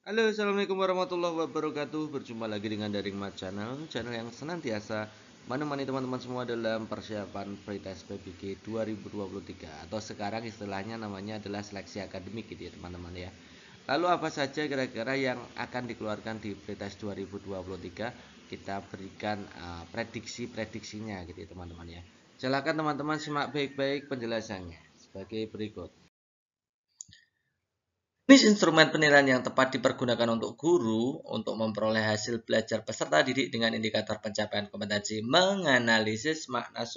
Halo, assalamualaikum warahmatullahi wabarakatuh. Berjumpa lagi dengan Daring Mat channel yang senantiasa menemani teman-teman semua dalam persiapan pretest PBG 2023 atau sekarang istilahnya namanya adalah seleksi akademik gitu ya teman-teman ya. Lalu apa saja kira-kira yang akan dikeluarkan di pretest 2023? Kita berikan prediksi-prediksinya gitu ya teman-teman ya. Silakan teman-teman simak baik-baik penjelasannya sebagai berikut. Jenis instrumen penilaian yang tepat dipergunakan untuk guru untuk memperoleh hasil belajar peserta didik dengan indikator pencapaian kompetensi menganalisis makna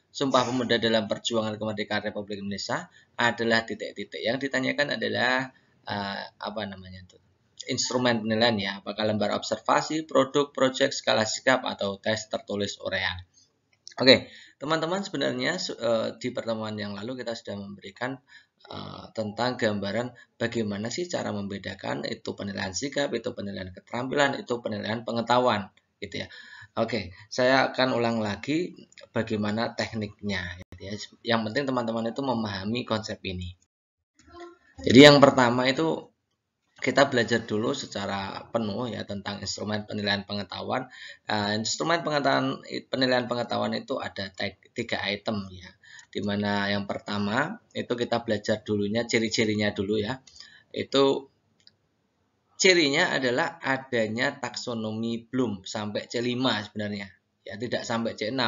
Sumpah Pemuda dalam perjuangan kemerdekaan Republik Indonesia adalah titik-titik. Yang ditanyakan adalah instrumen penilaian ya, apakah lembar observasi, produk, proyek, skala sikap atau tes tertulis urean. Oke, teman-teman sebenarnya di pertemuan yang lalu kita sudah memberikan tentang gambaran bagaimana sih cara membedakan itu penilaian sikap, itu penilaian keterampilan, itu penilaian pengetahuan, gitu ya. Oke, saya akan ulang lagi bagaimana tekniknya, gitu ya. Yang penting teman-teman itu memahami konsep ini. Jadi yang pertama itu kita belajar dulu secara penuh ya tentang instrumen penilaian pengetahuan. Instrumen penilaian pengetahuan itu ada 3 item ya. Dimana yang pertama itu kita belajar dulunya ciri-cirinya dulu ya. Itu cirinya adalah adanya taksonomi Bloom sampai C5 sebenarnya. Ya tidak sampai C6,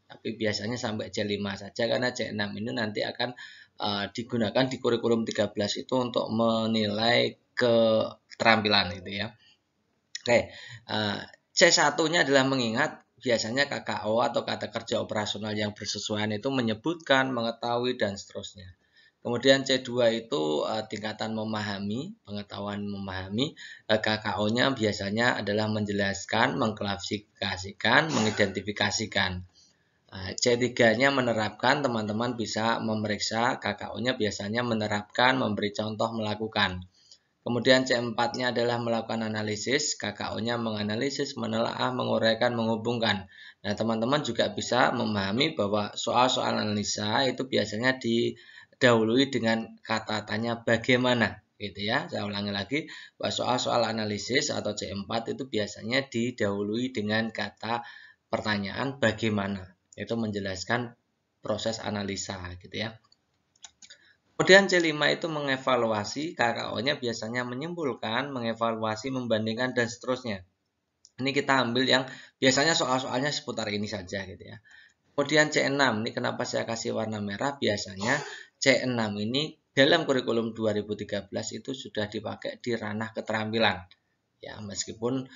tapi biasanya sampai C5 saja karena C6 ini nanti akan digunakan di kurikulum 13 itu untuk menilai keterampilan gitu ya. Oke, C1-nya adalah mengingat biasanya KKO atau kata kerja operasional yang bersesuaian itu menyebutkan, mengetahui dan seterusnya. Kemudian C2 itu tingkatan memahami, pengetahuan memahami. KKO-nya biasanya adalah menjelaskan, mengklasifikasikan, mengidentifikasikan. C3-nya menerapkan, teman-teman bisa memeriksa KKO-nya biasanya menerapkan, memberi contoh, melakukan. Kemudian C4-nya adalah melakukan analisis, KKO-nya menganalisis, menelaah, menguraikan, menghubungkan. Nah, teman-teman juga bisa memahami bahwa soal-soal analisa itu biasanya didahului dengan kata tanya bagaimana, gitu ya. Saya ulangi lagi, bahwa soal-soal analisis atau C4 itu biasanya didahului dengan kata pertanyaan bagaimana. Itu menjelaskan proses analisa, gitu ya. Kemudian C5 itu mengevaluasi, KKO-nya biasanya menyimpulkan, mengevaluasi, membandingkan, dan seterusnya. Ini kita ambil yang biasanya soal-soalnya seputar ini saja gitu ya. Kemudian C6, ini kenapa saya kasih warna merah, biasanya C6 ini dalam kurikulum 2013 itu sudah dipakai di ranah keterampilan. Ya, meskipun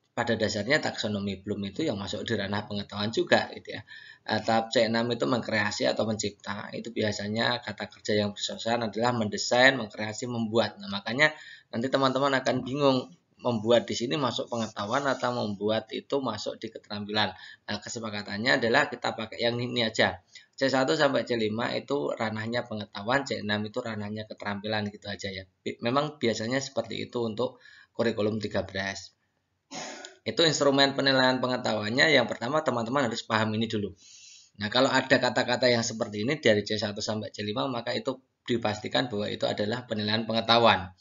pada dasarnya taksonomi Bloom itu yang masuk di ranah pengetahuan juga gitu ya. Tahap C6 itu mengkreasi atau mencipta. Itu biasanya kata kerja yang bersesuaian adalah mendesain, mengkreasi, membuat. Nah, makanya nanti teman-teman akan bingung membuat di sini masuk pengetahuan atau membuat itu masuk di keterampilan. Nah, kesepakatannya adalah kita pakai yang ini aja. C1 sampai C5 itu ranahnya pengetahuan, C6 itu ranahnya keterampilan gitu aja ya. Memang biasanya seperti itu untuk kurikulum 13. Itu instrumen penilaian pengetahuannya. Yang pertama teman-teman harus paham ini dulu. Nah, kalau ada kata-kata yang seperti ini dari C1 sampai C5 maka itu dipastikan bahwa itu adalah penilaian pengetahuan.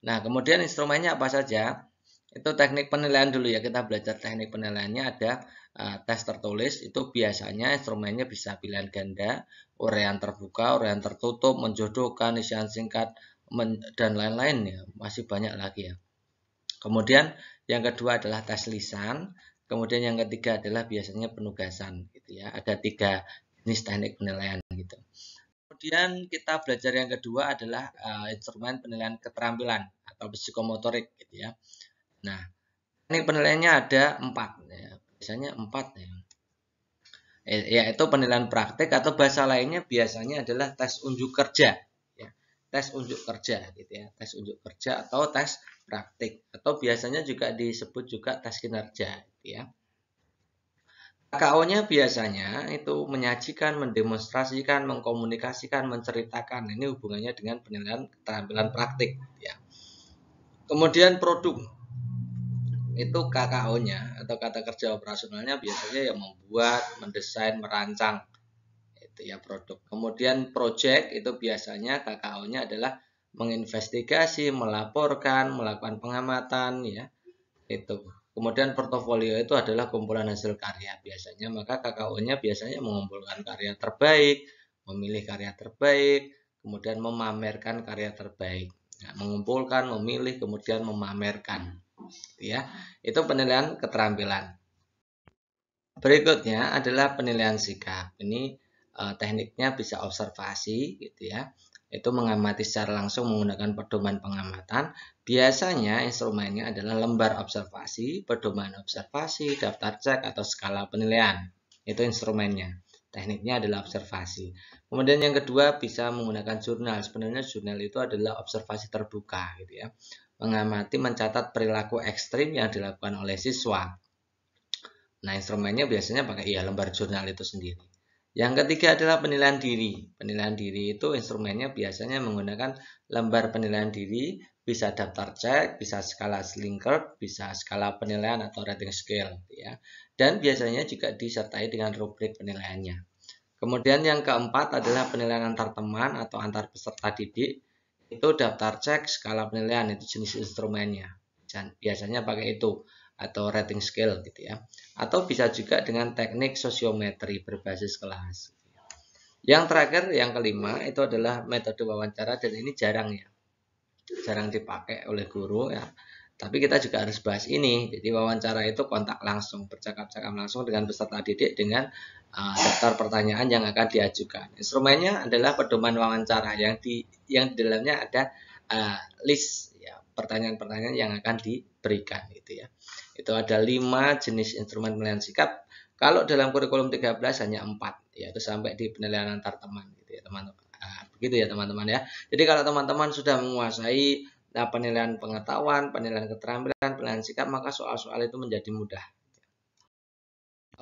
Nah, kemudian instrumennya apa saja? Itu teknik penilaian dulu ya. Kita belajar teknik penilaiannya ada tes tertulis. Itu biasanya instrumennya bisa pilihan ganda, uraian terbuka, uraian tertutup, menjodohkan, isian singkat, dan lain-lain ya. Masih banyak lagi ya. Kemudian yang kedua adalah tes lisan. Kemudian yang ketiga adalah biasanya penugasan gitu ya. Ada 3 jenis teknik penilaian gitu. Kemudian kita belajar yang kedua adalah instrumen penilaian keterampilan atau psikomotorik gitu ya. Nah, teknik penilaiannya ada 4 ya. Biasanya 4 ya. Yaitu penilaian praktik atau bahasa lainnya biasanya adalah tes unjuk kerja ya. Tes unjuk kerja gitu ya. Tes unjuk kerja atau tes praktik atau biasanya juga disebut juga tes kinerja gitu ya. KKO-nya biasanya itu menyajikan, mendemonstrasikan, mengkomunikasikan, menceritakan. Ini hubungannya dengan penilaian keterampilan praktik ya. Kemudian produk itu KKO-nya atau kata kerja operasionalnya biasanya yang membuat, mendesain, merancang itu ya produk. Kemudian project itu biasanya KKO-nya adalah menginvestigasi, melaporkan, melakukan pengamatan, ya itu. Kemudian portofolio itu adalah kumpulan hasil karya biasanya, maka KKO-nya biasanya mengumpulkan karya terbaik, memilih karya terbaik, kemudian memamerkan karya terbaik. Nah, mengumpulkan, memilih, kemudian memamerkan, ya. Itu penilaian keterampilan. Berikutnya adalah penilaian sikap. Ini tekniknya bisa observasi, gitu ya. Itu mengamati secara langsung menggunakan pedoman pengamatan. Biasanya instrumennya adalah lembar observasi, pedoman observasi, daftar cek, atau skala penilaian. Itu instrumennya. Tekniknya adalah observasi. Kemudian yang kedua bisa menggunakan jurnal. Sebenarnya jurnal itu adalah observasi terbuka, gitu ya. Mengamati, mencatat perilaku ekstrim yang dilakukan oleh siswa. Nah, instrumennya biasanya pakai lembar jurnal itu sendiri. Yang ketiga adalah penilaian diri. Penilaian diri itu instrumennya biasanya menggunakan lembar penilaian diri, bisa daftar cek, bisa skala Likert, bisa skala penilaian atau rating scale, ya. Dan biasanya juga disertai dengan rubrik penilaiannya. Kemudian yang keempat adalah penilaian antar teman atau antar peserta didik. Itu daftar cek, skala penilaian, itu jenis instrumennya. Biasanya pakai itu atau rating scale, gitu ya. Atau bisa juga dengan teknik sosiometri berbasis kelas. Yang terakhir, yang kelima, itu adalah metode wawancara, dan ini jarang dipakai oleh guru, ya. Tapi kita juga harus bahas ini. Jadi wawancara itu kontak langsung, bercakap-cakap langsung dengan peserta didik dengan daftar pertanyaan yang akan diajukan. Instrumennya adalah pedoman wawancara yang di dalamnya ada list, ya, pertanyaan-pertanyaan yang akan diberikan, gitu ya. Itu ada 5 jenis instrumen penilaian sikap. Kalau dalam kurikulum 13 hanya 4, yaitu sampai di penilaian antar teman, gitu ya, teman-teman. Begitu ya, teman-teman, ya. Jadi kalau teman-teman sudah menguasai penilaian pengetahuan, penilaian keterampilan, penilaian sikap, maka soal-soal itu menjadi mudah.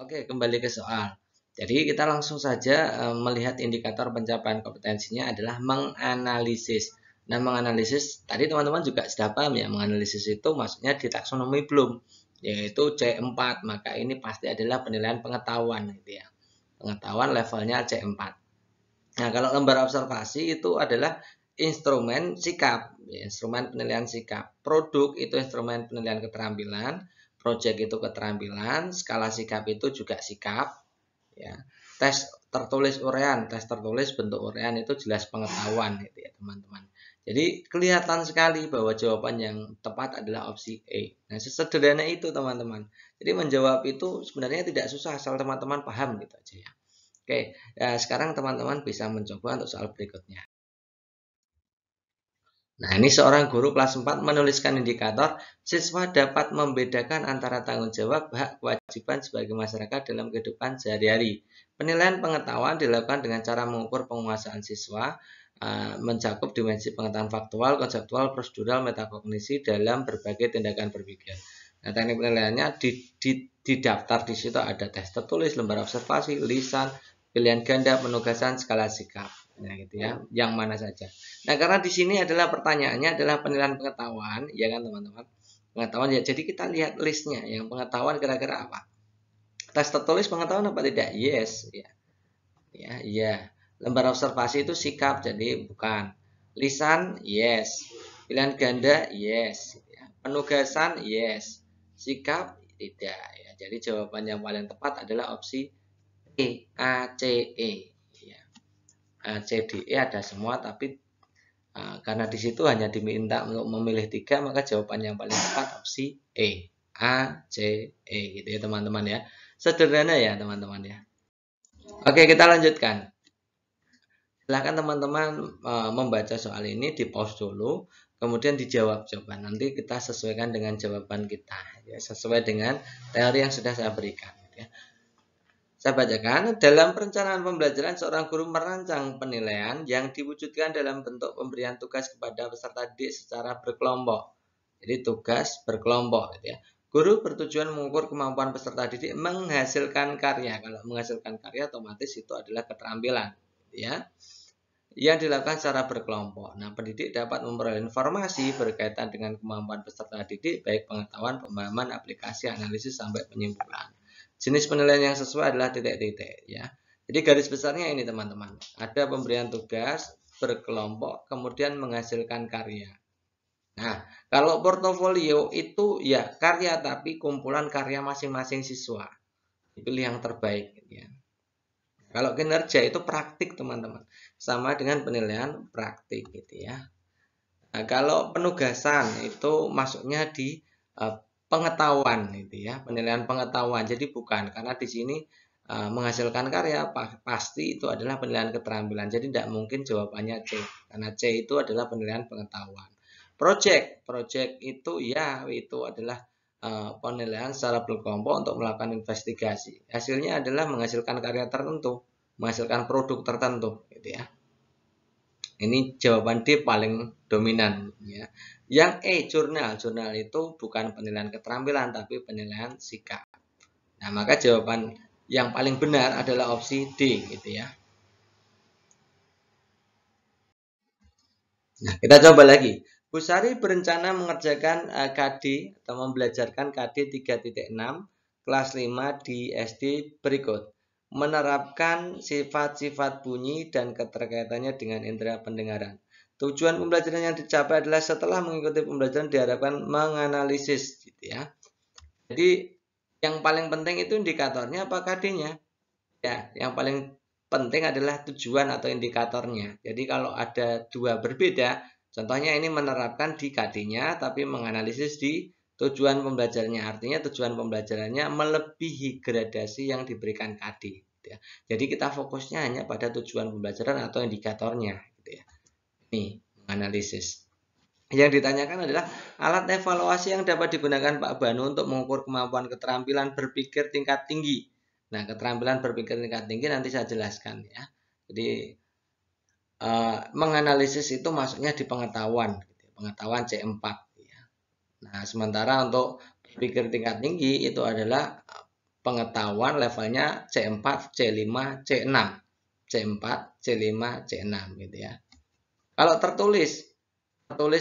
Oke, kembali ke soal. Jadi kita langsung saja melihat indikator pencapaian kompetensinya adalah menganalisis. Nah, menganalisis tadi teman-teman juga sudah paham ya, menganalisis itu maksudnya di taksonomi Bloom, yaitu C4, maka ini pasti adalah penilaian pengetahuan, gitu ya. Pengetahuan levelnya C4. Nah, kalau lembar observasi itu adalah instrumen sikap, ya, instrumen penilaian sikap. Produk itu instrumen penilaian keterampilan, project itu keterampilan, skala sikap itu juga sikap, ya. Tes tertulis uraian, tes tertulis bentuk uraian itu jelas pengetahuan, gitu ya, teman-teman. Jadi kelihatan sekali bahwa jawaban yang tepat adalah opsi E. Nah, sesederhana itu, teman-teman. Jadi menjawab itu sebenarnya tidak susah asal teman-teman paham, gitu aja ya. Oke, ya sekarang teman-teman bisa mencoba untuk soal berikutnya. Nah, ini seorang guru kelas 4 menuliskan indikator siswa dapat membedakan antara tanggung jawab, hak, kewajiban sebagai masyarakat dalam kehidupan sehari-hari. Penilaian pengetahuan dilakukan dengan cara mengukur penguasaan siswa, mencakup dimensi pengetahuan faktual, konseptual, prosedural, metakognisi dalam berbagai tindakan berpikir. Nah, teknik penilaiannya di daftar di situ ada tes tertulis, lembar observasi, lisan, pilihan ganda, penugasan, skala sikap. Nah, gitu ya, yang mana saja. Nah, karena di sini adalah pertanyaannya adalah penilaian pengetahuan, ya kan, teman-teman? Pengetahuan ya. Jadi kita lihat listnya, yang pengetahuan kira-kira apa? Tes tertulis pengetahuan apa tidak? Yes, ya. Ya, iya. Lembar observasi itu sikap, jadi bukan. Lisan, yes. Pilihan ganda, yes. Penugasan, yes. Sikap, tidak. Ya, jadi jawaban yang paling tepat adalah opsi E, A, C, E. Ya. A, C, D, E ada semua, tapi karena di situ hanya diminta untuk memilih 3, maka jawaban yang paling tepat opsi E, A, C, E, gitu ya, teman-teman ya. Sederhana ya, teman-teman ya. Oke, kita lanjutkan. Silahkan teman-teman membaca soal ini, di pause dulu, kemudian dijawab jawaban. Nanti kita sesuaikan dengan jawaban kita, ya, sesuai dengan teori yang sudah saya berikan. Ya. Saya bacakan, dalam perencanaan pembelajaran seorang guru merancang penilaian yang diwujudkan dalam bentuk pemberian tugas kepada peserta didik secara berkelompok. Jadi tugas berkelompok, gitu ya. Guru bertujuan mengukur kemampuan peserta didik menghasilkan karya. Kalau menghasilkan karya otomatis itu adalah keterampilan, ya, yang dilakukan secara berkelompok. Nah, pendidik dapat memperoleh informasi berkaitan dengan kemampuan peserta didik, baik pengetahuan, pemahaman, aplikasi, analisis, sampai penyimpulan. Jenis penilaian yang sesuai adalah titik-titik, ya. Jadi garis besarnya ini, teman-teman. Ada pemberian tugas, berkelompok, kemudian menghasilkan karya. Nah, kalau portofolio itu ya karya tapi kumpulan karya masing-masing siswa. Pilih yang terbaik. Ya. Kalau kinerja itu praktik teman-teman, sama dengan penilaian praktik gitu ya. Nah, kalau penugasan itu masuknya di pengetahuan gitu ya, penilaian pengetahuan. Jadi bukan karena di sini menghasilkan karya pasti itu adalah penilaian keterampilan. Jadi tidak mungkin jawabannya C karena C itu adalah penilaian pengetahuan. Project itu ya itu adalah penilaian secara berkelompok untuk melakukan investigasi. Hasilnya adalah menghasilkan karya tertentu, menghasilkan produk tertentu, gitu ya. Ini jawaban D paling dominan, ya. Yang E jurnal itu bukan penilaian keterampilan tapi penilaian sikap. Nah, maka jawaban yang paling benar adalah opsi D, gitu ya. Nah, kita coba lagi. Bu Sari berencana mengerjakan KD atau membelajarkan KD 3.6 kelas 5 di SD berikut. Menerapkan sifat-sifat bunyi dan keterkaitannya dengan indera pendengaran. Tujuan pembelajaran yang dicapai adalah setelah mengikuti pembelajaran diharapkan menganalisis gitu ya. Jadi yang paling penting itu indikatornya apa KD-nya? Ya, yang paling penting adalah tujuan atau indikatornya. Jadi kalau ada dua berbeda, contohnya ini menerapkan di KD-nya, tapi menganalisis di tujuan pembelajarannya. Artinya tujuan pembelajarannya melebihi gradasi yang diberikan KD. Jadi kita fokusnya hanya pada tujuan pembelajaran atau indikatornya. Ini menganalisis. Yang ditanyakan adalah alat evaluasi yang dapat digunakan Pak Banu untuk mengukur kemampuan keterampilan berpikir tingkat tinggi. Nah, keterampilan berpikir tingkat tinggi nanti saya jelaskan ya. Jadi menganalisis itu masuknya di pengetahuan, pengetahuan C4. Ya. Nah, sementara untuk berpikir tingkat tinggi itu adalah pengetahuan levelnya C4, C5, C6, C4, C5, C6 gitu ya. Kalau tertulis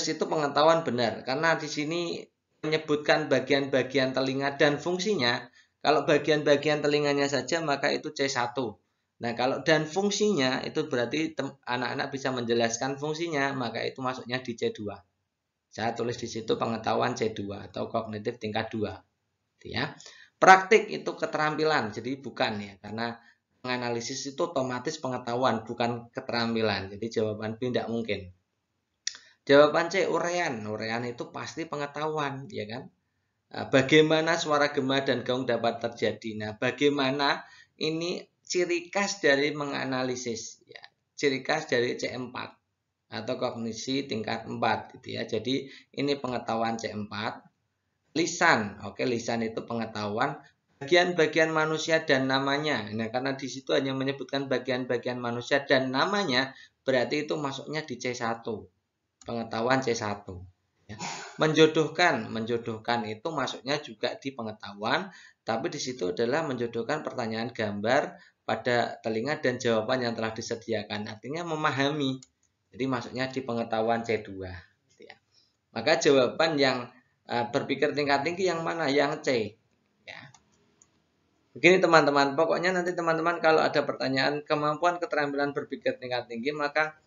itu pengetahuan benar karena di sini menyebutkan bagian-bagian telinga dan fungsinya. Kalau bagian-bagian telinganya saja maka itu C1. Nah, kalau dan fungsinya itu berarti anak-anak bisa menjelaskan fungsinya, maka itu masuknya di C2. Saya tulis di situ pengetahuan C2 atau kognitif tingkat 2. Ya. Praktik itu keterampilan, jadi bukan ya, karena menganalisis itu otomatis pengetahuan, bukan keterampilan. Jadi jawaban B tidak mungkin. Jawaban C, urean. Urean itu pasti pengetahuan, ya kan? Bagaimana suara gema dan gaung dapat terjadi? Nah, bagaimana ini ciri khas dari menganalisis, ya. Ciri khas dari C4 atau kognisi tingkat 4 gitu ya. Jadi ini pengetahuan C4. Lisan. Oke, lisan itu pengetahuan bagian-bagian manusia dan namanya. Nah, karena di situ hanya menyebutkan bagian-bagian manusia dan namanya, berarti itu masuknya di C1. Pengetahuan C1. Ya. Menjodohkan itu masuknya juga di pengetahuan, tapi di situ adalah menjodohkan pertanyaan gambar pada telinga dan jawaban yang telah disediakan. Artinya memahami. Jadi masuknya di pengetahuan C2. Ya. Maka jawaban yang berpikir tingkat tinggi yang mana? Yang C. Ya. Begini teman-teman, pokoknya nanti teman-teman kalau ada pertanyaan kemampuan keterampilan berpikir tingkat tinggi, maka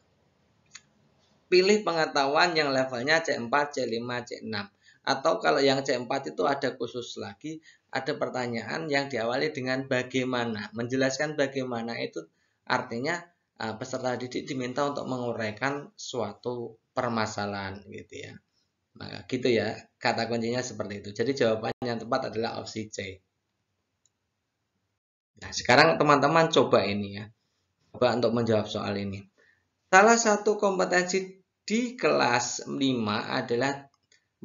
pilih pengetahuan yang levelnya C4, C5, C6. Atau kalau yang C4 itu ada khusus lagi, ada pertanyaan yang diawali dengan bagaimana. Menjelaskan bagaimana itu artinya peserta didik diminta untuk menguraikan suatu permasalahan gitu ya. Nah, gitu ya, kata kuncinya seperti itu. Jadi jawabannya yang tepat adalah opsi C. Nah, sekarang teman-teman coba ini ya. Coba untuk menjawab soal ini. Salah satu kompetensi di kelas 5 adalah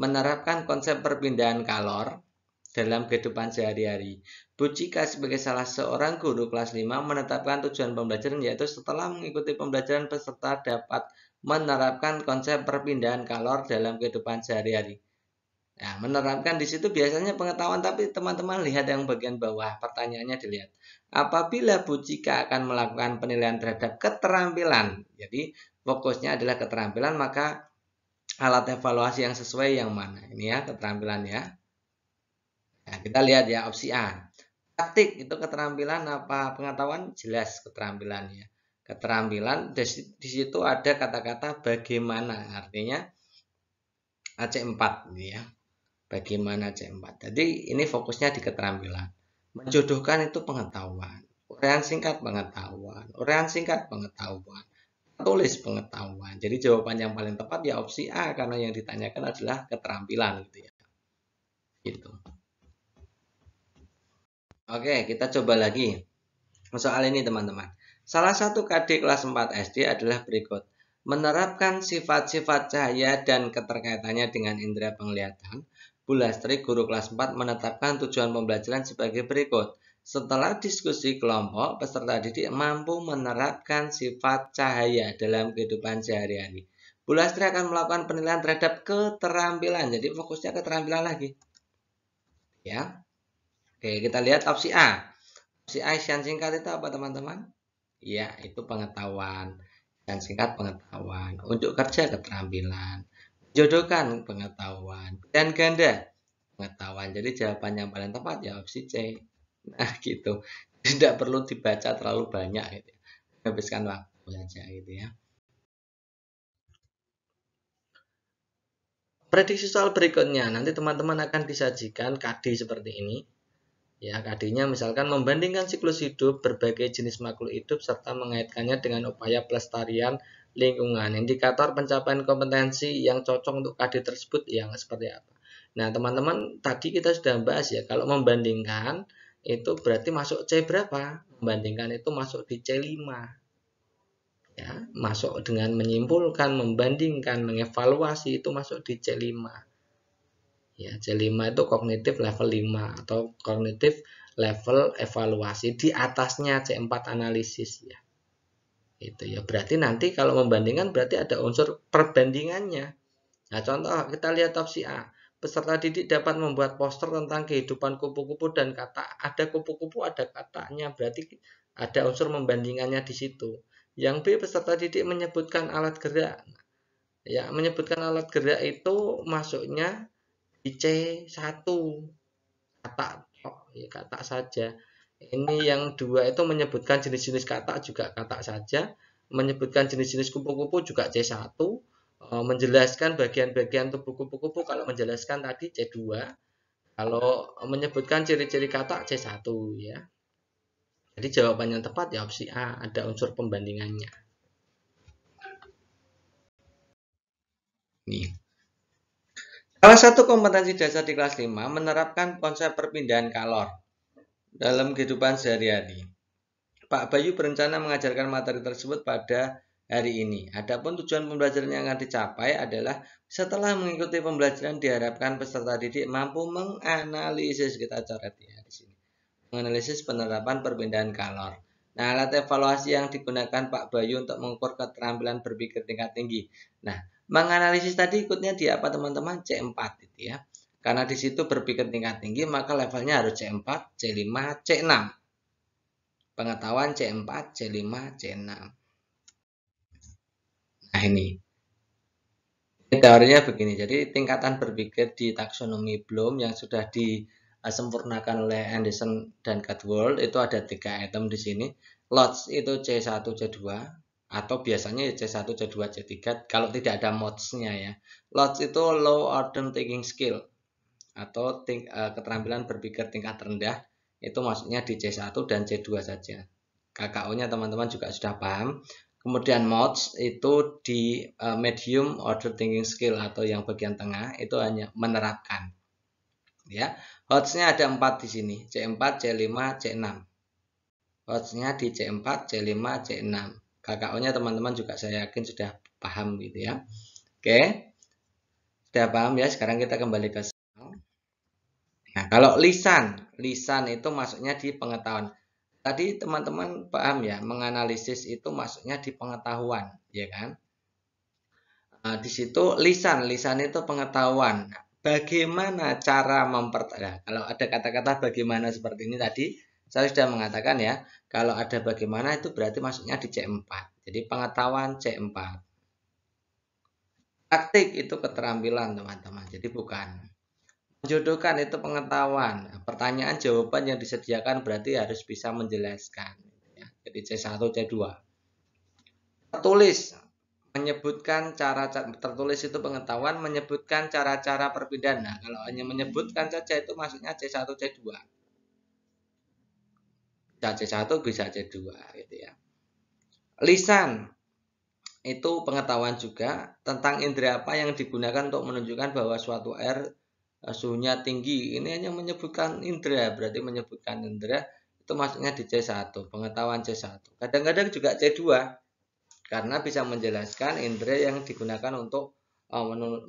menerapkan konsep perpindahan kalor dalam kehidupan sehari-hari. Bu Cika sebagai salah seorang guru kelas 5 menetapkan tujuan pembelajaran yaitu setelah mengikuti pembelajaran peserta dapat menerapkan konsep perpindahan kalor dalam kehidupan sehari-hari. Nah, menerapkan di situ biasanya pengetahuan, tapi teman-teman lihat yang bagian bawah, pertanyaannya dilihat. Apabila Bu Cika akan melakukan penilaian terhadap keterampilan, jadi fokusnya adalah keterampilan, maka alat evaluasi yang sesuai yang mana? Ini ya, keterampilan ya. Nah, kita lihat ya, opsi A. Praktik itu keterampilan apa pengetahuan? Jelas keterampilannya. Keterampilan di situ ada kata-kata bagaimana, artinya C4 gitu ya. Bagaimana C4. Jadi ini fokusnya di keterampilan. Menjodohkan itu pengetahuan. Uraian singkat pengetahuan. Uraian singkat pengetahuan. Tulis pengetahuan. Jadi jawaban yang paling tepat ya opsi A karena yang ditanyakan adalah keterampilan gitu ya. Gitu. Oke, kita coba lagi soal ini teman-teman. Salah satu KD kelas 4 SD adalah berikut. Menerapkan sifat-sifat cahaya dan keterkaitannya dengan indera penglihatan, Bu Lastri, guru kelas 4, menetapkan tujuan pembelajaran sebagai berikut. Setelah diskusi kelompok, peserta didik mampu menerapkan sifat cahaya dalam kehidupan sehari-hari. Bu Lastri akan melakukan penilaian terhadap keterampilan. Jadi fokusnya keterampilan lagi. Ya. Oke, kita lihat opsi A. Opsi A isian singkat itu apa teman-teman? Ya, itu pengetahuan. Dan singkat pengetahuan. Untuk kerja keterampilan. Jodohkan pengetahuan. Dan ganda pengetahuan. Jadi jawaban yang paling tepat ya opsi C. Nah, gitu. Tidak perlu dibaca terlalu banyak gitu. Habiskan waktu saja gitu ya. Prediksi soal berikutnya. Nanti teman-teman akan disajikan KD seperti ini. Ya, KD-nya misalkan membandingkan siklus hidup berbagai jenis makhluk hidup serta mengaitkannya dengan upaya pelestarian lingkungan. Indikator pencapaian kompetensi yang cocok untuk KD tersebut yang seperti apa. Nah, teman-teman, tadi kita sudah bahas ya, kalau membandingkan itu berarti masuk C berapa? Membandingkan itu masuk di C5. Ya, masuk dengan menyimpulkan, membandingkan, mengevaluasi itu masuk di C5. Ya, C5 itu kognitif level 5 atau kognitif level evaluasi, di atasnya C4 analisis ya. Itu ya. Berarti nanti kalau membandingkan berarti ada unsur perbandingannya. Nah, contoh kita lihat opsi A. Peserta didik dapat membuat poster tentang kehidupan kupu-kupu dan kata ada kupu-kupu ada katanya, berarti ada unsur membandingannya di situ. Yang B, peserta didik menyebutkan alat gerak. Ya, menyebutkan alat gerak itu masuknya di C1 kata ya, kata saja. Ini yang dua itu menyebutkan jenis-jenis kata juga kata saja, menyebutkan jenis-jenis kupu-kupu juga C1, menjelaskan bagian-bagian tubuh kupu-kupu kalau menjelaskan tadi C2, kalau menyebutkan ciri-ciri kata C1 ya. Jadi jawaban yang tepat ya opsi A, ada unsur pembandingannya. Nih. Salah satu kompetensi dasar di kelas 5 menerapkan konsep perpindahan kalor dalam kehidupan sehari-hari. Pak Bayu berencana mengajarkan materi tersebut pada hari ini. Adapun tujuan pembelajaran yang akan dicapai adalah setelah mengikuti pembelajaran diharapkan peserta didik mampu menganalisis, kita coret ya di sini. Menganalisis penerapan perpindahan kalor. Nah, alat evaluasi yang digunakan Pak Bayu untuk mengukur keterampilan berpikir tingkat tinggi. Nah, menganalisis tadi ikutnya di apa teman-teman? C4 itu ya. Karena di situ berpikir tingkat tinggi, maka levelnya harus C4, C5, C6. Pengetahuan C4, C5, C6. Nah, ini teorinya begini. Jadi tingkatan berpikir di taksonomi Bloom yang sudah disempurnakan oleh Anderson dan Cadwell itu ada 3 item di sini. Lots itu C1, C2 atau biasanya C1, C2, C3 kalau tidak ada mods-nya ya. Lots itu low order thinking skill atau keterampilan berpikir tingkat rendah, itu maksudnya di C1 dan C2 saja. KKO-nya teman-teman juga sudah paham. Kemudian mods itu di medium order thinking skill atau yang bagian tengah itu hanya menerapkan. Ya, HOTS-nya ada 4 di sini, C4, C5, C6. HOTS-nya di C4, C5, C6. KKO-nya teman-teman juga saya yakin sudah paham gitu ya. Oke. Sudah paham ya? Sekarang kita kembali ke Nah, kalau lisan itu masuknya di pengetahuan. Tadi teman-teman paham ya, menganalisis itu masuknya di pengetahuan, ya kan? Nah, di situ lisan itu pengetahuan. Bagaimana cara kalau ada kata-kata bagaimana seperti ini tadi, saya sudah mengatakan ya, kalau ada bagaimana itu berarti masuknya di C4. Jadi pengetahuan C4. Praktik itu keterampilan teman-teman, jadi bukan. Menjodohkan itu pengetahuan. Pertanyaan jawaban yang disediakan berarti harus bisa menjelaskan. Jadi C1, C2. Tertulis menyebutkan cara tertulis itu pengetahuan, menyebutkan cara-cara perpindahan. Nah, kalau hanya menyebutkan saja itu maksudnya C1, C2. Bisa C1, bisa C2 gitu ya. Lisan itu pengetahuan juga tentang indera apa yang digunakan untuk menunjukkan bahwa suatu air suhunya tinggi. Ini hanya menyebutkan indera, berarti menyebutkan indera itu maksudnya di C1, pengetahuan C1. Kadang-kadang juga C2 karena bisa menjelaskan indera yang digunakan untuk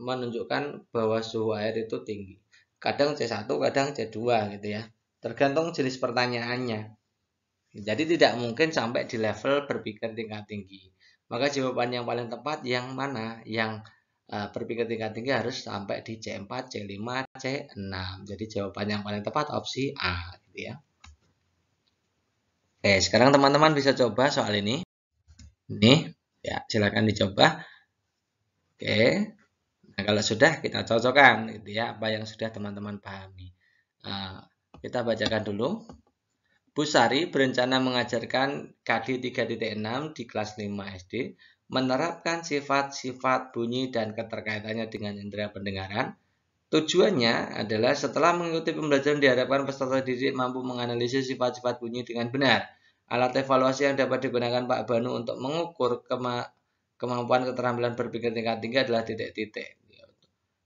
menunjukkan bahwa suhu air itu tinggi. Kadang C1, kadang C2 gitu ya. Tergantung jenis pertanyaannya. Jadi tidak mungkin sampai di level berpikir tingkat tinggi. Maka jawaban yang paling tepat yang mana? Yang berpikir tingkat tinggi harus sampai di C4, C5, C6. Jadi jawaban yang paling tepat opsi A gitu ya. Oke, sekarang teman-teman bisa coba soal ini. Ini ya, silakan dicoba. Oke. Nah, kalau sudah kita cocokkan gitu ya apa yang sudah teman-teman pahami. Kita bacakan dulu. Bu Sari berencana mengajarkan KD 3.6 di kelas 5 SD, menerapkan sifat-sifat bunyi dan keterkaitannya dengan indera pendengaran. Tujuannya adalah setelah mengikuti pembelajaran diharapkan peserta didik mampu menganalisis sifat-sifat bunyi dengan benar. Alat evaluasi yang dapat digunakan Pak Banu untuk mengukur kemampuan keterampilan berpikir tingkat tinggi adalah titik-titik.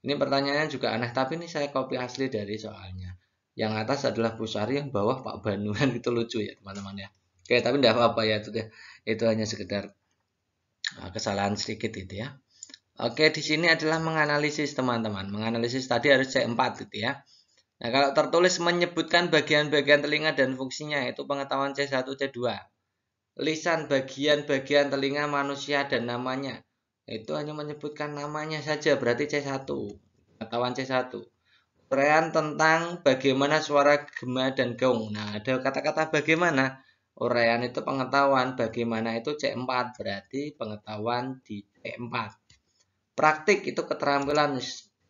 Ini pertanyaannya juga aneh, tapi ini saya copy asli dari soalnya. Yang atas adalah Bu Sari, yang bawah Pak Banu. Itu lucu ya teman-teman ya. Oke, tapi tidak apa-apa ya, itu hanya sekedar kesalahan sedikit itu ya. Oke, di sini adalah menganalisis teman-teman. Menganalisis tadi harus C4 gitu ya. Nah, kalau tertulis menyebutkan bagian-bagian telinga dan fungsinya itu pengetahuan C1, C2. Lisan bagian-bagian telinga manusia dan namanya. Itu hanya menyebutkan namanya saja, berarti C1. Pengetahuan C1. Uraian tentang bagaimana suara gema dan gaung. Nah, ada kata-kata bagaimana. Uraian itu pengetahuan, bagaimana itu C4, berarti pengetahuan di C4. Praktik itu keterampilan,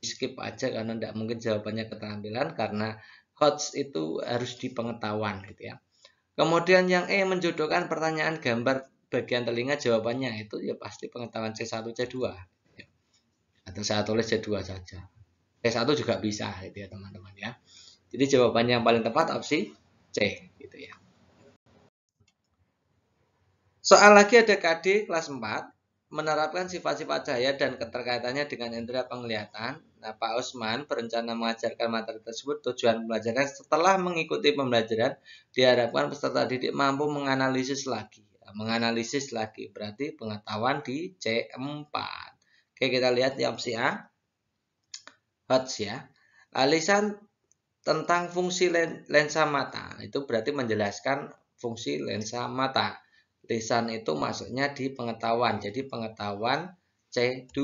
skip aja karena tidak mungkin jawabannya keterampilan karena HOTS itu harus di pengetahuan gitu ya. Kemudian yang E menjodohkan pertanyaan gambar bagian telinga, jawabannya itu ya pasti pengetahuan C1, C2. Atau saya tulis C2 saja. C1 juga bisa gitu ya teman-teman ya. Jadi jawabannya yang paling tepat opsi C gitu ya. Soal lagi ada KD kelas 4 menerapkan sifat-sifat cahaya dan keterkaitannya dengan indera penglihatan. Nah, Pak Usman berencana mengajarkan materi tersebut. Tujuan pembelajaran setelah mengikuti pembelajaran diharapkan peserta didik mampu menganalisis lagi. Menganalisis lagi berarti pengetahuan di C4. Oke, kita lihat di opsi A. HOTS ya. Lisan tentang fungsi lensa mata. Itu berarti menjelaskan fungsi lensa mata. Lisan itu masuknya di pengetahuan. Jadi pengetahuan C2.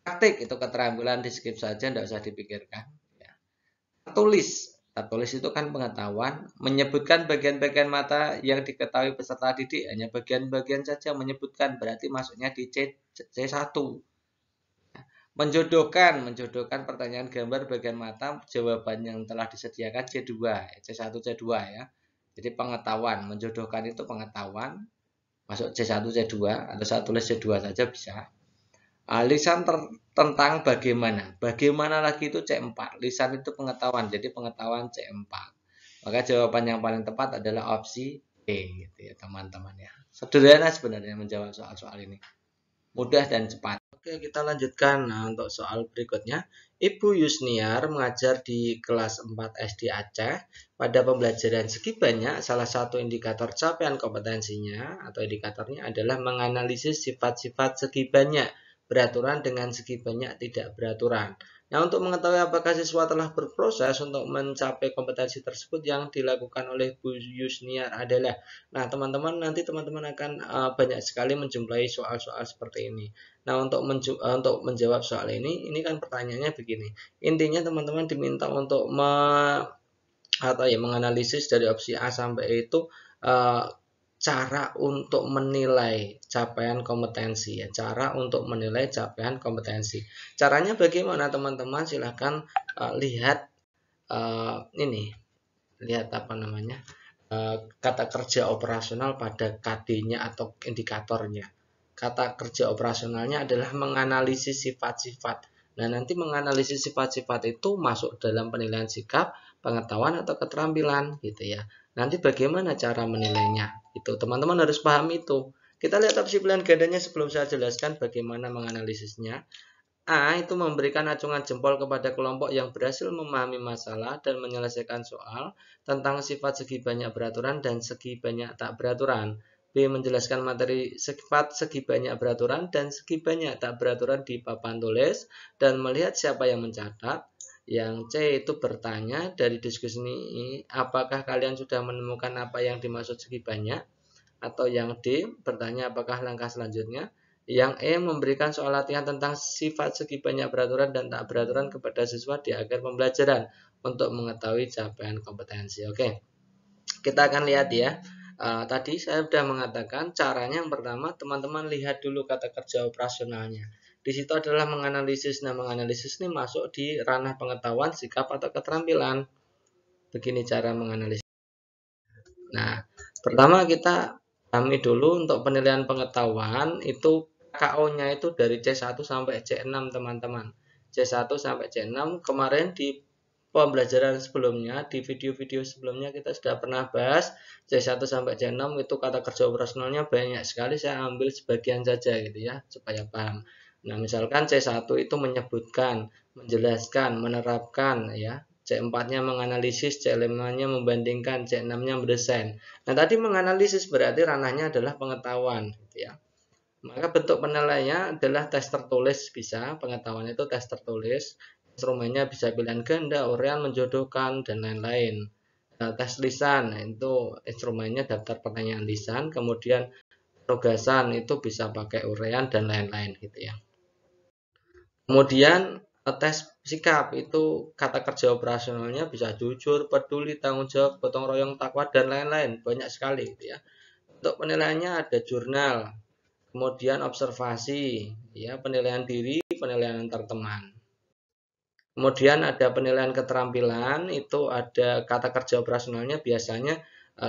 Praktik itu keterampilan di skip saja, tidak usah dipikirkan. Ya. Tertulis itu kan pengetahuan. Menyebutkan bagian-bagian mata yang diketahui peserta didik. Hanya bagian-bagian saja menyebutkan. Berarti masuknya di C1. Menjodohkan pertanyaan gambar bagian mata, jawaban yang telah disediakan C2, C1, C2 ya. Jadi pengetahuan, menjodohkan itu pengetahuan, masuk C1, C2, atau saya tulis C2 saja bisa. Lisan tentang bagaimana lagi itu C4, lisan itu pengetahuan, jadi pengetahuan C4. Maka jawaban yang paling tepat adalah opsi B gitu ya teman-teman ya. Sederhana sebenarnya menjawab soal-soal ini. Mudah dan cepat. Oke, kita lanjutkan. Nah, untuk soal berikutnya, Ibu Yusniar mengajar di kelas 4 SD Aceh. Pada pembelajaran segi banyak, salah satu indikator capaian kompetensinya atau indikatornya adalah menganalisis sifat-sifat segi banyak beraturan dengan segi banyak tidak beraturan. Nah, untuk mengetahui apakah siswa telah berproses untuk mencapai kompetensi tersebut, yang dilakukan oleh Bu Yusniar adalah, nah teman-teman nanti teman-teman akan banyak sekali menjumpai soal-soal seperti ini. Nah, untuk menjawab soal ini kan pertanyaannya begini. Intinya teman-teman diminta untuk menganalisis dari opsi A sampai itu cara untuk menilai capaian kompetensi ya, cara untuk menilai capaian kompetensi. Caranya bagaimana teman-teman? Silahkan lihat ini, lihat kata kerja operasional pada KD-nya atau indikatornya. Kata kerja operasionalnya adalah menganalisis sifat-sifat. Nah, nanti menganalisis sifat-sifat itu masuk dalam penilaian sikap, pengetahuan atau keterampilan gitu ya. Nanti bagaimana cara menilainya? Itu teman-teman harus paham itu. Kita lihat opsi pilihan gandanya sebelum saya jelaskan bagaimana menganalisisnya. A itu memberikan acungan jempol kepada kelompok yang berhasil memahami masalah dan menyelesaikan soal tentang sifat segi banyak beraturan dan segi banyak tak beraturan. B menjelaskan materi sifat segi banyak beraturan dan segi banyak tak beraturan di papan tulis dan melihat siapa yang mencatat. Yang C itu bertanya dari diskusi ini, apakah kalian sudah menemukan apa yang dimaksud segi banyak? Atau yang D bertanya apakah langkah selanjutnya? Yang E memberikan soal latihan tentang sifat segi banyak beraturan dan tak beraturan kepada siswa di akhir pembelajaran untuk mengetahui capaian kompetensi. Oke, kita akan lihat ya. Tadi saya sudah mengatakan caranya yang pertama teman-teman lihat dulu kata kerja operasionalnya. Di situ adalah menganalisis. Nah, menganalisis ini masuk di ranah pengetahuan, sikap atau keterampilan. Begini cara menganalisis. Nah, pertama kita pahami dulu untuk penilaian pengetahuan itu KO-nya itu dari C1 sampai C6 teman-teman. C1 sampai C6 kemarin di pembelajaran sebelumnya, di video-video sebelumnya kita sudah pernah bahas C1 sampai C6 itu kata kerja operasionalnya banyak sekali, saya ambil sebagian saja gitu ya, supaya paham. Nah, misalkan C1 itu menyebutkan, menjelaskan, menerapkan ya. C4-nya menganalisis, C5-nya membandingkan, C6-nya mendesain. Nah, tadi menganalisis berarti ranahnya adalah pengetahuan gitu ya. Maka bentuk penilaiannya adalah tes tertulis bisa, pengetahuan itu tes tertulis. Instrumennya bisa pilihan ganda, urean, menjodohkan, dan lain-lain. Nah, tes lisan, itu instrumennya daftar pertanyaan lisan, kemudian penugasan itu bisa pakai urean, dan lain-lain gitu ya. Kemudian tes sikap itu kata kerja operasionalnya bisa jujur, peduli, tanggung jawab, gotong royong, takwa, dan lain-lain. Banyak sekali gitu ya. Untuk penilaiannya ada jurnal, kemudian observasi, ya, penilaian diri, penilaian antar teman. Kemudian ada penilaian keterampilan, itu ada kata kerja operasionalnya biasanya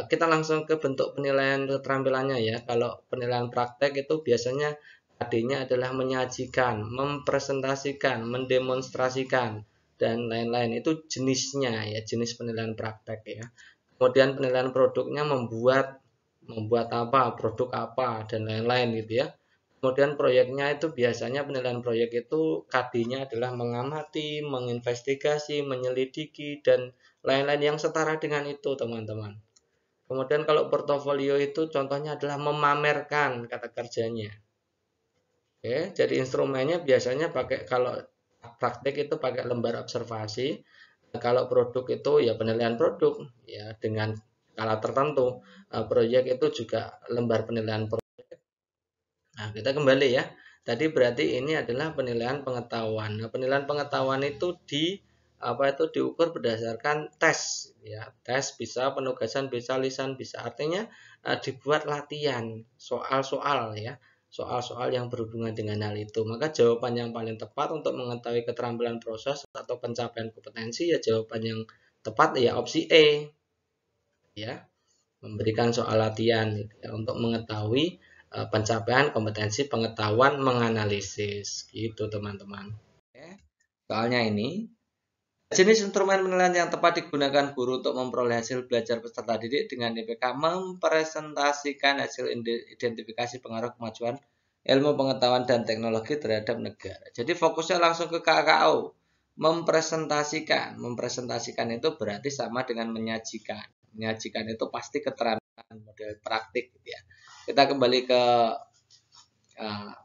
kita langsung ke bentuk penilaian keterampilannya ya. Kalau penilaian praktek itu biasanya AD-nya adalah menyajikan, mempresentasikan, mendemonstrasikan, dan lain-lain. Itu jenisnya ya, jenis penilaian praktek ya. Kemudian penilaian produknya membuat apa, produk apa, dan lain-lain gitu ya. Kemudian proyeknya itu biasanya penilaian proyek itu KD-nya adalah mengamati, menginvestigasi, menyelidiki, dan lain-lain yang setara dengan itu teman-teman. Kemudian kalau portofolio itu contohnya adalah memamerkan kata kerjanya. Oke, jadi instrumennya biasanya pakai, kalau praktik itu pakai lembar observasi. Kalau produk itu ya penilaian produk ya dengan skala tertentu. Proyek itu juga lembar penilaian produk. Nah, kita kembali ya. Tadi berarti ini adalah penilaian pengetahuan. Nah, penilaian pengetahuan itu diukur berdasarkan tes ya. Tes bisa, penugasan bisa, lisan bisa. Artinya dibuat latihan soal-soal ya. Soal-soal yang berhubungan dengan hal itu. Maka jawaban yang paling tepat untuk mengetahui keterampilan proses atau pencapaian kompetensi ya jawaban yang tepat ya opsi E ya. Memberikan soal latihan ya, untuk mengetahui pencapaian kompetensi pengetahuan menganalisis gitu teman-teman. Soalnya ini jenis instrumen penilaian yang tepat digunakan guru untuk memperoleh hasil belajar peserta didik dengan IPK mempresentasikan hasil identifikasi pengaruh kemajuan ilmu pengetahuan dan teknologi terhadap negara. Jadi fokusnya langsung ke KKO. Mempresentasikan itu berarti sama dengan menyajikan. Menyajikan itu pasti keterampilan model praktik gitu ya. Kita kembali ke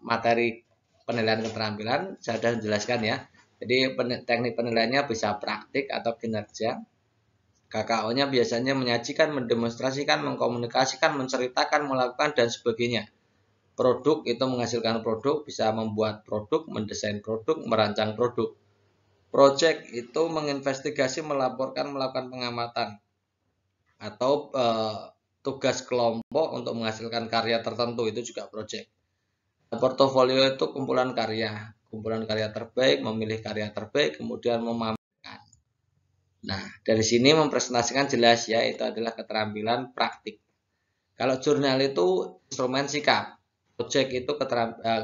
materi penilaian keterampilan, saya sudah menjelaskan ya. Jadi teknik penilaiannya bisa praktik atau kinerja. KKO-nya biasanya menyajikan, mendemonstrasikan, mengkomunikasikan, menceritakan, melakukan, dan sebagainya. Produk itu menghasilkan produk, bisa membuat produk, mendesain produk, merancang produk. Project itu menginvestigasi, melaporkan, melakukan pengamatan. Atau tugas kelompok untuk menghasilkan karya tertentu, itu juga project. Portofolio itu kumpulan karya terbaik, memilih karya terbaik, kemudian memamerkan. Nah, dari sini mempresentasikan jelas ya, itu adalah keterampilan praktik. Kalau jurnal itu instrumen sikap, project itu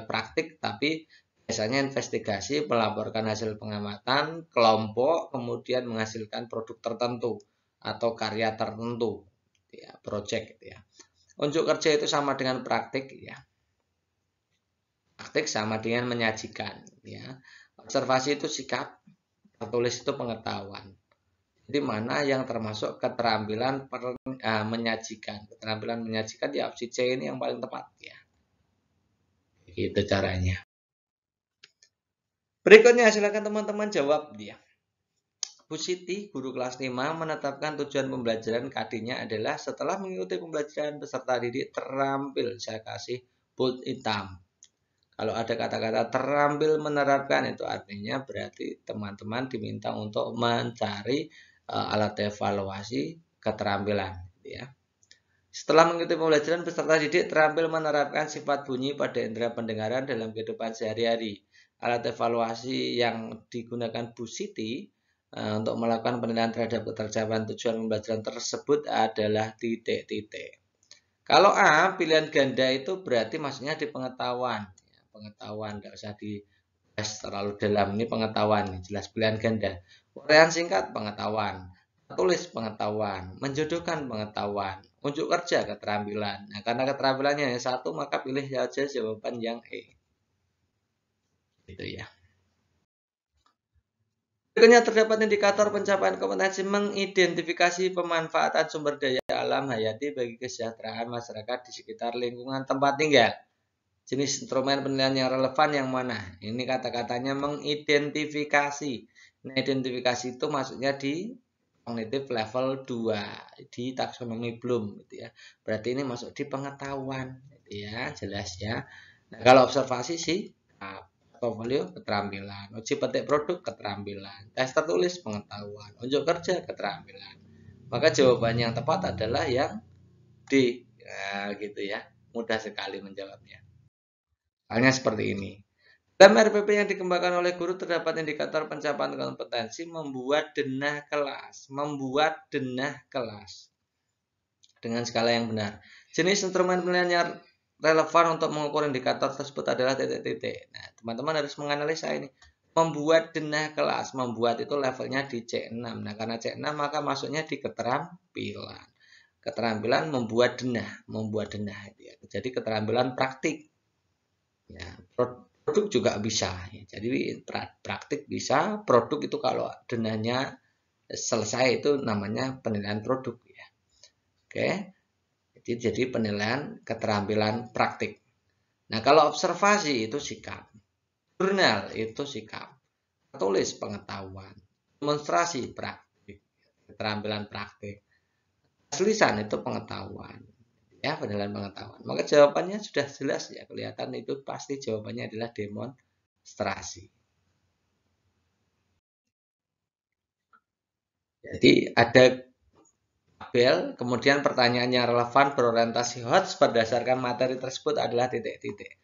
praktik, tapi biasanya investigasi, melaporkan hasil pengamatan, kelompok, kemudian menghasilkan produk tertentu atau karya tertentu, ya, project, ya. Unjuk kerja itu sama dengan praktik, ya. Praktik sama dengan menyajikan, ya. Observasi itu sikap, tertulis itu pengetahuan. Jadi mana yang termasuk keterampilan menyajikan. Keterampilan menyajikan di opsi C ini yang paling tepat ya. Itu caranya. Berikutnya silakan teman-teman jawab dia. Bu Siti, guru kelas 5, menetapkan tujuan pembelajaran KD-nya adalah setelah mengikuti pembelajaran peserta didik terampil, saya kasih bold hitam. Kalau ada kata-kata terampil menerapkan, itu artinya berarti teman-teman diminta untuk mencari alat evaluasi keterampilan, ya. Setelah mengikuti pembelajaran, peserta didik terampil menerapkan sifat bunyi pada indera pendengaran dalam kehidupan sehari-hari. Alat evaluasi yang digunakan Bu Siti untuk melakukan penilaian terhadap keterjawaan tujuan pembelajaran tersebut adalah titik-titik. Kalau A, pilihan ganda itu berarti maksudnya di pengetahuan. Pengetahuan, tidak usah dibahas terlalu dalam. Ini pengetahuan, jelas pilihan ganda. Uraian singkat, pengetahuan. Tulis, pengetahuan. Menjodohkan, pengetahuan. Unjuk kerja, keterampilan. Nah, karena keterampilannya yang satu, maka pilih saja jawaban yang E. Gitu ya. Berikutnya terdapat indikator pencapaian kompetensi mengidentifikasi pemanfaatan sumber daya alam hayati bagi kesejahteraan masyarakat di sekitar lingkungan tempat tinggal. Jenis instrumen penilaian yang relevan yang mana? Ini kata-katanya mengidentifikasi. Nah, identifikasi itu maksudnya di kognitif level 2, di taksonomi Bloom gitu ya. Berarti ini masuk di pengetahuan gitu ya, jelas ya. Nah, kalau observasi sih portfolio keterampilan, uji petik produk keterampilan, tes tertulis pengetahuan, unjuk kerja keterampilan. Maka jawaban yang tepat adalah yang D. Nah, gitu ya. Mudah sekali menjawabnya. Halnya seperti ini. Dalam RPP yang dikembangkan oleh guru terdapat indikator pencapaian kompetensi membuat denah kelas. Membuat denah kelas dengan skala yang benar. Jenis instrumen penilaian yang relevan untuk mengukur indikator tersebut adalah titik-titik. Nah, teman-teman harus menganalisa ini. Membuat denah kelas. Membuat itu levelnya di C6. Nah, karena C6 maka masuknya di keterampilan. Keterampilan membuat denah. Membuat denah. Jadi keterampilan praktik. Ya, produk juga bisa. Jadi praktik bisa, produk itu kalau denahnya selesai itu namanya penilaian produk. Ya. Oke, jadi penilaian keterampilan praktik. Nah, kalau observasi itu sikap, jurnal itu sikap, tulis pengetahuan, demonstrasi praktik, keterampilan praktik, tulisan itu pengetahuan. Ya, penilaian pengetahuan. Maka jawabannya sudah jelas ya, kelihatan itu pasti jawabannya adalah demonstrasi. Jadi ada tabel, kemudian pertanyaan yang relevan berorientasi HOTS berdasarkan materi tersebut adalah titik-titik.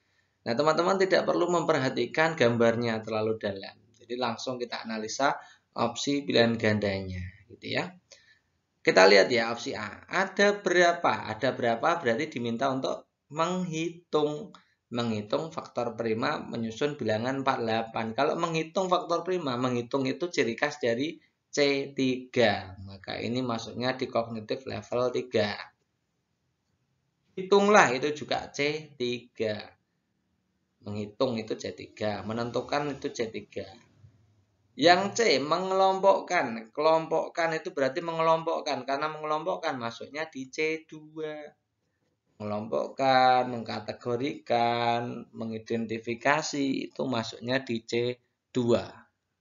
Nah, teman-teman tidak perlu memperhatikan gambarnya terlalu dalam. Jadi langsung kita analisa opsi pilihan gandanya, gitu ya. Kita lihat ya opsi A. Ada berapa? Ada berapa berarti diminta untuk menghitung faktor prima menyusun bilangan 48. Kalau menghitung faktor prima, menghitung itu ciri khas dari C3. Maka ini masuknya di kognitif level 3. Hitunglah itu juga C3. Menghitung itu C3. Menentukan itu C3. Yang C, mengelompokkan. Kelompokkan itu berarti mengelompokkan. Karena mengelompokkan masuknya di C2. Mengelompokkan, mengkategorikan, mengidentifikasi itu masuknya di C2.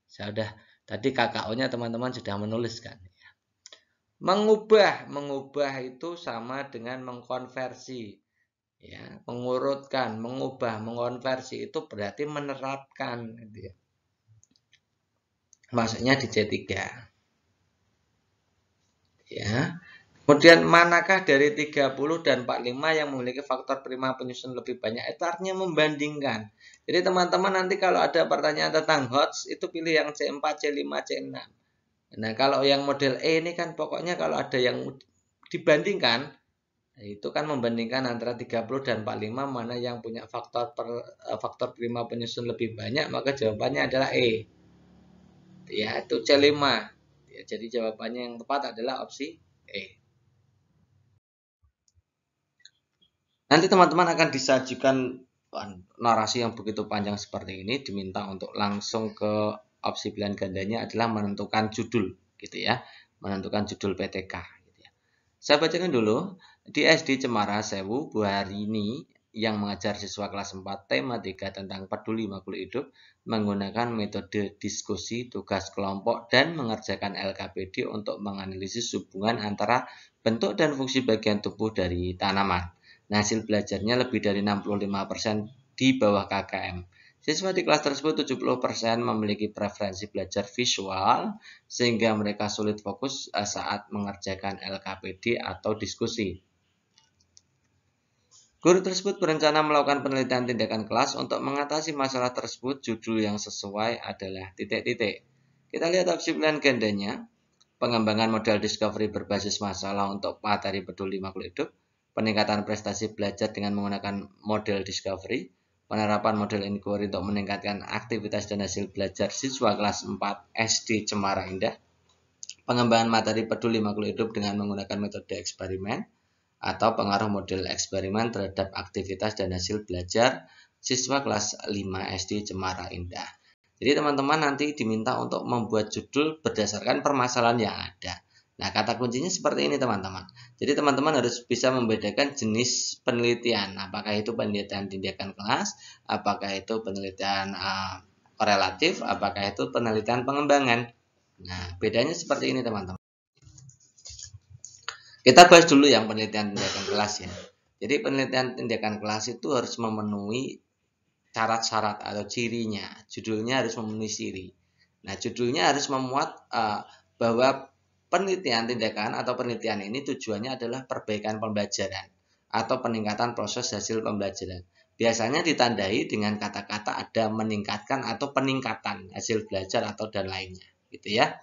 Sudah tadi KKO-nya teman-teman sudah menuliskan. Mengubah itu sama dengan mengkonversi. Ya, mengurutkan, mengubah, mengkonversi itu berarti menerapkan gitu ya. Masuknya di C3. Ya. Kemudian manakah dari 30 dan 45 yang memiliki faktor prima penyusun lebih banyak? Itu artinya membandingkan. Jadi teman-teman nanti kalau ada pertanyaan tentang HOTS, itu pilih yang C4, C5, C6. Nah, kalau yang model E ini kan pokoknya kalau ada yang dibandingkan, itu kan membandingkan antara 30 dan 45 mana yang punya faktor prima penyusun lebih banyak, maka jawabannya adalah E. Ya, itu C5. Ya, jadi jawabannya yang tepat adalah opsi E. Nanti teman-teman akan disajikan narasi yang begitu panjang seperti ini, diminta untuk langsung ke opsi pilihan gandanya adalah menentukan judul, gitu ya, menentukan judul PTK. Gitu ya. Saya bacakan dulu. Di SD Cemara Sewu, Bu Harini yang mengajar siswa kelas 4 tema 3 tentang peduli makhluk hidup menggunakan metode diskusi, tugas kelompok, dan mengerjakan LKPD untuk menganalisis hubungan antara bentuk dan fungsi bagian tubuh dari tanaman. Nah, hasil belajarnya lebih dari 65% di bawah KKM. Siswa di kelas tersebut 70% memiliki preferensi belajar visual sehingga mereka sulit fokus saat mengerjakan LKPD atau diskusi. Guru tersebut berencana melakukan penelitian tindakan kelas untuk mengatasi masalah tersebut. Judul yang sesuai adalah titik-titik. Kita lihat opsi pilihan gandanya. Pengembangan model discovery berbasis masalah untuk materi peduli makhluk hidup, peningkatan prestasi belajar dengan menggunakan model discovery, penerapan model inquiry untuk meningkatkan aktivitas dan hasil belajar siswa kelas 4 SD Cemara Indah, pengembangan materi peduli makhluk hidup dengan menggunakan metode eksperimen, atau pengaruh model eksperimen terhadap aktivitas dan hasil belajar siswa kelas 5 SD Cemara Indah. Jadi teman-teman nanti diminta untuk membuat judul berdasarkan permasalahan yang ada. Nah, kata kuncinya seperti ini teman-teman. Jadi teman-teman harus bisa membedakan jenis penelitian. Apakah itu penelitian tindakan kelas, apakah itu penelitian korelatif, apakah itu penelitian pengembangan. Nah, bedanya seperti ini teman-teman. Kita bahas dulu yang penelitian tindakan kelas ya. Jadi penelitian tindakan kelas itu harus memenuhi syarat-syarat atau cirinya. Judulnya harus memenuhi ciri. Nah, judulnya harus memuat bahwa penelitian tindakan atau penelitian ini tujuannya adalah perbaikan pembelajaran atau peningkatan proses hasil pembelajaran. Biasanya ditandai dengan kata-kata ada meningkatkan atau peningkatan hasil belajar atau dan lainnya, gitu ya.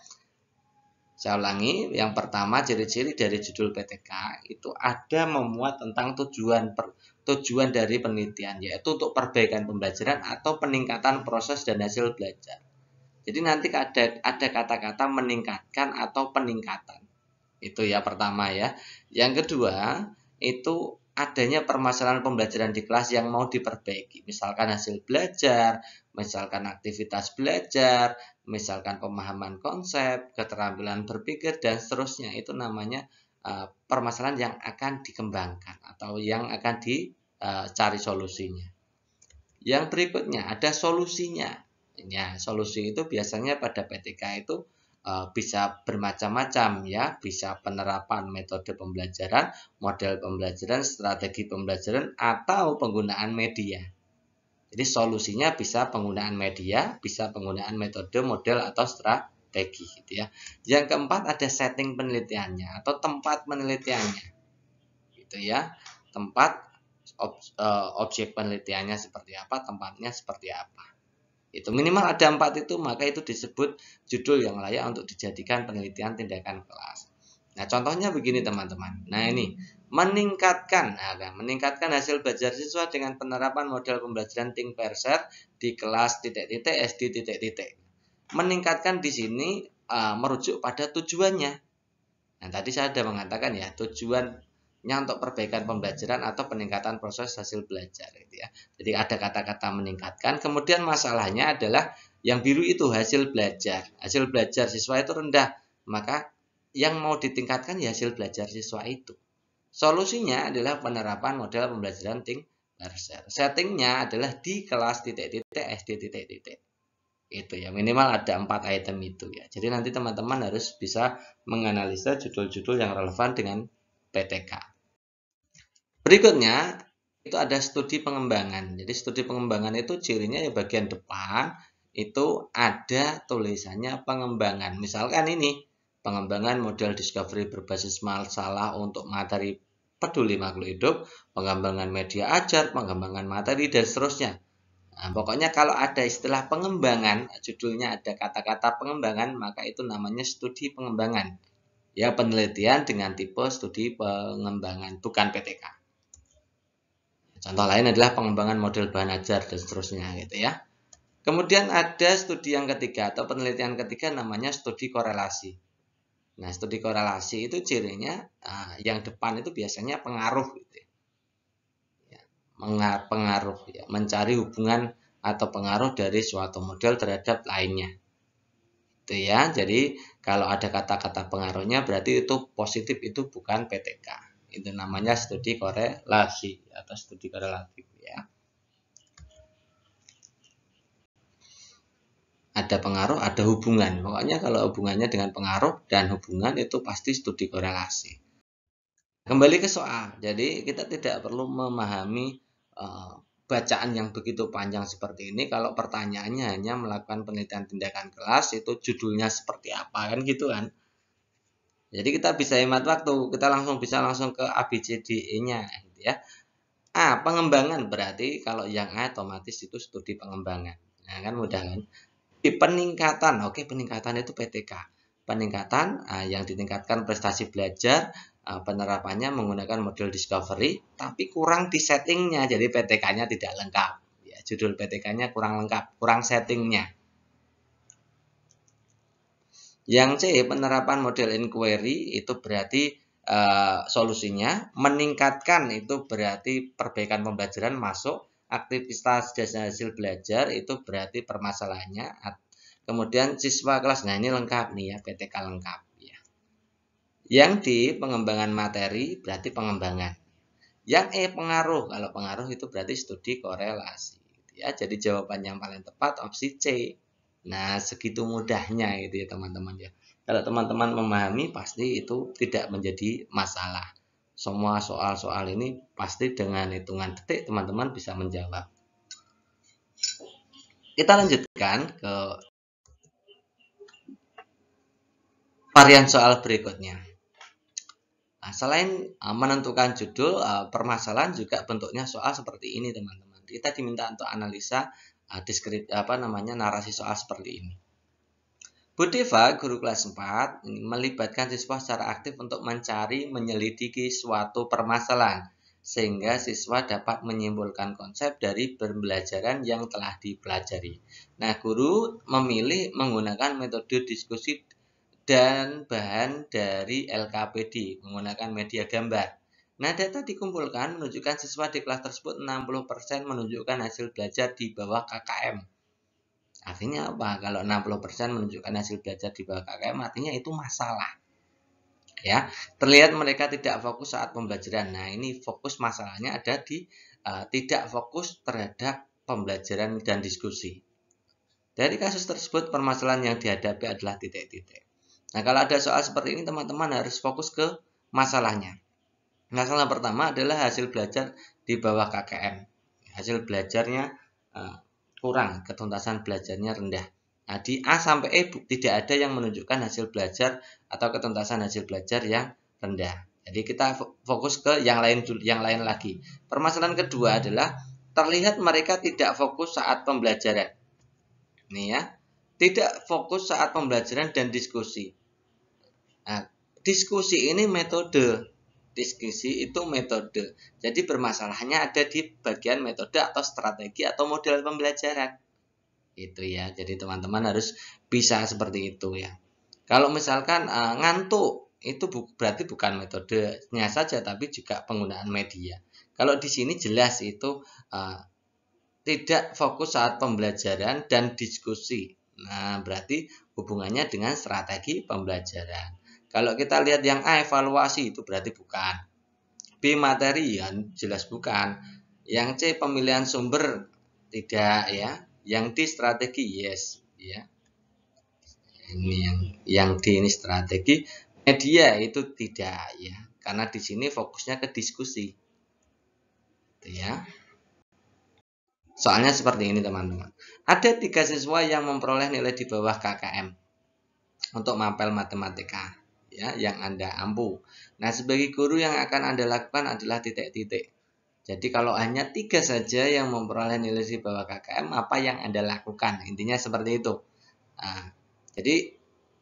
Saya ulangi, yang pertama ciri-ciri dari judul PTK itu ada memuat tentang tujuan dari penelitian, yaitu untuk perbaikan pembelajaran atau peningkatan proses dan hasil belajar. Jadi nanti ada kata-kata meningkatkan atau peningkatan. Itu ya pertama ya. Yang kedua, itu adanya permasalahan pembelajaran di kelas yang mau diperbaiki. Misalkan hasil belajar, misalkan aktivitas belajar, misalkan pemahaman konsep, keterampilan berpikir, dan seterusnya. Itu namanya permasalahan yang akan dikembangkan atau yang akan dicari solusinya. Yang berikutnya ada solusinya. Ya, solusi itu biasanya pada PTK itu bisa bermacam-macam ya, bisa penerapan metode pembelajaran, model pembelajaran, strategi pembelajaran, atau penggunaan media. Jadi solusinya bisa penggunaan media, bisa penggunaan metode, model, atau strategi gitu ya. Yang keempat ada setting penelitiannya atau tempat penelitiannya. Gitu ya. Tempat objek penelitiannya seperti apa, tempatnya seperti apa. Itu minimal ada 4 itu, maka itu disebut judul yang layak untuk dijadikan penelitian tindakan kelas. Nah, contohnya begini teman-teman. Nah, ini meningkatkan hasil belajar siswa dengan penerapan model pembelajaran Think Perset di kelas titik-titik SD titik-titik. Meningkatkan di sini merujuk pada tujuannya. Nah, tadi saya sudah mengatakan ya, tujuannya untuk perbaikan pembelajaran atau peningkatan proses hasil belajar gitu ya. Jadi ada kata-kata meningkatkan, kemudian masalahnya adalah yang biru itu hasil belajar. Hasil belajar siswa itu rendah, maka yang mau ditingkatkan ya hasil belajar siswa itu. Solusinya adalah penerapan model pembelajaran Think Perset. Settingnya adalah di kelas titik-titik SD titik-titik. Itu ya, minimal ada 4 item itu ya. Jadi nanti teman-teman harus bisa menganalisa judul-judul yang relevan dengan PTK. Berikutnya itu ada studi pengembangan. Jadi studi pengembangan itu cirinya ya bagian depan itu ada tulisannya pengembangan. Misalkan ini pengembangan model discovery berbasis masalah untuk materi peduli makhluk hidup, pengembangan media ajar, pengembangan materi dan seterusnya. Nah, pokoknya kalau ada istilah pengembangan, judulnya ada kata-kata pengembangan, maka itu namanya studi pengembangan. Ya, penelitian dengan tipe studi pengembangan, bukan PTK. Contoh lain adalah pengembangan model bahan ajar dan seterusnya gitu ya. Kemudian ada studi yang ketiga atau penelitian ketiga namanya studi korelasi. Nah, studi korelasi itu cirinya yang depan itu biasanya pengaruh gitu ya. Pengaruh ya, mencari hubungan atau pengaruh dari suatu model terhadap lainnya. Itu ya. Jadi kalau ada kata-kata pengaruhnya berarti itu positif, itu bukan PTK. Itu namanya studi korelasi atau studi korelatif ya. Ada pengaruh, ada hubungan. Pokoknya kalau hubungannya dengan pengaruh dan hubungan itu pasti studi korelasi. Kembali ke soal. Jadi kita tidak perlu memahami bacaan yang begitu panjang seperti ini. Kalau pertanyaannya hanya melakukan penelitian tindakan kelas, itu judulnya seperti apa kan gitu kan. Jadi kita bisa hemat waktu. Kita bisa langsung ke ABCDE-nya gitu ya. Pengembangan berarti kalau yang A otomatis itu studi pengembangan. Nah, kan mudah kan? Peningkatan, oke, peningkatan itu PTK. Peningkatan yang ditingkatkan prestasi belajar, penerapannya menggunakan model discovery, tapi kurang di settingnya, jadi PTK-nya tidak lengkap. Ya, judul PTK-nya kurang lengkap, kurang settingnya. Yang C, penerapan model inquiry itu berarti solusinya. Meningkatkan itu berarti perbaikan pembelajaran masuk. Aktivitas dasar hasil belajar itu berarti permasalahannya. Kemudian siswa kelas, nah ini lengkap nih ya, PTK lengkap ya. Yang D, pengembangan materi berarti pengembangan. Yang E, pengaruh. Kalau pengaruh itu berarti studi korelasi ya. Jadi jawaban yang paling tepat opsi C. Nah, segitu mudahnya gitu ya teman-teman ya. Kalau teman-teman memahami pasti itu tidak menjadi masalah. Semua soal-soal ini pasti dengan hitungan detik teman-teman bisa menjawab. Kita lanjutkan ke varian soal berikutnya. Nah, selain menentukan judul, permasalahan juga bentuknya soal seperti ini teman-teman. Kita diminta untuk analisa narasi soal seperti ini. Bu Deva, guru kelas 4, melibatkan siswa secara aktif untuk menyelidiki suatu permasalahan, sehingga siswa dapat menyimpulkan konsep dari pembelajaran yang telah dipelajari. Nah, guru memilih menggunakan metode diskusi dan bahan dari LKPD, menggunakan media gambar. Nah, data dikumpulkan menunjukkan siswa di kelas tersebut 60% menunjukkan hasil belajar di bawah KKM. Artinya apa? Kalau 60% menunjukkan hasil belajar di bawah KKM, artinya itu masalah. Ya, terlihat mereka tidak fokus saat pembelajaran. Nah, ini fokus masalahnya ada di tidak fokus terhadap pembelajaran dan diskusi. Dari kasus tersebut, permasalahan yang dihadapi adalah titik-titik. Nah, kalau ada soal seperti ini, teman-teman harus fokus ke masalahnya. Masalah pertama adalah hasil belajar di bawah KKM. Hasil belajarnya kurang, ketuntasan belajarnya rendah. Nah, di A sampai E tidak ada yang menunjukkan hasil belajar atau ketuntasan hasil belajar yang rendah. Jadi kita fokus ke yang lain lagi. Permasalahan kedua adalah terlihat mereka tidak fokus saat pembelajaran. Nih ya, tidak fokus saat pembelajaran dan diskusi. Nah, diskusi ini metode. Diskusi itu metode. Jadi permasalahannya ada di bagian metode atau strategi atau model pembelajaran. Itu ya. Jadi teman-teman harus bisa seperti itu ya. Kalau misalkan ngantuk, itu berarti bukan metodenya saja, tapi juga penggunaan media. Kalau di sini jelas itu tidak fokus saat pembelajaran dan diskusi. Nah, berarti hubungannya dengan strategi pembelajaran. Kalau kita lihat yang A, evaluasi, itu berarti bukan. B, materi, ya jelas bukan. Yang C, pemilihan sumber, tidak ya. Yang D, strategi, yes ya. Ini yang D ini strategi. Media itu tidak ya, karena di sini fokusnya ke diskusi. Itu ya. Soalnya seperti ini teman-teman. Ada 3 siswa yang memperoleh nilai di bawah KKM untuk mapel matematika ya, yang Anda ampu. Nah, sebagai guru yang akan Anda lakukan adalah titik-titik. Jadi kalau hanya 3 saja yang memperoleh nilai di bawah KKM, apa yang Anda lakukan? Intinya seperti itu. Nah, jadi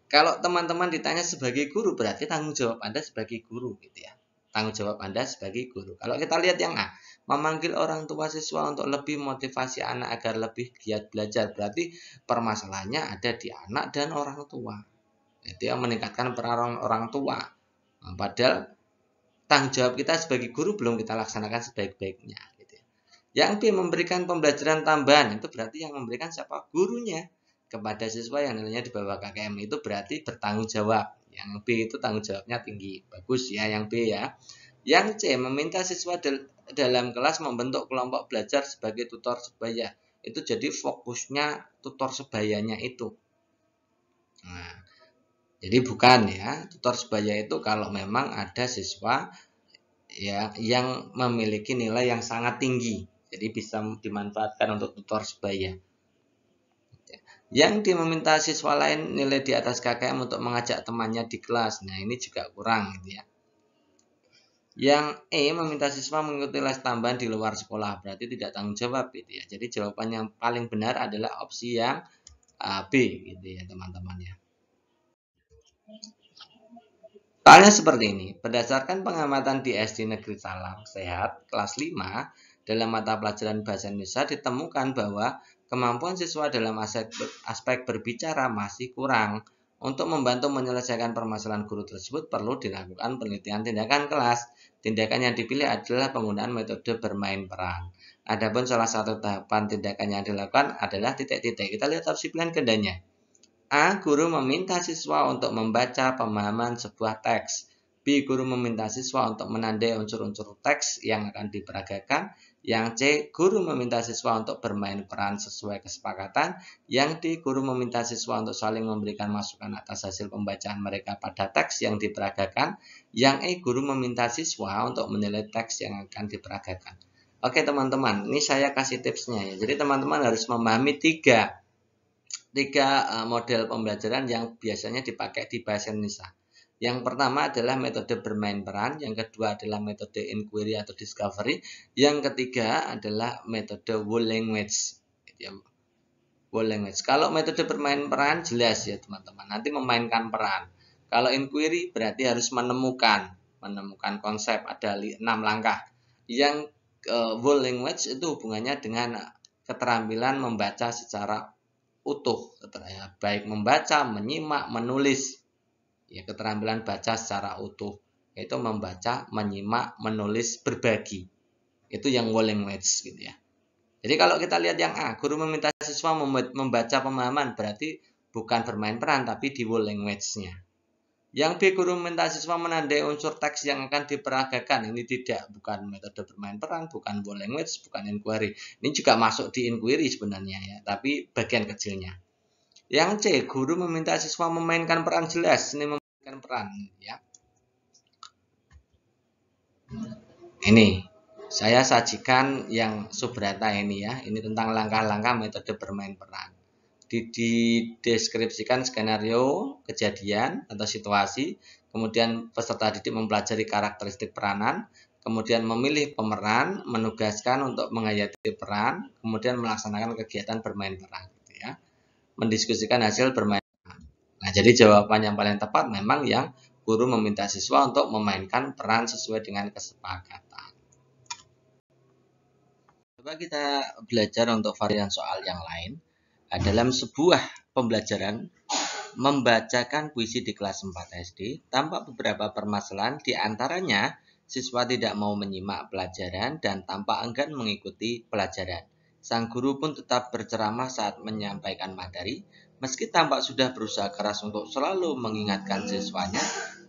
kalau teman-teman ditanya sebagai guru, berarti tanggung jawab Anda sebagai guru gitu ya. Tanggung jawab Anda sebagai guru. Kalau kita lihat yang A, memanggil orang tua siswa untuk lebih motivasi anak agar lebih giat belajar. Berarti permasalahannya ada di anak dan orang tua. Itu yang meningkatkan peran orang tua. Nah, padahal tanggung jawab kita sebagai guru belum kita laksanakan sebaik-baiknya. Gitu ya. Yang B, memberikan pembelajaran tambahan. Itu berarti yang memberikan siapa? Gurunya. Kepada siswa yang nilainya di bawah KKM, itu berarti bertanggung jawab. Yang B itu tanggung jawabnya tinggi. Bagus ya yang B ya. Yang C, meminta siswa dalam kelas membentuk kelompok belajar sebagai tutor sebaya. Itu jadi fokusnya tutor sebayanya itu. Nah, jadi bukan ya, tutor sebaya itu kalau memang ada siswa ya yang memiliki nilai yang sangat tinggi. Jadi bisa dimanfaatkan untuk tutor sebaya. Yang meminta siswa lain nilai di atas KKM untuk mengajak temannya di kelas. Nah, ini juga kurang gitu ya. Yang E, meminta siswa mengikuti les tambahan di luar sekolah. Berarti tidak tanggung jawab gitu ya. Jadi jawaban yang paling benar adalah opsi yang B gitu ya, teman-teman ya. Soalnya seperti ini, berdasarkan pengamatan di SD Negeri Salam Sehat kelas 5, dalam mata pelajaran Bahasa Indonesia ditemukan bahwa kemampuan siswa dalam aspek berbicara masih kurang. Untuk membantu menyelesaikan permasalahan guru tersebut perlu dilakukan penelitian tindakan kelas. Tindakan yang dipilih adalah penggunaan metode bermain peran. Adapun salah satu tahapan tindakan yang dilakukan adalah titik-titik. Kita lihat opsi pilihan gandanya. A. Guru meminta siswa untuk membaca pemahaman sebuah teks. B. Guru meminta siswa untuk menandai unsur-unsur teks yang akan diperagakan. Yang C. Guru meminta siswa untuk bermain peran sesuai kesepakatan. Yang D. Guru meminta siswa untuk saling memberikan masukan atas hasil pembacaan mereka pada teks yang diperagakan. Yang E. Guru meminta siswa untuk menilai teks yang akan diperagakan. Oke teman-teman, ini saya kasih tipsnya ya. Jadi teman-teman harus memahami tiga model pembelajaran yang biasanya dipakai di bahasa Indonesia. Yang pertama adalah metode bermain peran, yang kedua adalah metode inquiry atau discovery, yang ketiga adalah metode whole language. Whole language. Kalau metode bermain peran jelas ya teman-teman, nanti memainkan peran. Kalau inquiry berarti harus menemukan konsep, ada 6 langkah. Yang whole language itu hubungannya dengan keterampilan membaca secara utuh, baik membaca, menyimak, menulis. Ya, keterampilan baca secara utuh, yaitu membaca, menyimak, menulis, berbagi. Itu yang whole language gitu ya. Jadi kalau kita lihat yang A, guru meminta siswa membaca pemahaman, berarti bukan bermain peran tapi di whole language-nya. Yang B, guru meminta siswa menandai unsur teks yang akan diperagakan. Ini bukan metode bermain peran, bukan whole language, bukan inquiry. Ini juga masuk di inquiry sebenarnya ya, tapi bagian kecilnya. Yang C, guru meminta siswa memainkan peran jelas. Ini memainkan peran ya. Ini saya sajikan yang Subrata ini ya. Ini tentang langkah-langkah metode bermain peran. Dideskripsikan skenario kejadian atau situasi, kemudian peserta didik mempelajari karakteristik peranan, kemudian memilih pemeran, menugaskan untuk menghayati peran, kemudian melaksanakan kegiatan bermain peran gitu ya. Mendiskusikan hasil bermain peran. Nah, jadi jawaban yang paling tepat memang yang guru meminta siswa untuk memainkan peran sesuai dengan kesepakatan. Coba kita belajar untuk varian soal yang lain. Dalam sebuah pembelajaran membacakan puisi di kelas 4 SD, tampak beberapa permasalahan, di antaranya siswa tidak mau menyimak pelajaran dan tampak enggan mengikuti pelajaran. Sang guru pun tetap berceramah saat menyampaikan materi, meski tampak sudah berusaha keras untuk selalu mengingatkan siswanya,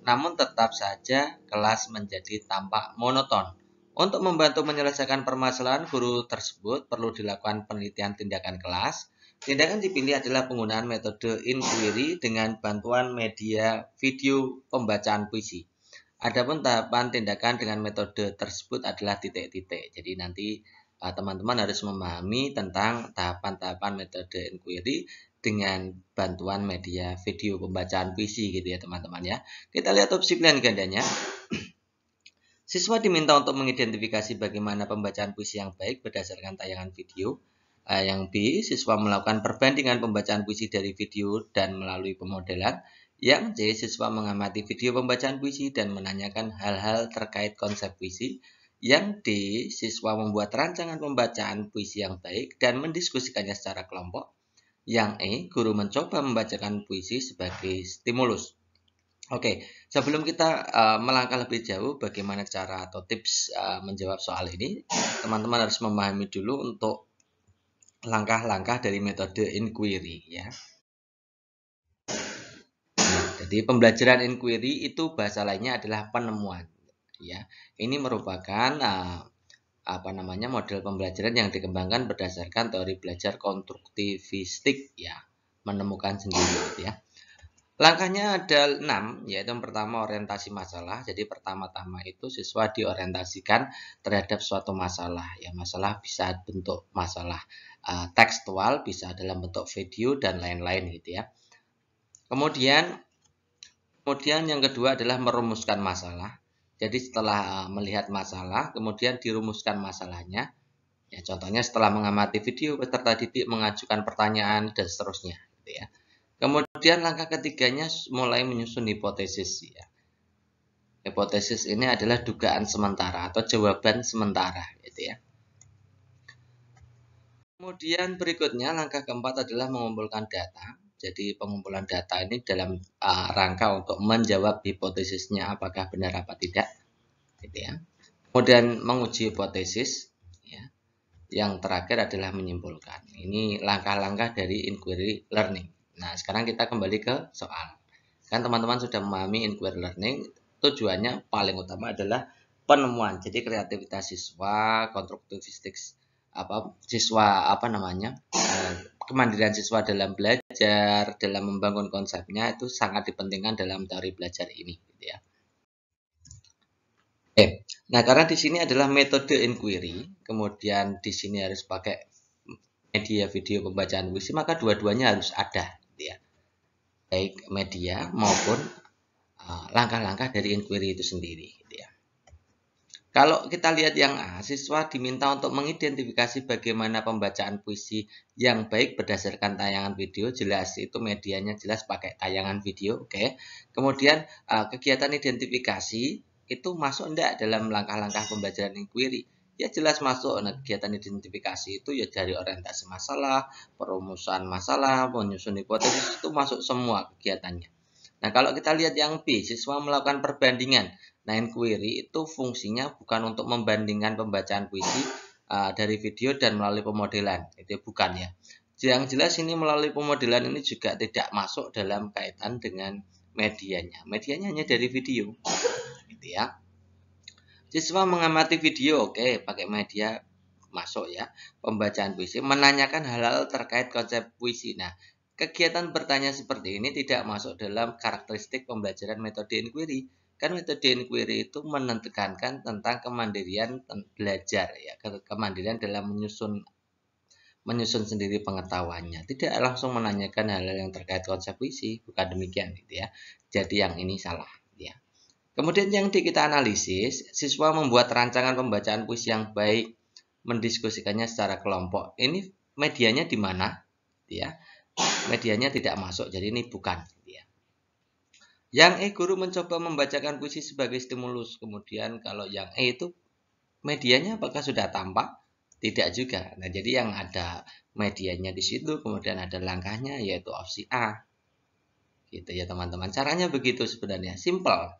namun tetap saja kelas menjadi tampak monoton. Untuk membantu menyelesaikan permasalahan guru tersebut perlu dilakukan penelitian tindakan kelas. Tindakan dipilih adalah penggunaan metode inquiry dengan bantuan media video pembacaan puisi. Adapun tahapan tindakan dengan metode tersebut adalah titik-titik. Jadi nanti teman-teman harus memahami tentang tahapan-tahapan metode inquiry dengan bantuan media video pembacaan puisi gitu ya teman-teman ya. Kita lihat opsi pilihan gandanya. Siswa diminta untuk mengidentifikasi bagaimana pembacaan puisi yang baik berdasarkan tayangan video. Yang B, siswa melakukan perbandingan pembacaan puisi dari video dan melalui pemodelan. Yang C, siswa mengamati video pembacaan puisi dan menanyakan hal-hal terkait konsep puisi. Yang D, siswa membuat rancangan pembacaan puisi yang baik dan mendiskusikannya secara kelompok. Yang E, guru mencoba membacakan puisi sebagai stimulus. Oke, sebelum kita melangkah lebih jauh bagaimana cara atau tips menjawab soal ini, teman-teman harus memahami dulu untuk langkah-langkah dari metode inquiry ya. Nah, jadi pembelajaran inquiry itu bahasa lainnya adalah penemuan ya. Ini merupakan model pembelajaran yang dikembangkan berdasarkan teori belajar konstruktivistik ya, menemukan sendiri ya. Langkahnya ada 6, yaitu yang pertama orientasi masalah. Jadi pertama-tama itu siswa diorientasikan terhadap suatu masalah. Ya, masalah bisa bentuk masalah tekstual, bisa dalam bentuk video dan lain-lain gitu ya. Kemudian yang kedua adalah merumuskan masalah. Jadi setelah melihat masalah, kemudian dirumuskan masalahnya. Ya, contohnya setelah mengamati video peserta didik mengajukan pertanyaan dan seterusnya gitu ya. Kemudian langkah ketiganya mulai menyusun hipotesis ya. Hipotesis ini adalah dugaan sementara atau jawaban sementara gitu ya. Kemudian berikutnya langkah keempat adalah mengumpulkan data. Jadi pengumpulan data ini dalam rangka untuk menjawab hipotesisnya apakah benar apa tidak gitu ya. Kemudian menguji hipotesis ya. Yang terakhir adalah menyimpulkan. Ini langkah-langkah dari inquiry learning. Nah, sekarang kita kembali ke soal. Kan teman-teman sudah memahami inquiry learning, tujuannya paling utama adalah penemuan. Jadi kreativitas siswa, konstruktivistik kemandirian siswa dalam belajar, dalam membangun konsepnya itu sangat dipentingkan dalam teori belajar ini gitu ya. Nah, karena di sini adalah metode inquiry, kemudian di sini harus pakai media video pembacaan puisi, maka dua-duanya harus ada gitu ya. Baik media maupun langkah-langkah dari inquiry itu sendiri gitu ya. Kalau kita lihat yang A, siswa diminta untuk mengidentifikasi bagaimana pembacaan puisi yang baik berdasarkan tayangan video. Jelas itu medianya jelas pakai tayangan video, oke. Kemudian kegiatan identifikasi itu masuk enggak dalam langkah-langkah pembelajaran inquiry? Ya jelas masuk. Nah, kegiatan identifikasi itu ya dari orientasi masalah, perumusan masalah, menyusun hipotesis itu masuk semua kegiatannya. Nah, kalau kita lihat yang B, siswa melakukan perbandingan. Nah, inquiry itu fungsinya bukan untuk membandingkan pembacaan puisi dari video dan melalui pemodelan. Itu bukan ya. Yang jelas ini melalui pemodelan ini juga tidak masuk dalam kaitan dengan medianya. Medianya hanya dari video. Gitu ya. Siswa mengamati video, oke, pakai media masuk ya. Pembacaan puisi, menanyakan hal-hal terkait konsep puisi. Nah, kegiatan bertanya seperti ini tidak masuk dalam karakteristik pembelajaran metode inquiry. Kan metode inquiry itu menekankan tentang kemandirian belajar ya, kemandirian dalam menyusun sendiri pengetahuannya. Tidak langsung menanyakan hal-hal yang terkait konsep puisi, bukan demikian gitu ya. Jadi yang ini salah ya. Kemudian yang kita analisis, siswa membuat rancangan pembacaan puisi yang baik, mendiskusikannya secara kelompok. Ini medianya di mana? Ya, medianya tidak masuk, jadi ini bukan. Ya. Yang E, guru mencoba membacakan puisi sebagai stimulus. Kemudian kalau yang E itu medianya apakah sudah tampak? Tidak juga. Nah, jadi yang ada medianya di situ, kemudian ada langkahnya yaitu opsi A. Gitu ya teman-teman. Caranya begitu sebenarnya, simple.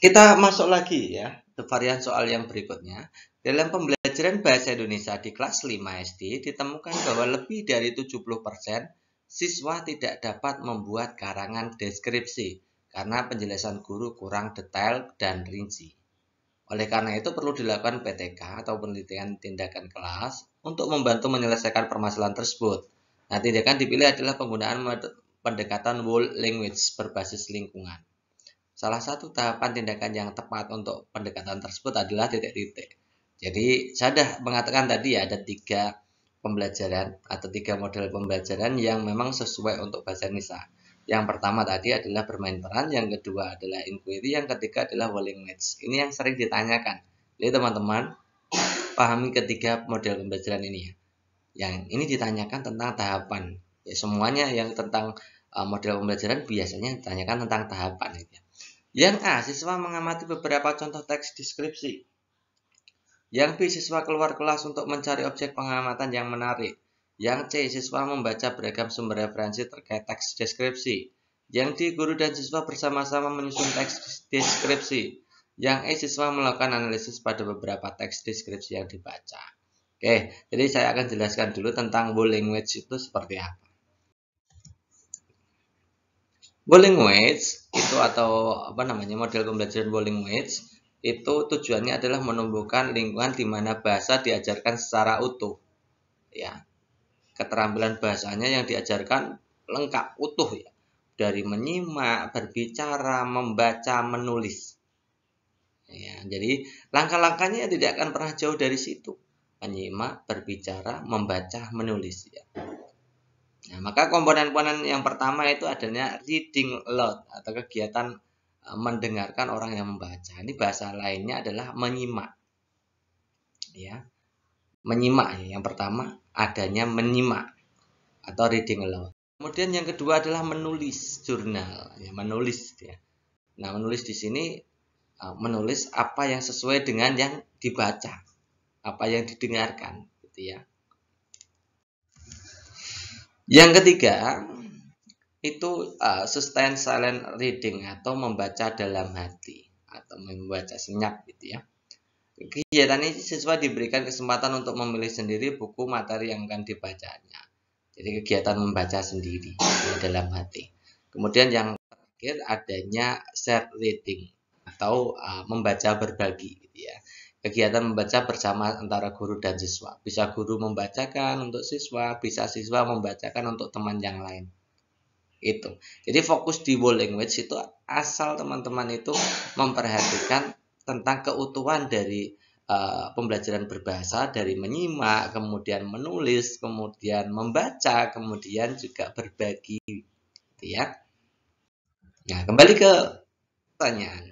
Kita masuk lagi ya ke varian soal yang berikutnya. Dalam pembelajaran bahasa Indonesia di kelas 5 SD ditemukan bahwa lebih dari 70% siswa tidak dapat membuat karangan deskripsi karena penjelasan guru kurang detail dan rinci. Oleh karena itu perlu dilakukan PTK atau penelitian tindakan kelas untuk membantu menyelesaikan permasalahan tersebut. Nah, tindakan dipilih adalah penggunaan pendekatan whole language berbasis lingkungan. Salah satu tahapan tindakan yang tepat untuk pendekatan tersebut adalah titik-titik. Jadi saya sudah mengatakan tadi ya ada 3 pembelajaran atau 3 model pembelajaran yang memang sesuai untuk bahasa Indonesia. Yang pertama tadi adalah bermain peran, yang kedua adalah inquiry, yang ketiga adalah Wuling Match. Ini yang sering ditanyakan. Jadi teman-teman pahami ketiga model pembelajaran ini ya. Yang ini ditanyakan tentang tahapan. Ya, semuanya yang tentang model pembelajaran biasanya ditanyakan tentang tahapan. Gitu ya. Yang A, siswa mengamati beberapa contoh teks deskripsi. Yang B, siswa keluar kelas untuk mencari objek pengamatan yang menarik. Yang C, siswa membaca beragam sumber referensi terkait teks deskripsi. Yang D, guru dan siswa bersama-sama menyusun teks deskripsi. Yang E, siswa melakukan analisis pada beberapa teks deskripsi yang dibaca. Oke, jadi saya akan jelaskan dulu tentang Wuling Match itu seperti apa. Wuling Match itu atau model pembelajaran Wuling Match itu tujuannya adalah menumbuhkan lingkungan di mana bahasa diajarkan secara utuh. Ya, keterampilan bahasanya yang diajarkan lengkap utuh ya, dari menyimak, berbicara, membaca, menulis. Ya, jadi langkah-langkahnya tidak akan pernah jauh dari situ. Menyimak, berbicara, membaca, menulis ya. Nah, maka komponen-komponen yang pertama itu adanya reading aloud atau kegiatan mendengarkan orang yang membaca. Ini bahasa lainnya adalah menyimak. Ya. Menyimak ya. Yang pertama adanya menyimak atau reading aloud. Kemudian yang kedua adalah menulis jurnal, ya, menulis ya. Nah, menulis di sini menulis apa yang sesuai dengan yang dibaca, apa yang didengarkan gitu ya. Yang ketiga itu sustain silent reading atau membaca dalam hati atau membaca senyap gitu ya. Kegiatan ini siswa diberikan kesempatan untuk memilih sendiri buku materi yang akan dibacanya. Jadi kegiatan membaca sendiri ya, dalam hati. Kemudian yang terakhir adanya shared reading atau membaca berbagi gitu ya. Kegiatan membaca bersama antara guru dan siswa. Bisa guru membacakan untuk siswa, bisa siswa membacakan untuk teman yang lain. Itu. Jadi fokus di Wuling Match itu asal teman-teman itu memperhatikan tentang keutuhan dari pembelajaran berbahasa, dari menyimak, kemudian menulis, kemudian membaca, kemudian juga berbagi, gitu ya. Nah, kembali ke pertanyaan.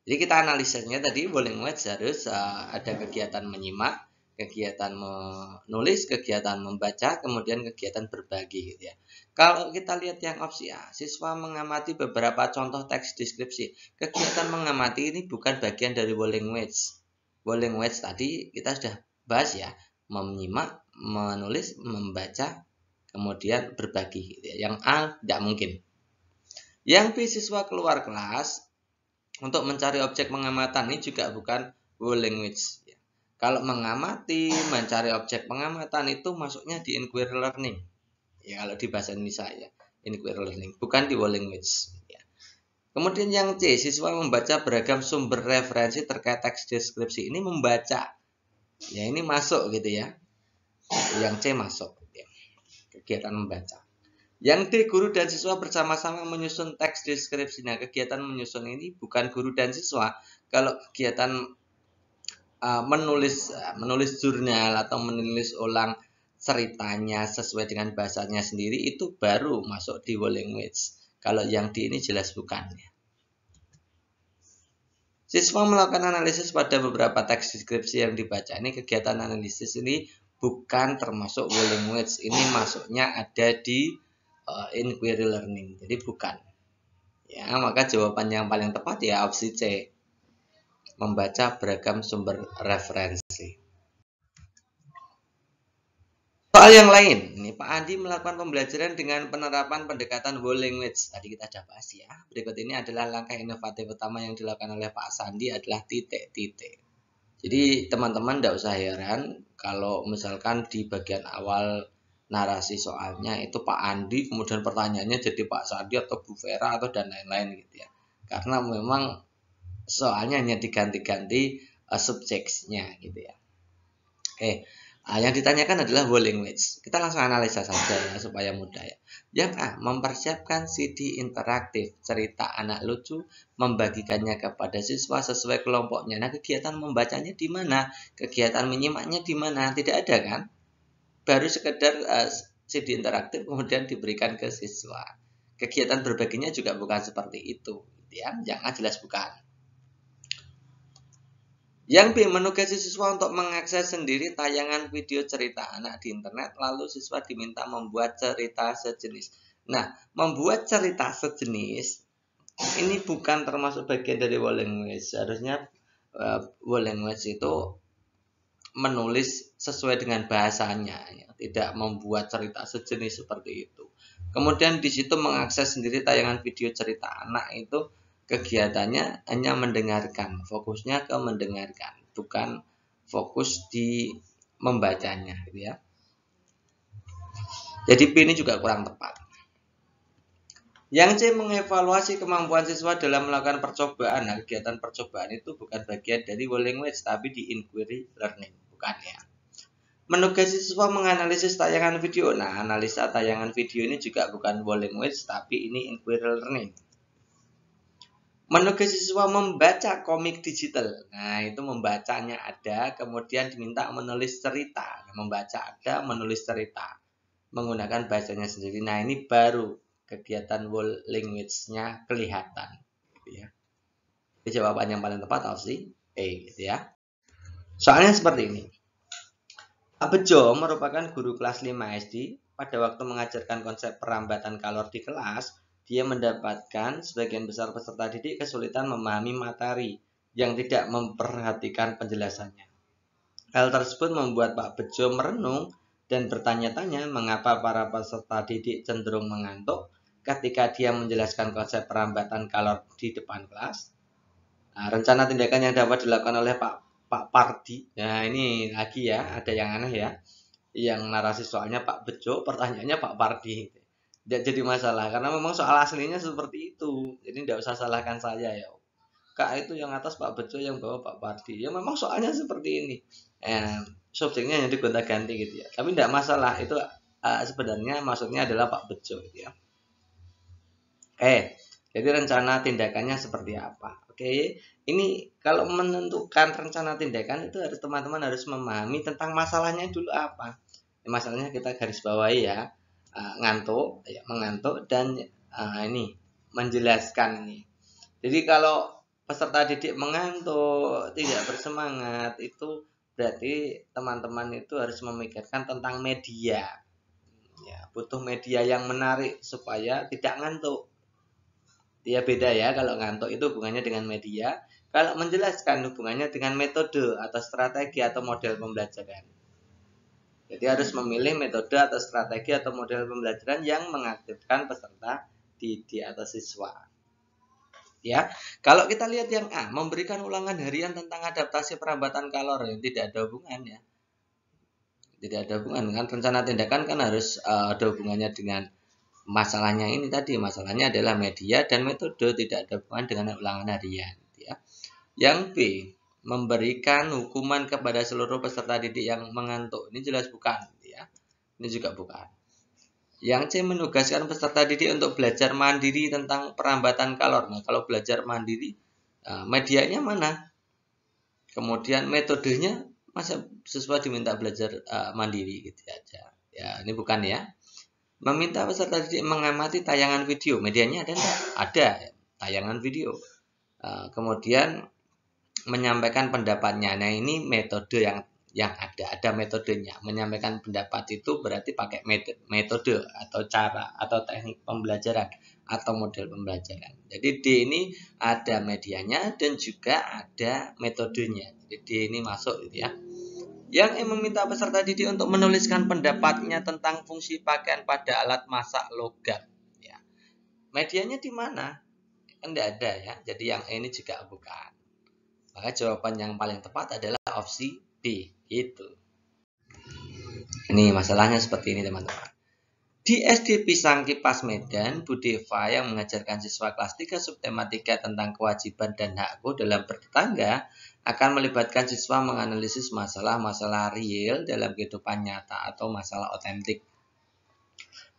Jadi kita analisanya tadi Wuling Match harus ada kegiatan menyimak, kegiatan menulis, kegiatan membaca, kemudian kegiatan berbagi gitu ya. Kalau kita lihat yang opsi A, siswa mengamati beberapa contoh teks deskripsi. Kegiatan mengamati ini bukan bagian dari Wuling Match. Wuling Match tadi kita sudah bahas ya, menyimak, menulis, membaca, kemudian berbagi gitu ya. Yang A tidak mungkin. Yang B, siswa keluar kelas untuk mencari objek pengamatan, ini juga bukan Wuling Match. Kalau mengamati, mencari objek pengamatan itu masuknya di inquiry learning. Ya, kalau di bahasa Indonesia ya, inquiry learning, bukan di Wuling Match. Ya. Kemudian yang C, siswa membaca beragam sumber referensi terkait teks deskripsi. Ini membaca. Ya, ini masuk gitu ya. Yang C masuk ya. Kegiatan membaca. Yang D, guru dan siswa bersama-sama menyusun teks deskripsi. Nah, kegiatan menyusun ini bukan guru dan siswa. Kalau kegiatan menulis jurnal atau menulis ulang ceritanya sesuai dengan bahasanya sendiri, itu baru masuk di Wuling Match. Kalau yang D ini jelas bukan. Siswa melakukan analisis pada beberapa teks deskripsi yang dibaca. Ini kegiatan analisis ini bukan termasuk Wuling Match. Ini masuknya ada di inquiry learning, jadi bukan ya. Maka jawaban yang paling tepat ya opsi C, membaca beragam sumber referensi. Soal yang lain, ini Pak Andi melakukan pembelajaran dengan penerapan pendekatan Wuling Match. Tadi kita sudah bahas ya. Berikut ini adalah langkah inovatif utama yang dilakukan oleh Pak Sandi adalah titik-titik. Jadi teman-teman tidak usah heran kalau misalkan di bagian awal narasi soalnya itu Pak Andi, kemudian pertanyaannya jadi Pak Sandi atau Bu Vera atau dan lain-lain gitu ya. Karena memang soalnya hanya diganti-ganti subjeknya gitu ya. Oke, yang ditanyakan adalah Wuling Match. Kita langsung analisa saja ya supaya mudah ya. Yang A, mempersiapkan CD interaktif cerita anak lucu, membagikannya kepada siswa sesuai kelompoknya. Nah, kegiatan membacanya di mana? Kegiatan menyimaknya di mana? Tidak ada kan? Baru sekedar CD interaktif kemudian diberikan ke siswa. Kegiatan berbaginya juga bukan seperti itu, ya. Yang A jelas bukan. Yang B, menugasi siswa untuk mengakses sendiri tayangan video cerita anak di internet, lalu siswa diminta membuat cerita sejenis. Nah, membuat cerita sejenis ini bukan termasuk bagian dari whole language. Seharusnya whole language itu menulis sesuai dengan bahasanya, ya. Tidak membuat cerita sejenis seperti itu. Kemudian di situ mengakses sendiri tayangan video cerita anak itu kegiatannya hanya mendengarkan, fokusnya ke mendengarkan, bukan fokus di membacanya, gitu ya. Jadi B ini juga kurang tepat. Yang C, mengevaluasi kemampuan siswa dalam melakukan percobaan. Nah, kegiatan percobaan itu bukan bagian dari whole language, tapi di inquiry learning, bukan ya. Menugasi siswa menganalisis tayangan video. Nah, analisa tayangan video ini juga bukan whole language, tapi ini inquiry learning. Menugasi siswa membaca komik digital. Nah, itu membacanya ada, kemudian diminta menulis cerita. Membaca ada, menulis cerita. Menggunakan bahasanya sendiri. Nah, ini baru kegiatan whole language-nya kelihatan. Gitu ya. Jadi jawaban yang paling tepat opsi E, gitu ya. Soalnya seperti ini. Pak Bejo merupakan guru kelas 5 SD. Pada waktu mengajarkan konsep perambatan kalor di kelas, dia mendapatkan sebagian besar peserta didik kesulitan memahami materi yang tidak memperhatikan penjelasannya. Hal tersebut membuat Pak Bejo merenung dan bertanya-tanya mengapa para peserta didik cenderung mengantuk ketika dia menjelaskan konsep perambatan kalor di depan kelas. Nah, rencana tindakan yang dapat dilakukan oleh Pak Pardi. Nah, ini lagi ya, ada yang aneh ya. Yang narasi soalnya Pak Bejo, pertanyaannya Pak Pardi. Tidak jadi masalah, karena memang soal aslinya seperti itu. Jadi tidak usah salahkan saya ya. Kak, itu yang atas Pak Bejo, yang bawah Pak Pardi. Ya memang soalnya seperti ini. Subjeknya yang digonta-ganti gitu ya. Tapi tidak masalah, itu sebenarnya maksudnya adalah Pak Bejo gitu ya. Jadi rencana tindakannya seperti apa? Ini kalau menentukan rencana tindakan itu harus teman-teman harus memahami tentang masalahnya dulu apa. Masalahnya kita garis bawahi ya, ngantuk, ya, mengantuk dan ini menjelaskan ini. Jadi kalau peserta didik mengantuk, tidak bersemangat, itu berarti teman-teman itu harus memikirkan tentang media. Ya, butuh media yang menarik supaya tidak ngantuk. Ya beda ya, kalau ngantuk itu hubungannya dengan media, kalau menjelaskan hubungannya dengan metode atau strategi atau model pembelajaran. Jadi harus memilih metode atau strategi atau model pembelajaran yang mengaktifkan peserta didik atau siswa. Ya, kalau kita lihat yang A, memberikan ulangan harian tentang adaptasi perambatan kalor, tidak ada hubungannya. Tidak ada hubungan kan, rencana tindakan kan harus ada hubungannya dengan masalahnya ini tadi. Masalahnya adalah media dan metode, tidak ada hubungan dengan ulangan harian ya. Yang B, memberikan hukuman kepada seluruh peserta didik yang mengantuk. Ini jelas bukan ya. Ini juga bukan. Yang C, menugaskan peserta didik untuk belajar mandiri tentang perambatan kalor. Nah, kalau belajar mandiri, medianya mana? Kemudian metodenya, masa siswa diminta belajar mandiri gitu aja. Ya, ini bukan ya. Meminta peserta didik mengamati tayangan video. Medianya ada enggak? Ada, tayangan video. Kemudian menyampaikan pendapatnya. Nah, ini metode yang ada metodenya. Menyampaikan pendapat itu berarti pakai metode atau cara atau teknik pembelajaran atau model pembelajaran. Jadi D ini ada medianya dan juga ada metodenya. Jadi D ini masuk gitu ya. Yang meminta peserta didik untuk menuliskan pendapatnya tentang fungsi pakaian pada alat masak logam. Ya. Medianya di mana? Kan tidak ada ya. Jadi yang ini juga bukan. Maka jawaban yang paling tepat adalah opsi B. Itu. Ini masalahnya seperti ini teman-teman. Di SD Pisang Kipas Medan, Bu Deva yang mengajarkan siswa kelas 3 subtematika tentang kewajiban dan hakku dalam bertetangga akan melibatkan siswa menganalisis masalah-masalah real dalam kehidupan nyata atau masalah otentik.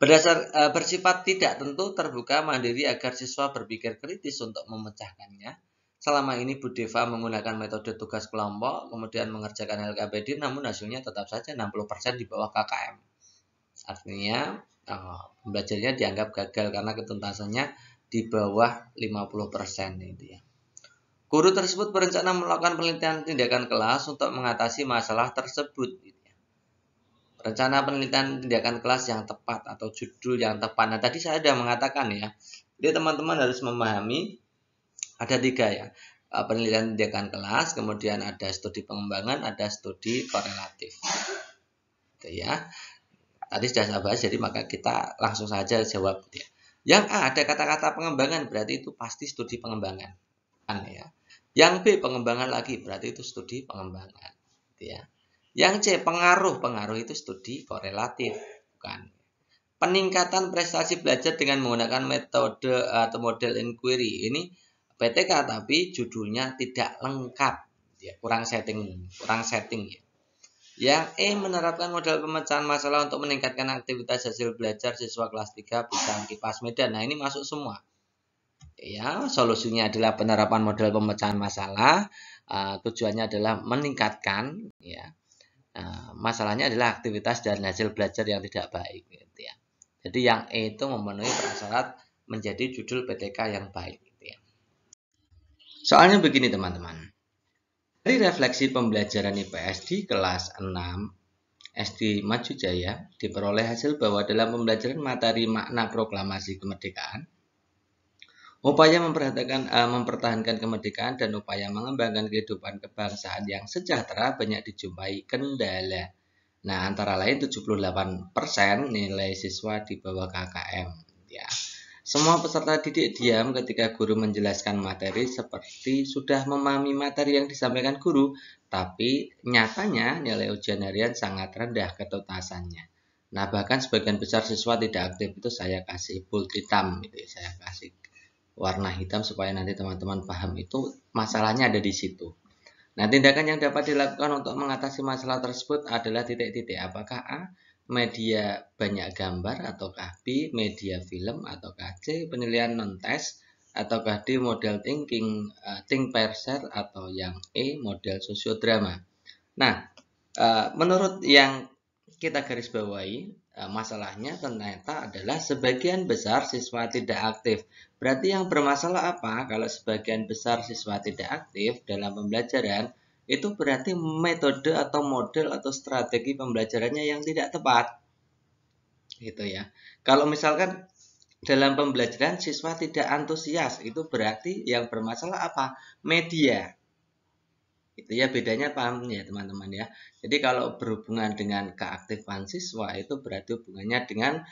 Bersifat tidak tentu, terbuka, mandiri agar siswa berpikir kritis untuk memecahkannya. Selama ini Bu Deva menggunakan metode tugas kelompok, kemudian mengerjakan LKPD, namun hasilnya tetap saja 60% di bawah KKM. Artinya pembelajarannya dianggap gagal karena ketuntasannya di bawah 50% itu ya. Guru tersebut berencana melakukan penelitian tindakan kelas untuk mengatasi masalah tersebut. Rencana penelitian tindakan kelas yang tepat atau judul yang tepat. Nah, tadi saya sudah mengatakan ya. Jadi teman-teman harus memahami ada 3 ya. Penelitian tindakan kelas, kemudian ada studi pengembangan, ada studi korelatif. Itu ya. Tadi sudah saya bahas, jadi maka kita langsung saja jawab ya. Yang A ada kata-kata pengembangan, berarti itu pasti studi pengembangan. Kan ya. Yang B pengembangan lagi, berarti itu studi pengembangan. Gitu ya. Yang C pengaruh itu studi korelatif, bukan. Peningkatan prestasi belajar dengan menggunakan metode atau model inquiry ini PTK tapi judulnya tidak lengkap, ya, kurang setting ya. Yang E menerapkan model pemecahan masalah untuk meningkatkan aktivitas hasil belajar siswa kelas 3 bidang kipas medan. Nah, ini masuk semua. Ya, solusinya adalah penerapan model pemecahan masalah. Tujuannya adalah meningkatkan ya. Masalahnya adalah aktivitas dan hasil belajar yang tidak baik gitu ya. Jadi yang E itu memenuhi prasyarat menjadi judul PTK yang baik gitu ya. Soalnya begini teman-teman. Dari refleksi pembelajaran IPS di kelas 6 SD Maju Jaya diperoleh hasil bahwa dalam pembelajaran materi makna proklamasi kemerdekaan, upaya mempertahankan kemerdekaan dan upaya mengembangkan kehidupan kebangsaan yang sejahtera banyak dijumpai kendala. Nah, antara lain 78% nilai siswa di bawah KKM. Ya. Semua peserta didik diam ketika guru menjelaskan materi seperti sudah memahami materi yang disampaikan guru, tapi nyatanya nilai ujian harian sangat rendah ketuntasannya. Nah, bahkan sebagian besar siswa tidak aktif itu saya kasih bold hitam, gitu. Saya kasih warna hitam supaya nanti teman-teman paham itu masalahnya ada di situ. Nah, tindakan yang dapat dilakukan untuk mengatasi masalah tersebut adalah titik-titik. Apakah A, media banyak gambar, ataukah B, media film, ataukah C, penilaian non-tes, ataukah D, model think pair share, atau yang E, model sosiodrama. Nah, menurut yang kita garis bawahi, masalahnya ternyata adalah sebagian besar siswa tidak aktif. Berarti yang bermasalah apa? Kalau sebagian besar siswa tidak aktif dalam pembelajaran, itu berarti metode atau model atau strategi pembelajarannya yang tidak tepat. Gitu ya. Kalau misalkan dalam pembelajaran siswa tidak antusias, itu berarti yang bermasalah apa? Media. Itu ya, bedanya paham ya teman-teman ya. Jadi kalau berhubungan dengan keaktifan siswa itu berarti hubungannya dengan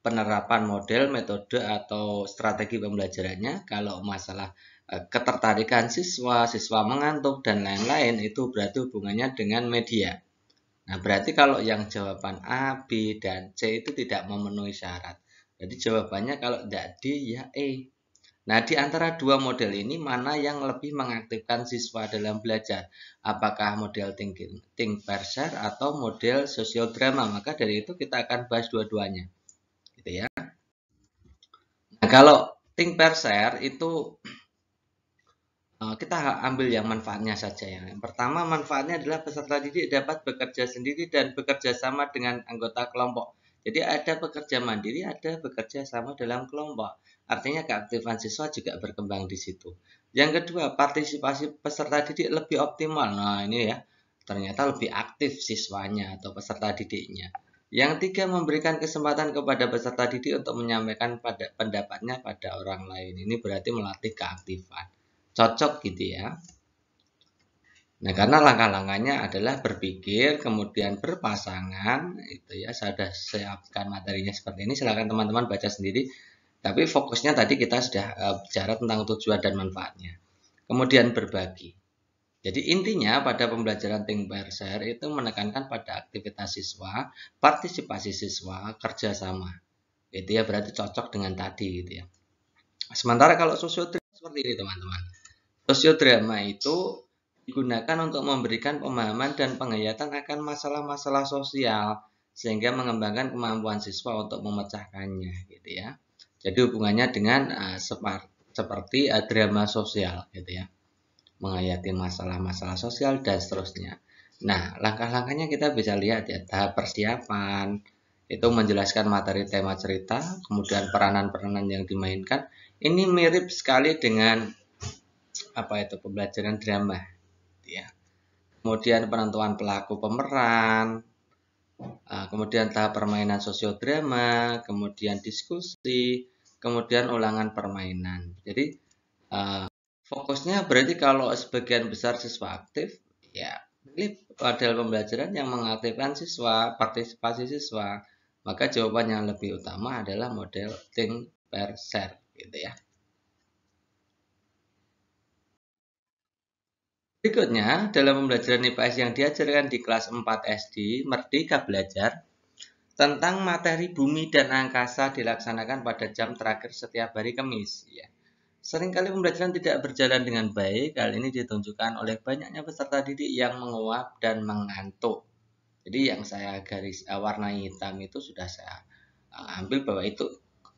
penerapan model, metode atau strategi pembelajarannya. Kalau masalah ketertarikan siswa mengantuk dan lain-lain itu berarti hubungannya dengan media. Nah, berarti kalau yang jawaban A, B, dan C itu tidak memenuhi syarat. Jadi jawabannya kalau tidak D ya E. Nah, di antara dua model ini, mana yang lebih mengaktifkan siswa dalam belajar? Apakah model think pair share atau model sosiodrama? Maka dari itu kita akan bahas dua-duanya. Gitu ya. Nah, kalau think pair share itu kita ambil yang manfaatnya saja ya. Yang pertama, manfaatnya adalah peserta didik dapat bekerja sendiri dan bekerja sama dengan anggota kelompok. Jadi ada bekerja mandiri, ada bekerja sama dalam kelompok. Artinya keaktifan siswa juga berkembang di situ. Yang kedua, partisipasi peserta didik lebih optimal. Nah, ini ya, ternyata lebih aktif siswanya atau peserta didiknya. Yang tiga, memberikan kesempatan kepada peserta didik untuk menyampaikan pendapatnya pada orang lain. Ini berarti melatih keaktifan. Cocok gitu ya. Nah, karena langkah-langkahnya adalah berpikir, kemudian berpasangan, itu ya. Saya sudah siapkan materinya seperti ini. Silakan teman-teman baca sendiri. Tapi fokusnya tadi kita sudah bicara tentang tujuan dan manfaatnya. Kemudian berbagi. Jadi intinya pada pembelajaran think pair share itu menekankan pada aktivitas siswa, partisipasi siswa, kerjasama. Itu ya, berarti cocok dengan tadi gitu ya. Sementara kalau sosiodrama seperti ini teman-teman. Sosiodrama itu digunakan untuk memberikan pemahaman dan penghayatan akan masalah-masalah sosial sehingga mengembangkan kemampuan siswa untuk memecahkannya gitu ya. Jadi hubungannya dengan seperti drama sosial gitu ya. Menghayati masalah-masalah sosial dan seterusnya. Nah, langkah-langkahnya kita bisa lihat ya, tahap persiapan, itu menjelaskan materi tema cerita, kemudian peranan-peranan yang dimainkan. Ini mirip sekali dengan pembelajaran drama, ya. Kemudian penentuan pelaku pemeran, kemudian tahap permainan sosiodrama, kemudian diskusi, kemudian ulangan permainan. Jadi fokusnya berarti kalau sebagian besar siswa aktif, ya ini model pembelajaran yang mengaktifkan siswa, partisipasi siswa. Maka jawaban yang lebih utama adalah model think, pair, share, gitu ya. Berikutnya, dalam pembelajaran IPS yang diajarkan di kelas 4 SD, Merdeka Belajar, tentang materi bumi dan angkasa dilaksanakan pada jam terakhir setiap hari Kamis. Ya. Seringkali pembelajaran tidak berjalan dengan baik. Hal ini ditunjukkan oleh banyaknya peserta didik yang menguap dan mengantuk. Jadi yang saya garis warnai hitam itu sudah saya ambil bahwa itu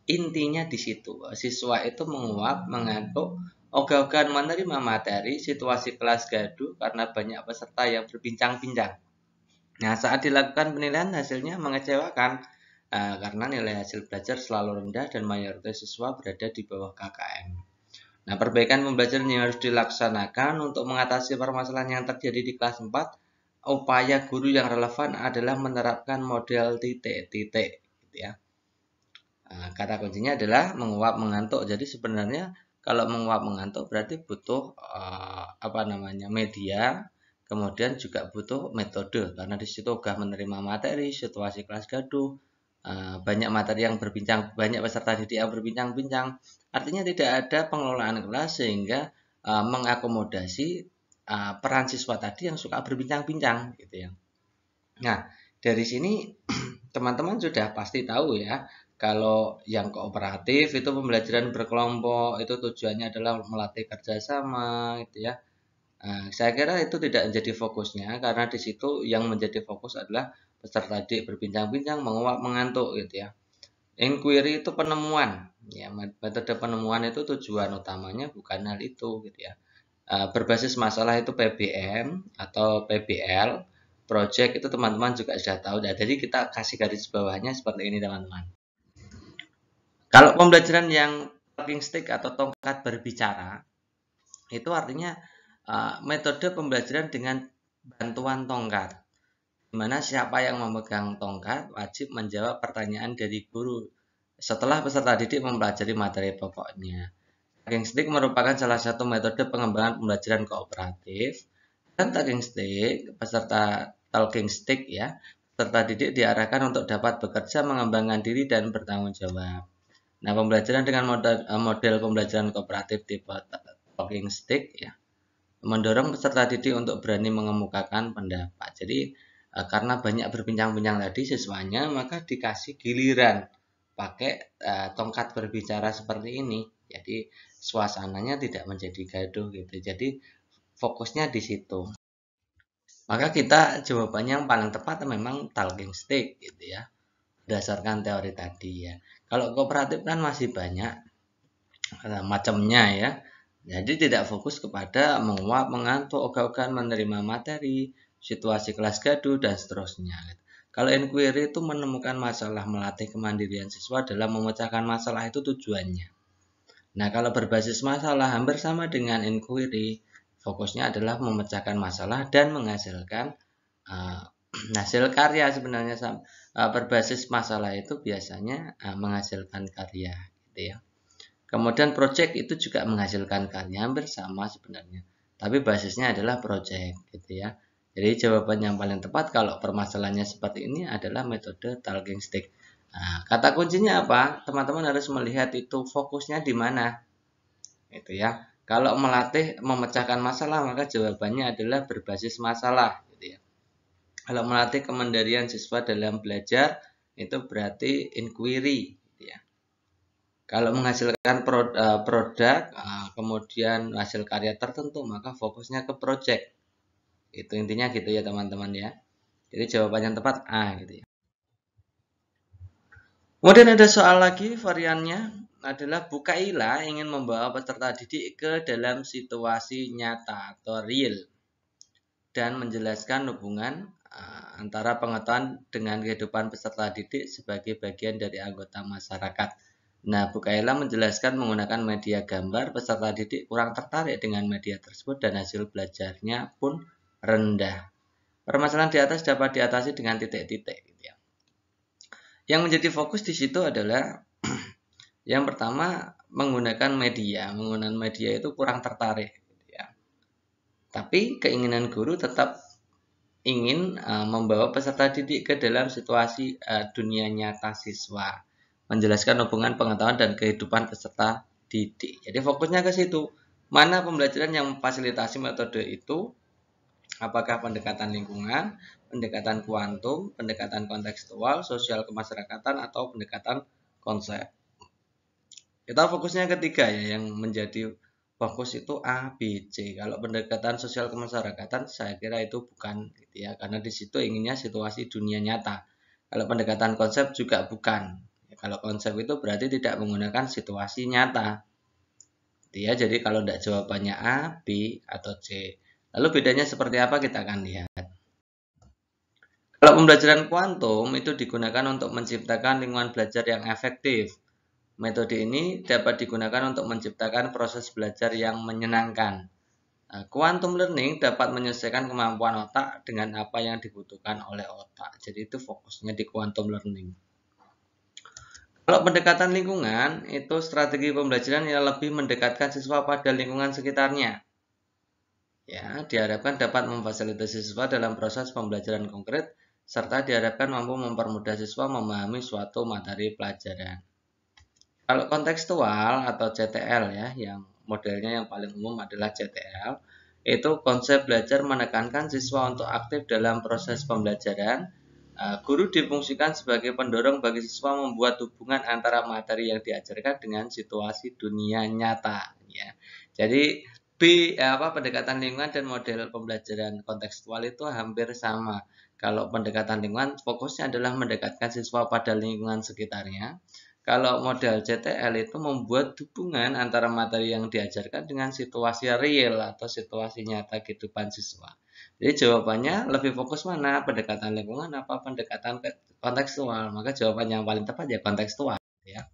intinya di situ. Siswa itu menguap, mengantuk, ogah-ogahan menerima materi, situasi kelas gaduh karena banyak peserta yang berbincang-bincang. Nah, saat dilakukan penilaian hasilnya mengecewakan karena nilai hasil belajar selalu rendah dan mayoritas siswa berada di bawah KKM. Nah, perbaikan pembelajaran yang harus dilaksanakan untuk mengatasi permasalahan yang terjadi di kelas 4, upaya guru yang relevan adalah menerapkan model titik-titik, gitu ya. Kata kuncinya adalah menguap mengantuk. Jadi sebenarnya kalau menguap mengantuk berarti butuh media, kemudian juga butuh metode karena di situ ogah menerima materi, situasi kelas gaduh, banyak materi yang berbincang, banyak peserta didik yang berbincang-bincang. Artinya tidak ada pengelolaan kelas sehingga mengakomodasi peran siswa tadi yang suka berbincang-bincang, gitu ya. Nah, dari sini teman-teman sudah pasti tahu ya, kalau yang kooperatif itu pembelajaran berkelompok, itu tujuannya adalah melatih kerjasama, gitu ya. Nah, saya kira itu tidak menjadi fokusnya, karena di situ yang menjadi fokus adalah peserta didik berbincang-bincang, menguap, mengantuk, gitu ya. Inquiry itu penemuan, ya metode penemuan itu tujuan utamanya bukan hal itu, gitu ya. Berbasis masalah itu PBM atau PBL, project itu teman-teman juga sudah tahu. Nah, jadi kita kasih garis bawahnya seperti ini teman-teman. Kalau pembelajaran yang talking stick atau tongkat berbicara, itu artinya metode pembelajaran dengan bantuan tongkat. Di mana siapa yang memegang tongkat wajib menjawab pertanyaan dari guru setelah peserta didik mempelajari materi pokoknya. Talking stick merupakan salah satu metode pengembangan pembelajaran kooperatif. Dan talking stick ya, peserta didik diarahkan untuk dapat bekerja, mengembangkan diri dan bertanggung jawab. Nah, pembelajaran dengan model pembelajaran kooperatif tipe talking stick ya, mendorong peserta didik untuk berani mengemukakan pendapat. Jadi karena banyak berbincang-bincang tadi siswanya, maka dikasih giliran pakai tongkat berbicara seperti ini. Jadi suasananya tidak menjadi gaduh gitu. Jadi fokusnya di situ. Maka kita jawabannya yang paling tepat memang talking stick gitu ya. Berdasarkan teori tadi ya. Kalau kooperatif kan masih banyak macamnya ya. Jadi tidak fokus kepada menguap, mengantuk, ogah-ogahan menerima materi, situasi kelas gaduh, dan seterusnya. Kalau inquiry itu menemukan masalah, melatih kemandirian siswa dalam memecahkan masalah itu tujuannya. Nah, kalau berbasis masalah hampir sama dengan inquiry, fokusnya adalah memecahkan masalah dan menghasilkan hasil karya sebenarnya. Berbasis masalah itu biasanya menghasilkan karya, gitu ya. Kemudian project itu juga menghasilkan karya, hampir sama sebenarnya. Tapi basisnya adalah project, gitu ya. Jadi jawaban yang paling tepat kalau permasalahannya seperti ini adalah metode talking stick. Nah, kata kuncinya apa? Teman-teman harus melihat itu fokusnya di mana. Itu ya. Kalau melatih memecahkan masalah, maka jawabannya adalah berbasis masalah, gitu ya. Kalau melatih kemandirian siswa dalam belajar, itu berarti inquiry, gitu ya. Kalau menghasilkan produk, kemudian hasil karya tertentu, maka fokusnya ke project. Itu intinya gitu ya teman-teman ya. Jadi jawaban yang tepat A gitu ya. Kemudian ada soal lagi variannya adalah Bu Kaila ingin membawa peserta didik ke dalam situasi nyata atau real dan menjelaskan hubungan antara pengetahuan dengan kehidupan peserta didik sebagai bagian dari anggota masyarakat. Nah, Bu Kaila menjelaskan menggunakan media gambar, peserta didik kurang tertarik dengan media tersebut dan hasil belajarnya pun rendah. Permasalahan di atas dapat diatasi dengan titik-titik. Gitu ya. Yang menjadi fokus di situ adalah yang pertama menggunakan media. Menggunakan media itu kurang tertarik. Gitu ya. Tapi keinginan guru tetap ingin membawa peserta didik ke dalam situasi dunia nyata siswa, menjelaskan hubungan pengetahuan dan kehidupan peserta didik. Jadi fokusnya ke situ. Mana pembelajaran yang memfasilitasi metode itu? Apakah pendekatan lingkungan, pendekatan kuantum, pendekatan kontekstual, sosial kemasyarakatan, atau pendekatan konsep? Kita fokusnya ketiga ya, yang menjadi fokus itu A, B, C. Kalau pendekatan sosial kemasyarakatan saya kira itu bukan gitu ya, karena di situ inginnya situasi dunia nyata. Kalau pendekatan konsep juga bukan. Kalau konsep itu berarti tidak menggunakan situasi nyata. Gitu ya, jadi kalau tidak jawabannya A, B, atau C. Lalu bedanya seperti apa kita akan lihat. Kalau pembelajaran kuantum itu digunakan untuk menciptakan lingkungan belajar yang efektif. Metode ini dapat digunakan untuk menciptakan proses belajar yang menyenangkan. Quantum learning dapat menyesuaikan kemampuan otak dengan apa yang dibutuhkan oleh otak. Jadi itu fokusnya di quantum learning. Kalau pendekatan lingkungan, itu strategi pembelajaran yang lebih mendekatkan siswa pada lingkungan sekitarnya. Ya, diharapkan dapat memfasilitasi siswa dalam proses pembelajaran konkret, serta diharapkan mampu mempermudah siswa memahami suatu materi pelajaran. Kalau kontekstual atau CTL ya, yang modelnya yang paling umum adalah CTL, itu konsep belajar menekankan siswa untuk aktif dalam proses pembelajaran. Guru difungsikan sebagai pendorong bagi siswa membuat hubungan antara materi yang diajarkan dengan situasi dunia nyata. Ya. Jadi pendekatan lingkungan dan model pembelajaran kontekstual itu hampir sama. Kalau pendekatan lingkungan fokusnya adalah mendekatkan siswa pada lingkungan sekitarnya. Kalau model CTL itu membuat hubungan antara materi yang diajarkan dengan situasi real atau situasi nyata kehidupan siswa. Jadi jawabannya lebih fokus mana? Pendekatan lingkungan apa pendekatan kontekstual? Maka jawaban yang paling tepat ya kontekstual. Ya.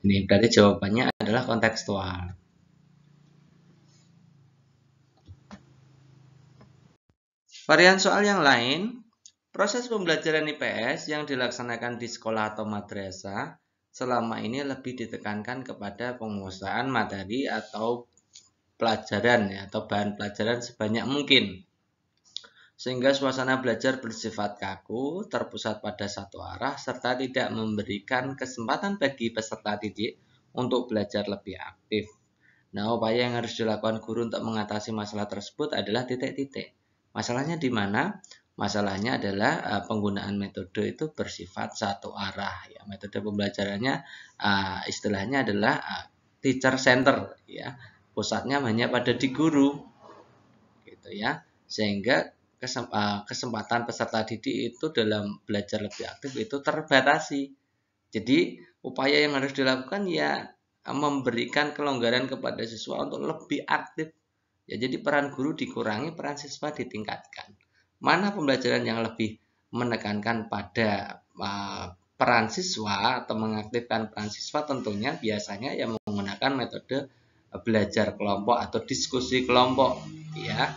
Ini berarti jawabannya adalah kontekstual. Varian soal yang lain, proses pembelajaran IPS yang dilaksanakan di sekolah atau madrasah selama ini lebih ditekankan kepada penguasaan materi atau pelajaran ya, atau bahan pelajaran sebanyak mungkin. Sehingga suasana belajar bersifat kaku, terpusat pada satu arah, serta tidak memberikan kesempatan bagi peserta didik untuk belajar lebih aktif. Nah, upaya yang harus dilakukan guru untuk mengatasi masalah tersebut adalah titik-titik. Masalahnya di mana? Masalahnya adalah penggunaan metode itu bersifat satu arah. Ya, metode pembelajarannya istilahnya adalah teacher center. Ya, pusatnya hanya pada di guru, gitu ya. Sehingga kesempatan peserta didik itu dalam belajar lebih aktif itu terbatasi. Jadi upaya yang harus dilakukan ya memberikan kelonggaran kepada siswa untuk lebih aktif. Ya, jadi peran guru dikurangi, peran siswa ditingkatkan. Mana pembelajaran yang lebih menekankan pada peran siswa atau mengaktifkan peran siswa? Tentunya biasanya yang menggunakan metode belajar kelompok atau diskusi kelompok, ya.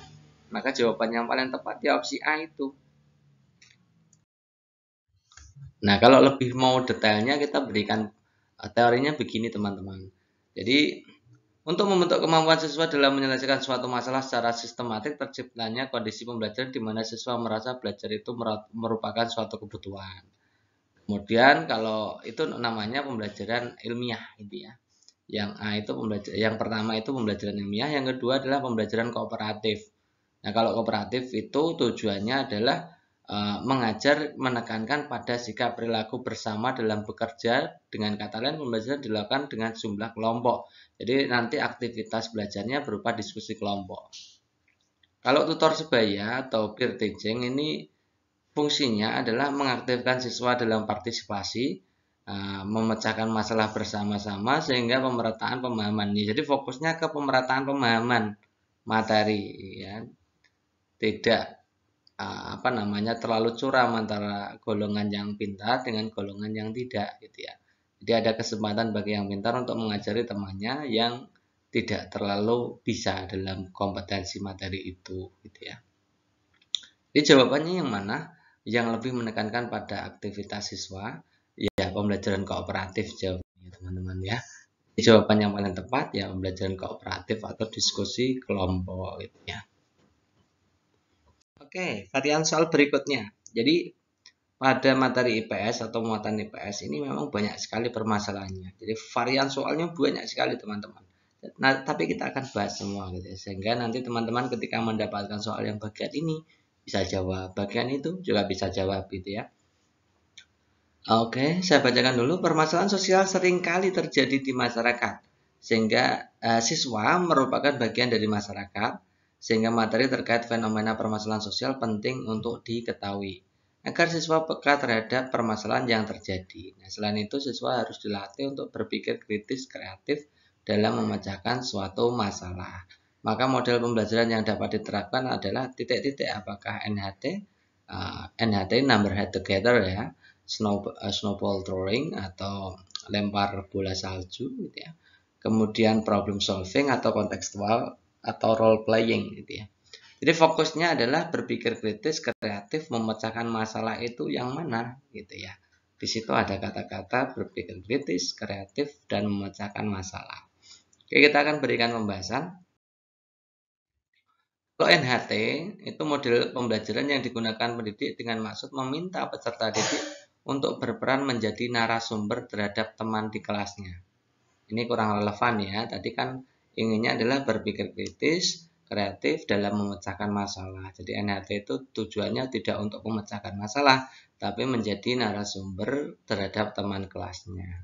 Maka jawaban yang paling tepat ya opsi A itu. Nah, kalau lebih mau detailnya kita berikan teorinya begini teman-teman. Jadi untuk membentuk kemampuan siswa dalam menyelesaikan suatu masalah secara sistematik, terciptanya kondisi pembelajaran di mana siswa merasa belajar itu merupakan suatu kebutuhan. Kemudian kalau itu namanya pembelajaran ilmiah gitu ya. Yang A itu yang pertama itu pembelajaran ilmiah, yang kedua adalah pembelajaran kooperatif. Nah, kalau kooperatif itu tujuannya adalah mengajar menekankan pada sikap perilaku bersama dalam bekerja. Dengan kata lain, pembelajaran dilakukan dengan jumlah kelompok. Jadi nanti aktivitas belajarnya berupa diskusi kelompok. Kalau tutor sebaya atau peer teaching ini fungsinya adalah mengaktifkan siswa dalam partisipasi, memecahkan masalah bersama-sama sehingga pemerataan pemahaman. Jadi fokusnya ke pemerataan pemahaman materi, ya. Tidak terlalu curam antara golongan yang pintar dengan golongan yang tidak gitu ya. Jadi ada kesempatan bagi yang pintar untuk mengajari temannya yang tidak terlalu bisa dalam kompetensi materi itu gitu ya. Jadi jawabannya yang mana? Yang lebih menekankan pada aktivitas siswa, ya pembelajaran kooperatif jawabannya teman-teman ya. Jawaban yang paling tepat ya pembelajaran kooperatif atau diskusi kelompok gitu ya. Oke, varian soal berikutnya. Jadi pada materi IPS atau muatan IPS ini memang banyak sekali permasalahannya. Jadi varian soalnya banyak sekali teman-teman. Nah, tapi kita akan bahas semua gitu ya. Sehingga nanti teman-teman ketika mendapatkan soal yang bagian ini bisa jawab, bagian itu juga bisa jawab gitu ya. Oke, saya bacakan dulu. Permasalahan sosial seringkali terjadi di masyarakat, sehingga siswa merupakan bagian dari masyarakat, sehingga materi terkait fenomena permasalahan sosial penting untuk diketahui, agar siswa peka terhadap permasalahan yang terjadi. Nah, selain itu, siswa harus dilatih untuk berpikir kritis kreatif dalam memecahkan suatu masalah. Maka model pembelajaran yang dapat diterapkan adalah titik-titik, apakah NHT, NHT number head together ya, snowball throwing atau lempar bola salju gitu ya. Kemudian problem solving atau kontekstual atau role playing gitu ya. Jadi fokusnya adalah berpikir kritis, kreatif, memecahkan masalah itu yang mana gitu ya. Di situ ada kata-kata berpikir kritis, kreatif, dan memecahkan masalah. Oke, kita akan berikan pembahasan. Kalau NHT itu model pembelajaran yang digunakan pendidik dengan maksud meminta peserta didik untuk berperan menjadi narasumber terhadap teman di kelasnya. Ini kurang relevan ya. Tadi kan inginnya adalah berpikir kritis, kreatif dalam memecahkan masalah. Jadi NHT itu tujuannya tidak untuk memecahkan masalah, tapi menjadi narasumber terhadap teman kelasnya.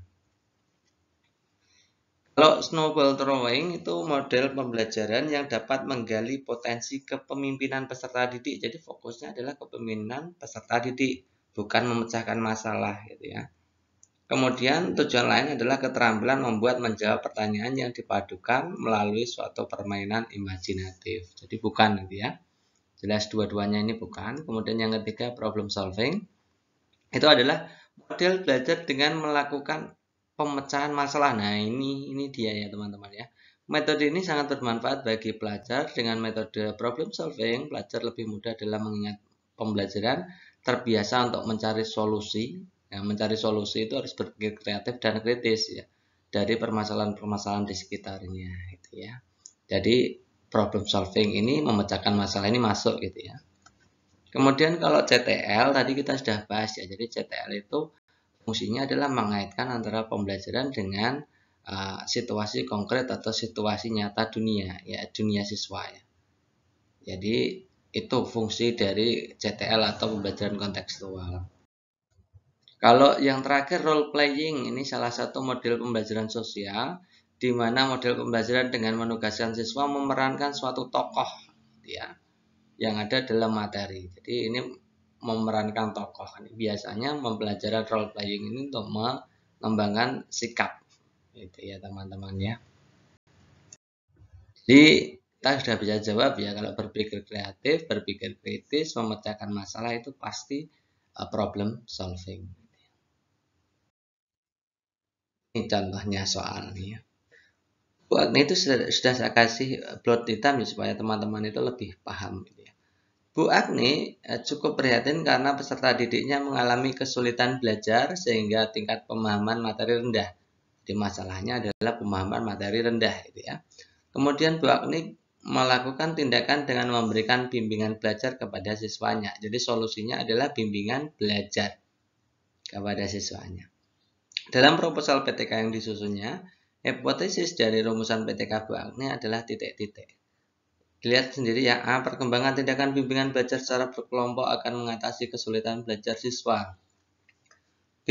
Kalau snowball throwing itu model pembelajaran yang dapat menggali potensi kepemimpinan peserta didik. Jadi fokusnya adalah kepemimpinan peserta didik, bukan memecahkan masalah gitu ya. Kemudian tujuan lain adalah keterampilan membuat menjawab pertanyaan yang dipadukan melalui suatu permainan imajinatif. Jadi bukan gitu ya. Jelas dua-duanya ini bukan. Kemudian yang ketiga problem solving. Itu adalah model belajar dengan melakukan pemecahan masalah. Nah, ini dia ya teman-teman ya. Metode ini sangat bermanfaat bagi pelajar. Dengan metode problem solving, pelajar lebih mudah dalam mengingat pembelajaran, terbiasa untuk mencari solusi. Ya, mencari solusi itu harus berpikir kreatif dan kritis ya dari permasalahan-permasalahan di sekitarnya gitu ya. Jadi problem solving ini memecahkan masalah ini masuk gitu ya. Kemudian kalau CTL tadi kita sudah bahas ya. Jadi CTL itu fungsinya adalah mengaitkan antara pembelajaran dengan situasi konkret atau situasi nyata dunia, ya dunia siswa ya. Jadi itu fungsi dari CTL atau pembelajaran kontekstual. Kalau yang terakhir role playing, ini salah satu model pembelajaran sosial di mana model pembelajaran dengan menugaskan siswa memerankan suatu tokoh ya yang ada dalam materi. Jadi ini memerankan tokoh. Biasanya mempelajari role playing ini untuk mengembangkan sikap, gitu ya teman-teman ya. Jadi kita sudah bisa jawab ya kalau berpikir kreatif, berpikir kritis, memecahkan masalah itu pasti problem solving. Ini contohnya soalnya. Buat itu sudah saya kasih plot hitam ya, supaya teman-teman itu lebih paham. Gitu ya. Bu Agni cukup prihatin karena peserta didiknya mengalami kesulitan belajar sehingga tingkat pemahaman materi rendah. Jadi masalahnya adalah pemahaman materi rendah gitu ya. Kemudian Bu Agni melakukan tindakan dengan memberikan bimbingan belajar kepada siswanya. Jadi solusinya adalah bimbingan belajar kepada siswanya. Dalam proposal PTK yang disusunnya, hipotesis dari rumusan PTK Bu Agni adalah titik-titik. Dilihat sendiri ya, A. Perkembangan tindakan bimbingan belajar secara berkelompok akan mengatasi kesulitan belajar siswa. B.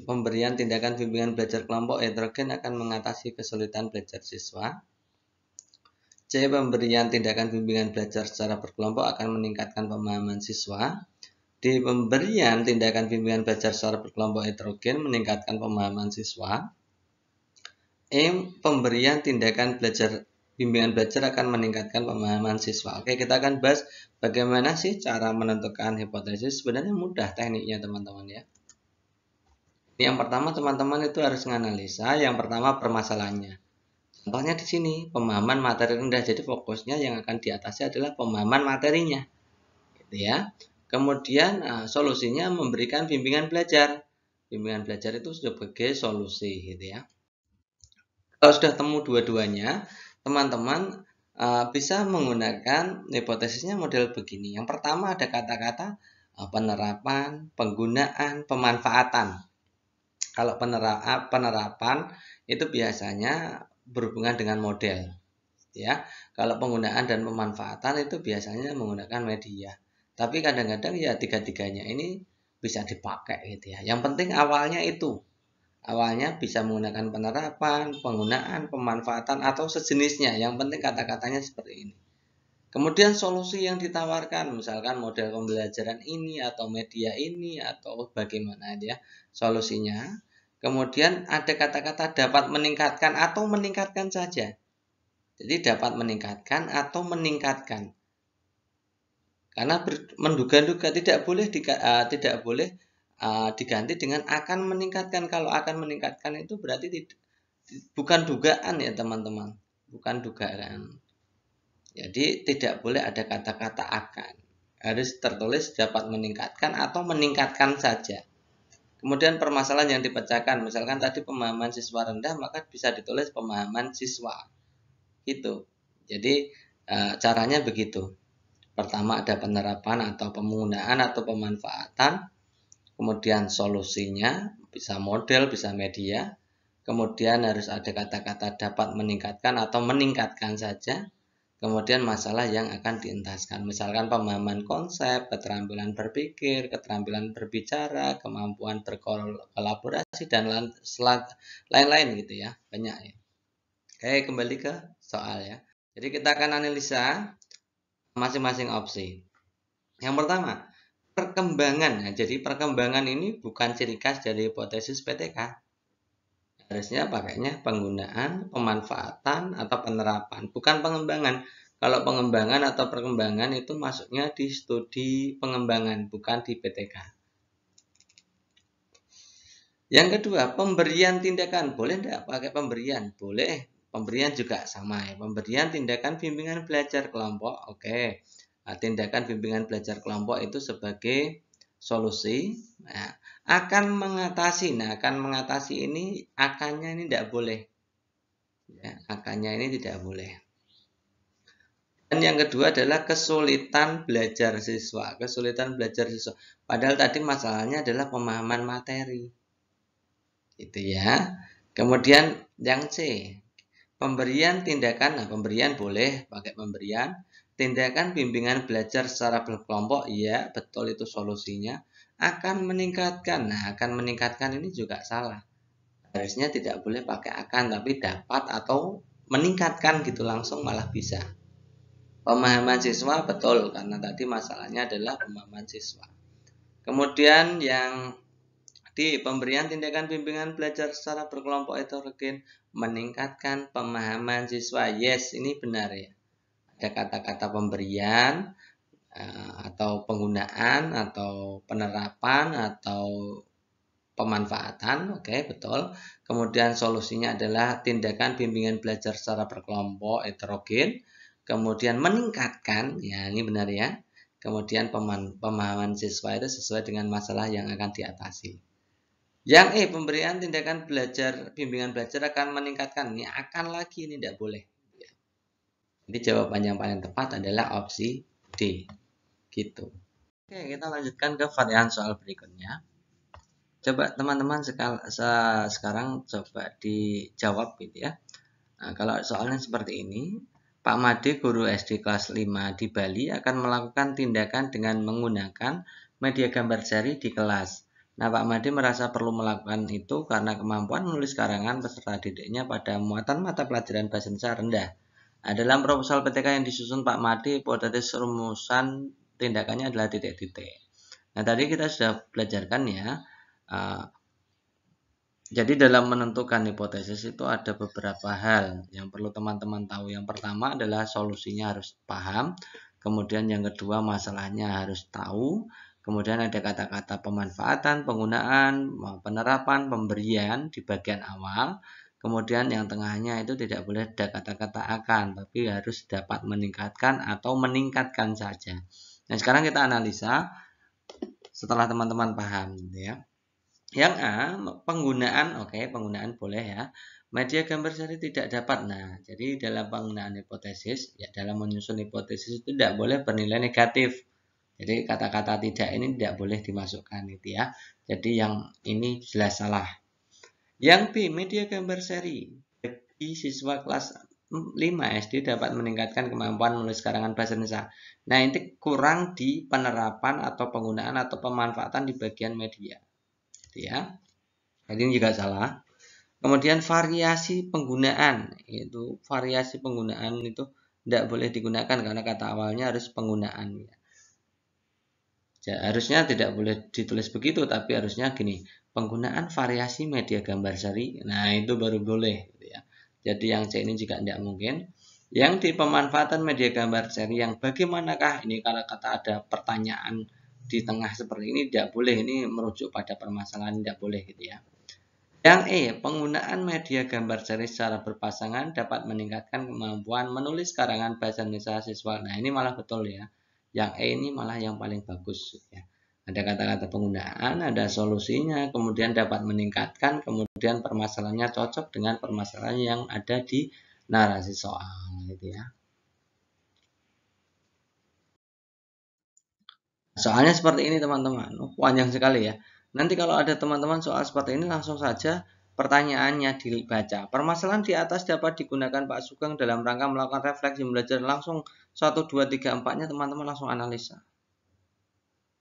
Pemberian tindakan bimbingan belajar kelompok heterogen akan mengatasi kesulitan belajar siswa. C. Pemberian tindakan bimbingan belajar secara berkelompok akan meningkatkan pemahaman siswa. D. Pemberian tindakan bimbingan belajar secara berkelompok heterogen meningkatkan pemahaman siswa. E. Pemberian tindakan belajar Bimbingan belajar akan meningkatkan pemahaman siswa. Oke, kita akan bahas bagaimana sih cara menentukan hipotesis. Sebenarnya mudah tekniknya teman-teman ya. Yang pertama teman-teman itu harus menganalisa yang pertama permasalahannya. Contohnya di sini, pemahaman materi rendah. Jadi fokusnya yang akan diatasi adalah pemahaman materinya. Gitu ya. Kemudian solusinya memberikan bimbingan belajar. Bimbingan belajar itu sebagai solusi gitu ya. Kalau sudah temu dua-duanya, teman-teman bisa menggunakan hipotesisnya model begini. Yang pertama ada kata-kata penerapan, penggunaan, pemanfaatan. Kalau penerapan itu biasanya berhubungan dengan model, ya. Kalau penggunaan dan pemanfaatan itu biasanya menggunakan media. Tapi kadang-kadang ya tiga-tiganya ini bisa dipakai gitu ya. Yang penting awalnya itu. Awalnya bisa menggunakan penerapan, penggunaan, pemanfaatan, atau sejenisnya. Yang penting kata-katanya seperti ini. Kemudian solusi yang ditawarkan, misalkan model pembelajaran ini, atau media ini, atau bagaimana dia solusinya. Kemudian ada kata-kata dapat meningkatkan atau meningkatkan saja. Jadi dapat meningkatkan atau meningkatkan. Karena menduga-duga tidak boleh diganti dengan akan meningkatkan. Kalau akan meningkatkan itu berarti bukan dugaan ya teman-teman, bukan dugaan. Jadi tidak boleh ada kata-kata akan, harus tertulis dapat meningkatkan atau meningkatkan saja. Kemudian permasalahan yang dipecahkan, misalkan tadi pemahaman siswa rendah, maka bisa ditulis pemahaman siswa. Gitu. Jadi caranya begitu. Pertama ada penerapan atau penggunaan atau pemanfaatan, kemudian solusinya bisa model, bisa media, kemudian harus ada kata-kata dapat meningkatkan atau meningkatkan saja, kemudian masalah yang akan dientaskan, misalkan pemahaman konsep, keterampilan berpikir, keterampilan berbicara, kemampuan berkolaborasi, dan lain-lain gitu ya, banyak ya. Oke, kembali ke soal ya. Jadi kita akan analisa masing-masing opsi. Yang pertama, perkembangan. Nah, jadi perkembangan ini bukan ciri khas dari hipotesis PTK. Harusnya pakainya penggunaan, pemanfaatan, atau penerapan, bukan pengembangan. Kalau pengembangan atau perkembangan itu masuknya di studi pengembangan, bukan di PTK. Yang kedua, pemberian tindakan. Boleh tidak pakai pemberian? Boleh. Pemberian juga sama ya. Pemberian tindakan bimbingan belajar kelompok. Oke. Nah, tindakan bimbingan belajar kelompok itu sebagai solusi. Nah, akan mengatasi. Nah, akan mengatasi ini akannya ini tidak boleh. Ya, akannya ini tidak boleh. Dan yang kedua adalah kesulitan belajar siswa. Kesulitan belajar siswa. Padahal tadi masalahnya adalah pemahaman materi. Itu ya. Kemudian yang C, pemberian tindakan. Nah, pemberian boleh pakai pemberian. Tindakan bimbingan belajar secara berkelompok, iya, betul itu solusinya. Akan meningkatkan. Nah, akan meningkatkan ini juga salah. Harusnya tidak boleh pakai akan, tapi dapat atau meningkatkan gitu langsung malah bisa. Pemahaman siswa betul, karena tadi masalahnya adalah pemahaman siswa. Kemudian yang di pemberian tindakan bimbingan belajar secara berkelompok heterogen meningkatkan pemahaman siswa. Yes, ini benar ya. Ada kata-kata pemberian atau penggunaan atau penerapan atau pemanfaatan. Oke, betul. Kemudian solusinya adalah tindakan bimbingan belajar secara berkelompok heterogen. Kemudian meningkatkan, ya ini benar ya. Kemudian pemahaman siswa itu sesuai dengan masalah yang akan diatasi. Yang pemberian tindakan belajar, bimbingan belajar akan meningkatkan. Ini akan lagi, ini tidak boleh. Jadi jawaban yang paling tepat adalah opsi D. Gitu. Oke, kita lanjutkan ke varian soal berikutnya. Coba teman-teman sekarang coba dijawab gitu ya. Nah, kalau soalnya seperti ini, Pak Made, guru SD kelas 5 di Bali akan melakukan tindakan dengan menggunakan media gambar seri di kelas. Nah, Pak Made merasa perlu melakukan itu karena kemampuan menulis karangan peserta didiknya pada muatan mata pelajaran bahasa Indonesia rendah. Nah, dalam proposal PTK yang disusun Pak Made, hipotesis rumusan tindakannya adalah titik-titik. Nah, tadi kita sudah belajarkan ya, Jadi dalam menentukan hipotesis itu ada beberapa hal yang perlu teman-teman tahu. Yang pertama adalah solusinya harus paham. Kemudian yang kedua masalahnya harus tahu. Kemudian ada kata-kata pemanfaatan, penggunaan, penerapan, pemberian di bagian awal. Kemudian yang tengahnya itu tidak boleh ada kata-kata akan, tapi harus dapat meningkatkan atau meningkatkan saja. Nah, sekarang kita analisa setelah teman-teman paham, gitu ya. Yang A, penggunaan, penggunaan boleh ya. Media gambar seri tidak dapat. Nah, jadi dalam penggunaan hipotesis, ya dalam menyusun hipotesis itu tidak boleh bernilai negatif. Jadi kata-kata tidak ini tidak boleh dimasukkan itu ya. Jadi yang ini jelas salah. Yang B, media gambar seri bagi siswa kelas 5 SD dapat meningkatkan kemampuan menulis karangan bahasa Indonesia. Nah, ini kurang di penerapan atau penggunaan atau pemanfaatan di bagian media. Ya. Jadi ini juga salah. Kemudian variasi penggunaan, itu variasi penggunaan itu tidak boleh digunakan karena kata awalnya harus penggunaan. Ya, harusnya tidak boleh ditulis begitu, tapi harusnya gini, penggunaan variasi media gambar seri. Nah, itu baru boleh. Gitu ya. Jadi yang C ini juga tidak mungkin. Yang di pemanfaatan media gambar seri yang bagaimanakah ini kalau kata ada pertanyaan di tengah seperti ini tidak boleh, ini merujuk pada permasalahan tidak boleh gitu ya. Yang E, penggunaan media gambar seri secara berpasangan dapat meningkatkan kemampuan menulis karangan bahasa Indonesia siswa. Nah, ini malah betul ya. Yang E ini malah yang paling bagus ya. Ada kata-kata penggunaan, ada solusinya, kemudian dapat meningkatkan, kemudian permasalahannya cocok dengan permasalahan yang ada di narasi soal gitu ya. Soalnya seperti ini teman-teman, panjang sekali ya. Nanti kalau ada teman-teman soal seperti ini langsung saja pertanyaannya dibaca. Permasalahan di atas dapat digunakan Pak Sugeng dalam rangka melakukan refleksi belajar langsung 1, 2, 3, 4-nya teman-teman langsung analisa.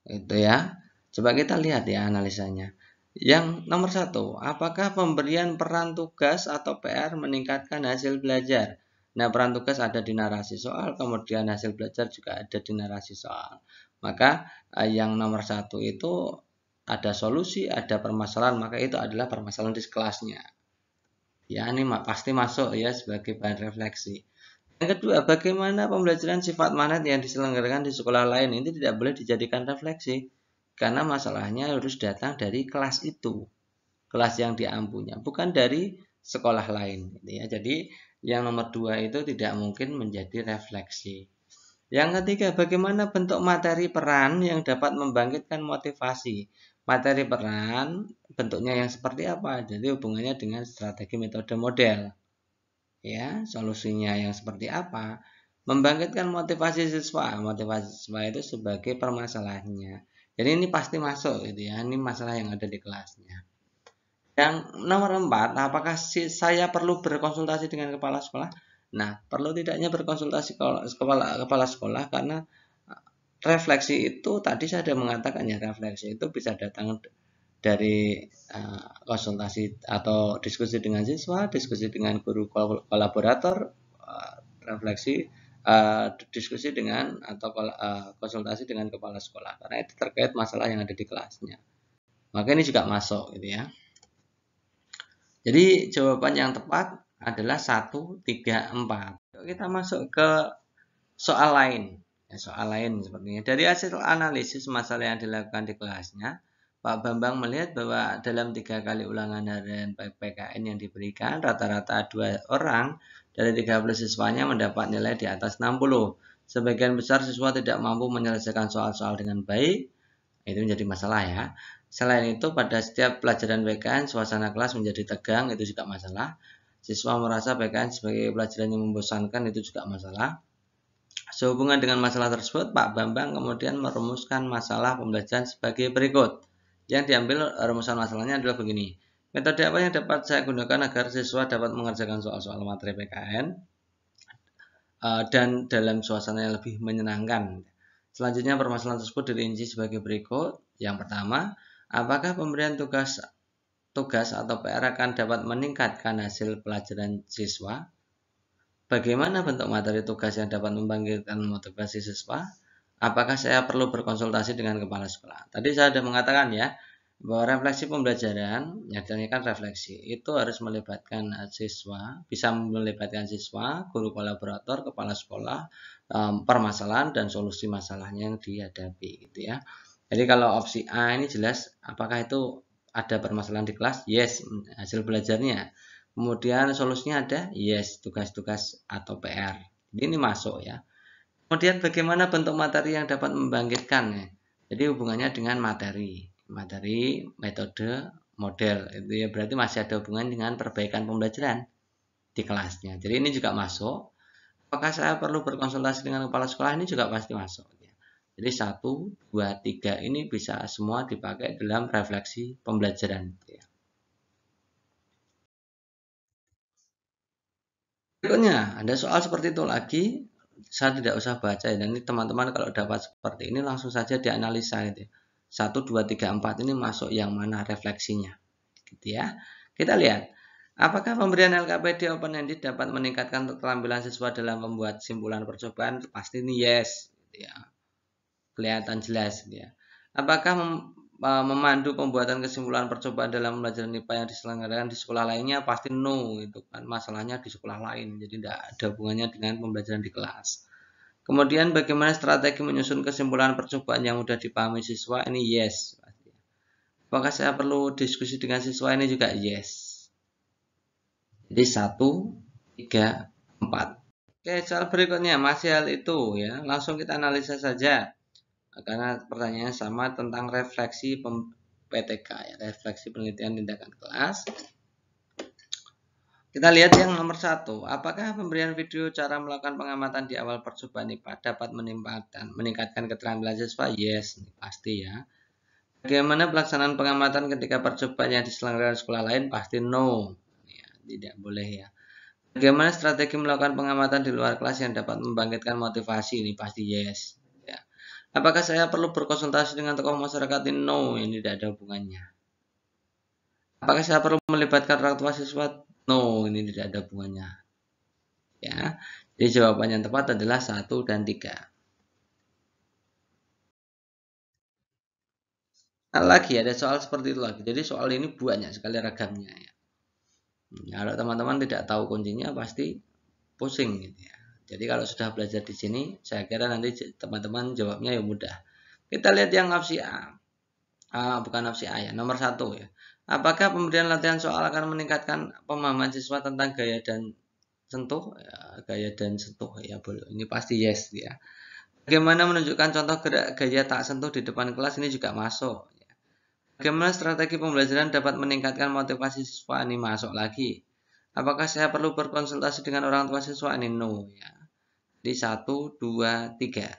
Itu ya. Coba kita lihat ya analisanya. Yang nomor 1, apakah pemberian peran tugas atau PR meningkatkan hasil belajar? Nah, peran tugas ada di narasi soal, kemudian hasil belajar juga ada di narasi soal. Maka yang nomor 1 itu ada solusi, ada permasalahan, maka itu adalah permasalahan di kelasnya. Ya, ini pasti masuk ya sebagai bahan refleksi. Yang kedua, bagaimana pembelajaran sifat magnet yang diselenggarakan di sekolah lain ini tidak boleh dijadikan refleksi. Karena masalahnya harus datang dari kelas itu. Kelas yang diampunya, bukan dari sekolah lain. Gitu ya. Jadi yang nomor 2 itu tidak mungkin menjadi refleksi. Yang ketiga, bagaimana bentuk materi peran yang dapat membangkitkan motivasi. Materi peran bentuknya yang seperti apa? Jadi hubungannya dengan strategi metode model. Ya, solusinya yang seperti apa? Membangkitkan motivasi siswa. Motivasi siswa itu sebagai permasalahannya. Jadi ini pasti masuk gitu ya. Ini masalah yang ada di kelasnya. Yang nomor 4, apakah saya perlu berkonsultasi dengan kepala sekolah? Nah, perlu tidaknya berkonsultasi kepala sekolah karena refleksi itu tadi saya sudah mengatakan ya, refleksi itu bisa datang dari konsultasi atau diskusi dengan siswa, diskusi dengan guru kolaborator, refleksi, diskusi dengan atau konsultasi dengan kepala sekolah karena itu terkait masalah yang ada di kelasnya. Maka ini juga masuk gitu ya. Jadi jawaban yang tepat adalah 1, 3, 4. Kita masuk ke soal lain. Soal lain sepertinya. Dari hasil analisis masalah yang dilakukan di kelasnya, Pak Bambang melihat bahwa dalam 3 kali ulangan harian PPKN yang diberikan, rata-rata 2 orang dari 30 siswanya mendapat nilai di atas 60. Sebagian besar siswa tidak mampu menyelesaikan soal-soal dengan baik. Itu menjadi masalah ya. Selain itu, pada setiap pelajaran PKN, suasana kelas menjadi tegang, itu juga masalah. Siswa merasa PKN sebagai pelajaran yang membosankan, itu juga masalah. Sehubungan dengan masalah tersebut, Pak Bambang kemudian merumuskan masalah pembelajaran sebagai berikut. Yang diambil rumusan masalahnya adalah begini. Metode apa yang dapat saya gunakan agar siswa dapat mengerjakan soal-soal materi PKN dan dalam suasana yang lebih menyenangkan? Selanjutnya permasalahan tersebut dirinci sebagai berikut. Yang pertama, apakah pemberian tugas atau PR akan dapat meningkatkan hasil pelajaran siswa? Bagaimana bentuk materi tugas yang dapat membangkitkan motivasi siswa? Apakah saya perlu berkonsultasi dengan kepala sekolah? Tadi saya sudah mengatakan ya, bahwa refleksi pembelajaran, nyatanya kan refleksi, itu harus melibatkan siswa, bisa melibatkan siswa, guru kolaborator, kepala sekolah, permasalahan dan solusi masalahnya yang dihadapi gitu ya. Jadi kalau opsi A ini jelas apakah itu ada permasalahan di kelas? Yes, hasil belajarnya. Kemudian solusinya ada? Yes, tugas-tugas atau PR. Jadi ini masuk ya. Kemudian bagaimana bentuk materi yang dapat membangkitkan ya. Jadi hubungannya dengan materi, metode, model. Itu ya berarti masih ada hubungan dengan perbaikan pembelajaran di kelasnya. Jadi ini juga masuk. Apakah saya perlu berkonsultasi dengan kepala sekolah? Ini juga pasti masuk. Ya. Jadi 1, 2, 3 ini bisa semua dipakai dalam refleksi pembelajaran. Ya. Berikutnya, ada soal seperti itu lagi. Saya tidak usah baca ya. Dan ini teman-teman kalau dapat seperti ini langsung saja dianalisa gitu ya. 1, 2, 3, 4 ini masuk yang mana refleksinya. Gitu ya. Kita lihat. Apakah pemberian LKPD open-ended dapat meningkatkan keterampilan siswa dalam membuat simpulan percobaan? Pasti ini yes. Gitu ya. Kelihatan jelas. Gitu ya. Apakah memandu pembuatan kesimpulan percobaan dalam pembelajaran IPA yang diselenggarakan di sekolah lainnya? Pasti no. Itu kan masalahnya di sekolah lain. Jadi tidak ada hubungannya dengan pembelajaran di kelas. Kemudian bagaimana strategi menyusun kesimpulan percobaan yang mudah dipahami siswa? Ini yes. Apakah saya perlu diskusi dengan siswa? Ini juga yes. Jadi 1, 3, 4. Oke, soal berikutnya masih hal itu ya. Langsung kita analisa saja. Karena pertanyaannya sama tentang refleksi PTK ya, refleksi penelitian tindakan kelas. Kita lihat yang nomor 1. Apakah pemberian video cara melakukan pengamatan di awal percobaan IPA dapat meningkatkan keterampilan siswa? Yes, pasti ya. Bagaimana pelaksanaan pengamatan ketika percobaan yang diselenggarakan sekolah lain? Pasti no. Ya, tidak boleh ya. Bagaimana strategi melakukan pengamatan di luar kelas yang dapat membangkitkan motivasi? Ini pasti yes. Ya. Apakah saya perlu berkonsultasi dengan tokoh masyarakat? Ini no, ini tidak ada hubungannya. Apakah saya perlu melibatkan orang tua siswa? No, ini tidak ada hubungannya. Ya. Jadi jawaban yang tepat adalah 1 dan 3. Nah, lagi ada soal seperti itu lagi. Jadi soal ini banyak sekali ragamnya ya. Kalau teman-teman tidak tahu kuncinya pasti pusing gitu ya. Jadi kalau sudah belajar di sini, saya kira nanti teman-teman jawabnya ya mudah. Kita lihat yang opsi A. Bukan opsi A ya, nomor 1 ya. Apakah pemberian latihan soal akan meningkatkan pemahaman siswa tentang gaya dan sentuh? Ya, gaya dan sentuh ya boleh. Ini pasti yes ya. Bagaimana menunjukkan contoh gerak gaya tak sentuh di depan kelas? Ini juga masuk. Ya. Bagaimana strategi pembelajaran dapat meningkatkan motivasi siswa? Ini masuk lagi. Apakah saya perlu berkonsultasi dengan orang tua siswa? Ini no ya. Di 1, 2, 3.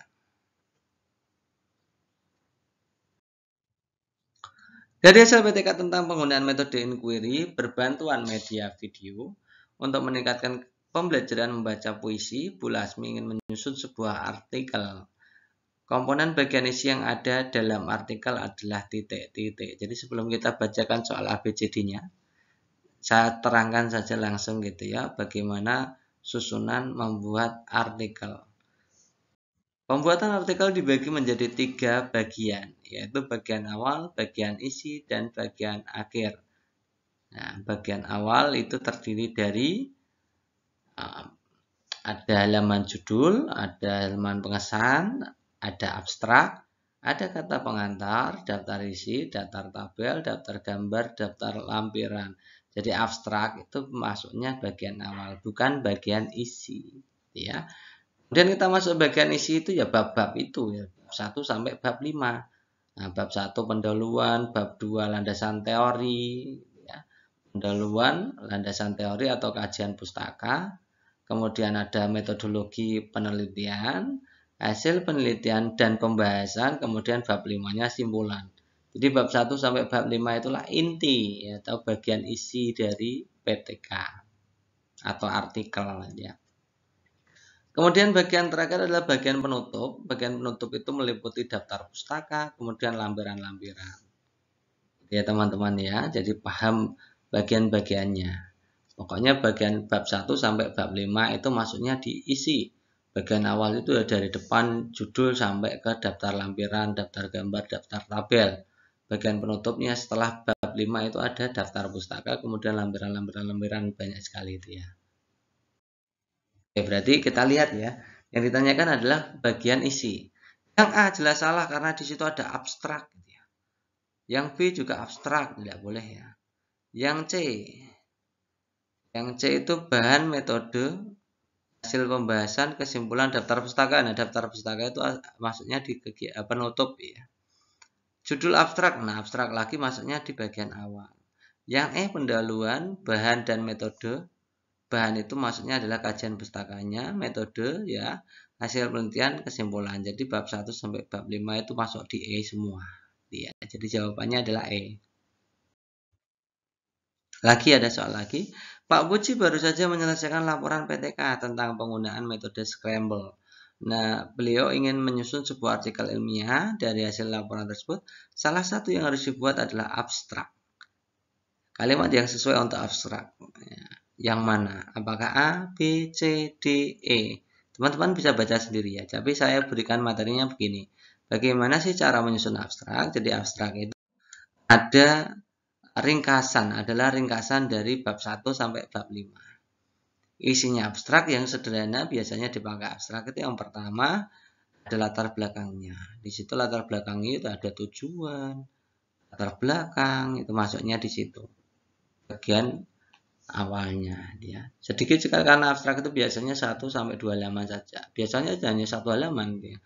Dari hasil PTK tentang penggunaan metode inquiry berbantuan media video untuk meningkatkan pembelajaran membaca puisi, Bu Lasmi ingin menyusun sebuah artikel. Komponen bagian isi yang ada dalam artikel adalah titik-titik. Jadi sebelum kita bacakan soal ABCD-nya, saya terangkan saja langsung gitu ya, bagaimana susunan membuat artikel. Pembuatan artikel dibagi menjadi 3 bagian, yaitu bagian awal, bagian isi, dan bagian akhir. Nah, bagian awal itu terdiri dari ada halaman judul, ada halaman pengesahan, ada abstrak, ada kata pengantar, daftar isi, daftar tabel, daftar gambar, daftar lampiran. Jadi abstrak itu masuknya bagian awal, bukan bagian isi, ya. Kemudian kita masuk bagian isi itu ya bab-bab itu ya, bab 1 sampai bab 5. Nah, bab 1 pendahuluan, bab 2 landasan teori ya. Pendahuluan, landasan teori atau kajian pustaka. Kemudian ada metodologi penelitian, hasil penelitian dan pembahasan, kemudian bab 5-nya simpulan. Jadi bab 1 sampai bab 5 itulah inti ya, atau bagian isi dari PTK atau artikel ya. Kemudian bagian terakhir adalah bagian penutup. Bagian penutup itu meliputi daftar pustaka, kemudian lampiran-lampiran. Ya teman-teman ya, jadi paham bagian-bagiannya. Pokoknya bagian bab 1 sampai bab 5 itu masuknya diisi. Bagian awal itu ya dari depan judul sampai ke daftar lampiran, daftar gambar, daftar tabel. bagian penutupnya setelah bab 5 itu ada daftar pustaka, kemudian lembaran banyak sekali itu ya. Oke, berarti kita lihat ya, yang ditanyakan adalah bagian isi. Yang A jelas salah karena di situ ada abstrak gitu ya. Yang B juga abstrak, tidak boleh ya. Yang C itu bahan, metode, hasil pembahasan, kesimpulan, daftar pustaka. Nah, daftar pustaka itu maksudnya di penutup ya. Judul abstrak, nah abstrak lagi masuknya di bagian awal. Yang E pendahuluan, bahan dan metode. Bahan itu maksudnya adalah kajian pustakanya, metode ya, hasil penelitian, kesimpulan. Jadi bab 1 sampai bab 5 itu masuk di E semua. Ya, jadi jawabannya adalah E. Lagi ada soal lagi. Pak Puji baru saja menyelesaikan laporan PTK tentang penggunaan metode scramble. Nah, beliau ingin menyusun sebuah artikel ilmiah dari hasil laporan tersebut. Salah satu yang harus dibuat adalah abstrak. Kalimat yang sesuai untuk abstrak. Yang mana? Apakah A, B, C, D, E? Teman-teman bisa baca sendiri ya. Tapi saya berikan materinya begini. Bagaimana sih cara menyusun abstrak? Jadi abstrak itu ada adalah ringkasan dari bab 1 sampai bab 5. Isinya abstrak yang sederhana biasanya dipakai abstrak itu yang pertama ada latar belakangnya. Di situ latar belakangnya itu ada tujuan, latar belakang itu masuknya di situ. Bagian awalnya ya. Sedikit sekali karena abstrak itu biasanya 1 sampai 2 halaman saja. Biasanya hanya 1 halaman ya.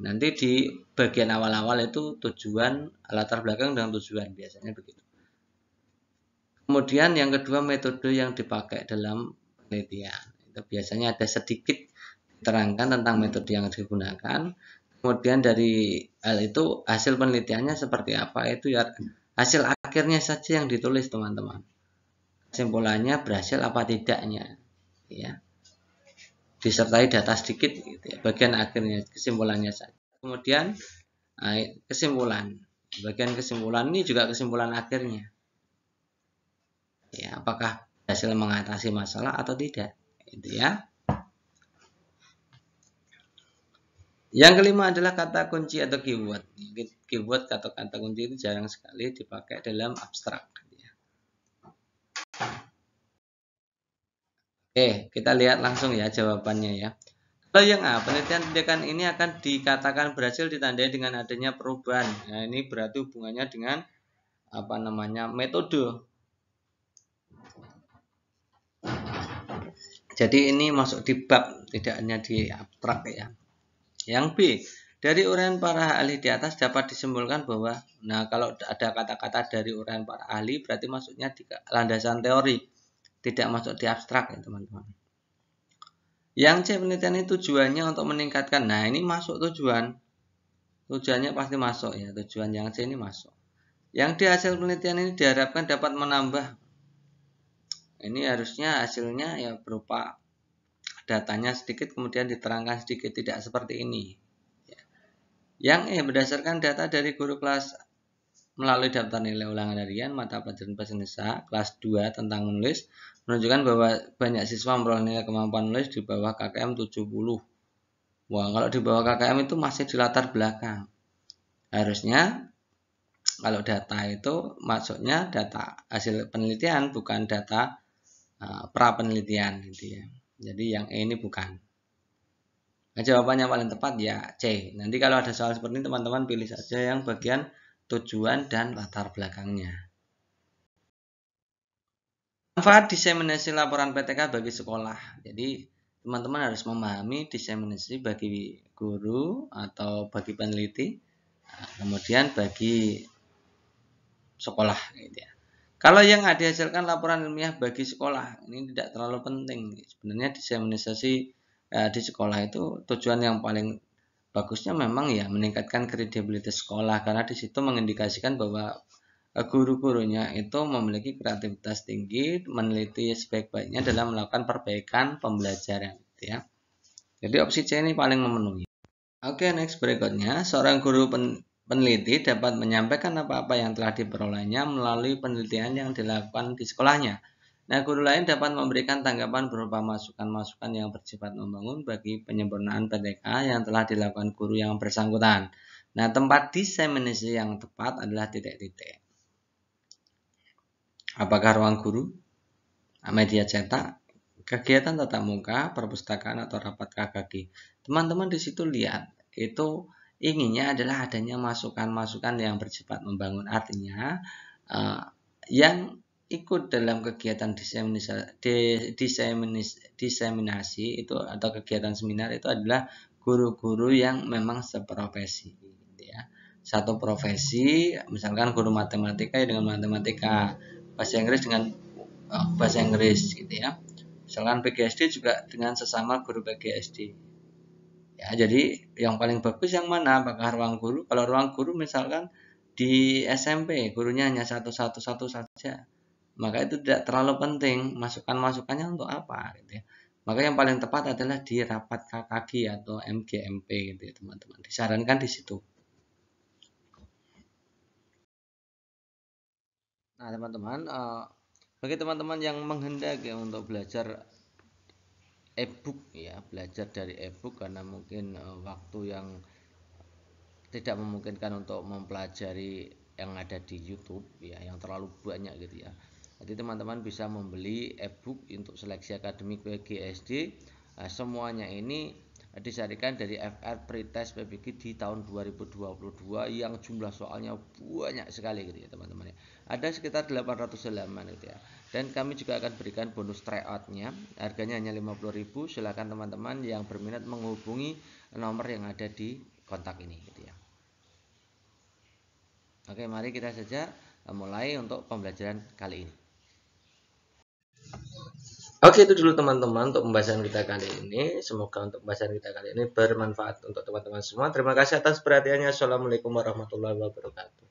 Nanti di bagian awal-awal itu tujuan, latar belakang dan tujuan biasanya begitu. Kemudian yang kedua metode yang dipakai dalam penelitian. Itu biasanya ada sedikit diterangkan tentang metode yang digunakan. Kemudian dari hal itu hasil penelitiannya seperti apa itu ya hasil akhirnya saja yang ditulis teman-teman. Kesimpulannya berhasil apa tidaknya ya. Disertai data sedikit gitu ya. Bagian akhirnya kesimpulannya saja. Kemudian kesimpulan. Bagian kesimpulan ini juga kesimpulan akhirnya. Ya, apakah berhasil mengatasi masalah atau tidak itu ya. Yang kelima adalah kata kunci atau keyword. Keyword atau kata kunci itu jarang sekali dipakai dalam abstrak ya. Oke, kita lihat langsung ya jawabannya ya. Kalau yang A, penelitian tindakan ini akan dikatakan berhasil ditandai dengan adanya perubahan. Nah, ini berarti hubungannya dengan metode. Jadi ini masuk di bab, tidak hanya di abstrak ya. Yang B, dari uraian para ahli di atas dapat disimpulkan bahwa, nah kalau ada kata-kata dari uraian para ahli berarti masuknya di landasan teori, tidak masuk di abstrak ya teman-teman. Yang C, penelitian ini tujuannya untuk meningkatkan, nah ini masuk tujuannya pasti masuk ya, tujuan yang C ini masuk. Yang D, hasil penelitian ini diharapkan dapat menambah. Ini harusnya hasilnya ya berupa datanya sedikit kemudian diterangkan sedikit, tidak seperti ini. Yang E, berdasarkan data dari guru kelas melalui daftar nilai ulangan harian mata pelajaran bahasa Indonesia kelas 2 tentang menulis menunjukkan bahwa banyak siswa memperoleh nilai kemampuan menulis di bawah KKM 70. Wah, kalau di bawah KKM itu masih di latar belakang. Harusnya kalau data itu maksudnya data hasil penelitian bukan data pra penelitian gitu ya. Jadi yang E ini bukan. Nah, jawabannya paling tepat ya C. Nanti kalau ada soal seperti ini teman-teman pilih saja yang bagian tujuan dan latar belakangnya. Manfaat diseminasi laporan PTK bagi sekolah. Jadi teman-teman harus memahami diseminasi bagi guru atau bagi peneliti, kemudian bagi sekolah gitu ya. Kalau yang dihasilkan laporan ilmiah bagi sekolah ini tidak terlalu penting. Sebenarnya diseminasi di sekolah itu tujuan yang paling bagusnya memang ya meningkatkan kredibilitas sekolah karena di situ mengindikasikan bahwa guru-gurunya itu memiliki kreativitas tinggi, meneliti sebaik-baiknya dalam melakukan perbaikan pembelajaran gitu ya. Jadi opsi C ini paling memenuhi. Oke, next berikutnya, seorang guru peneliti dapat menyampaikan apa-apa yang telah diperolehnya melalui penelitian yang dilakukan di sekolahnya. Nah, guru lain dapat memberikan tanggapan berupa masukan-masukan yang bersifat membangun bagi penyempurnaan PTK yang telah dilakukan guru yang bersangkutan. Nah, tempat diseminasi yang tepat adalah titik-titik. Apakah ruang guru, media cetak, kegiatan tatap muka, perpustakaan, atau rapat KKG. Teman-teman di situ lihat, itu inginnya adalah adanya masukan-masukan yang bersifat membangun. Artinya, yang ikut dalam kegiatan diseminasi itu atau kegiatan seminar itu adalah guru-guru yang memang seprofesi. Ya. Satu profesi, misalkan guru matematika dengan matematika, bahasa Inggris dengan bahasa Inggris gitu ya. Misalkan PGSD juga dengan sesama guru PGSD. Ya, jadi yang paling bagus yang mana? Apakah ruang guru? Kalau ruang guru misalkan di SMP gurunya hanya satu saja, maka itu tidak terlalu penting. Masukan-masukannya untuk apa gitu ya. Maka yang paling tepat adalah di rapat KKG atau MGMP gitu ya, teman-teman. Disarankan di situ. Nah, teman-teman, bagi teman-teman yang menghendaki untuk belajar e-book ya, belajar dari e-book karena mungkin waktu yang tidak memungkinkan untuk mempelajari yang ada di YouTube ya, yang terlalu banyak gitu ya. Jadi teman-teman bisa membeli e-book untuk seleksi akademik PGSD. Nah, semuanya ini disarikan dari FR Pretest PBG di tahun 2022 yang jumlah soalnya banyak sekali gitu ya teman-teman. Ada sekitar 800 halaman gitu ya. Dan kami juga akan berikan bonus tryout-nya. Harganya hanya 50.000. Silakan teman-teman yang berminat menghubungi nomor yang ada di kontak ini gitu ya. Oke, mari kita saja mulai untuk pembelajaran kali ini. Oke, itu dulu teman-teman untuk pembahasan kita kali ini. Semoga untuk pembahasan kita kali ini bermanfaat untuk teman-teman semua. Terima kasih atas perhatiannya. Assalamualaikum warahmatullahi wabarakatuh.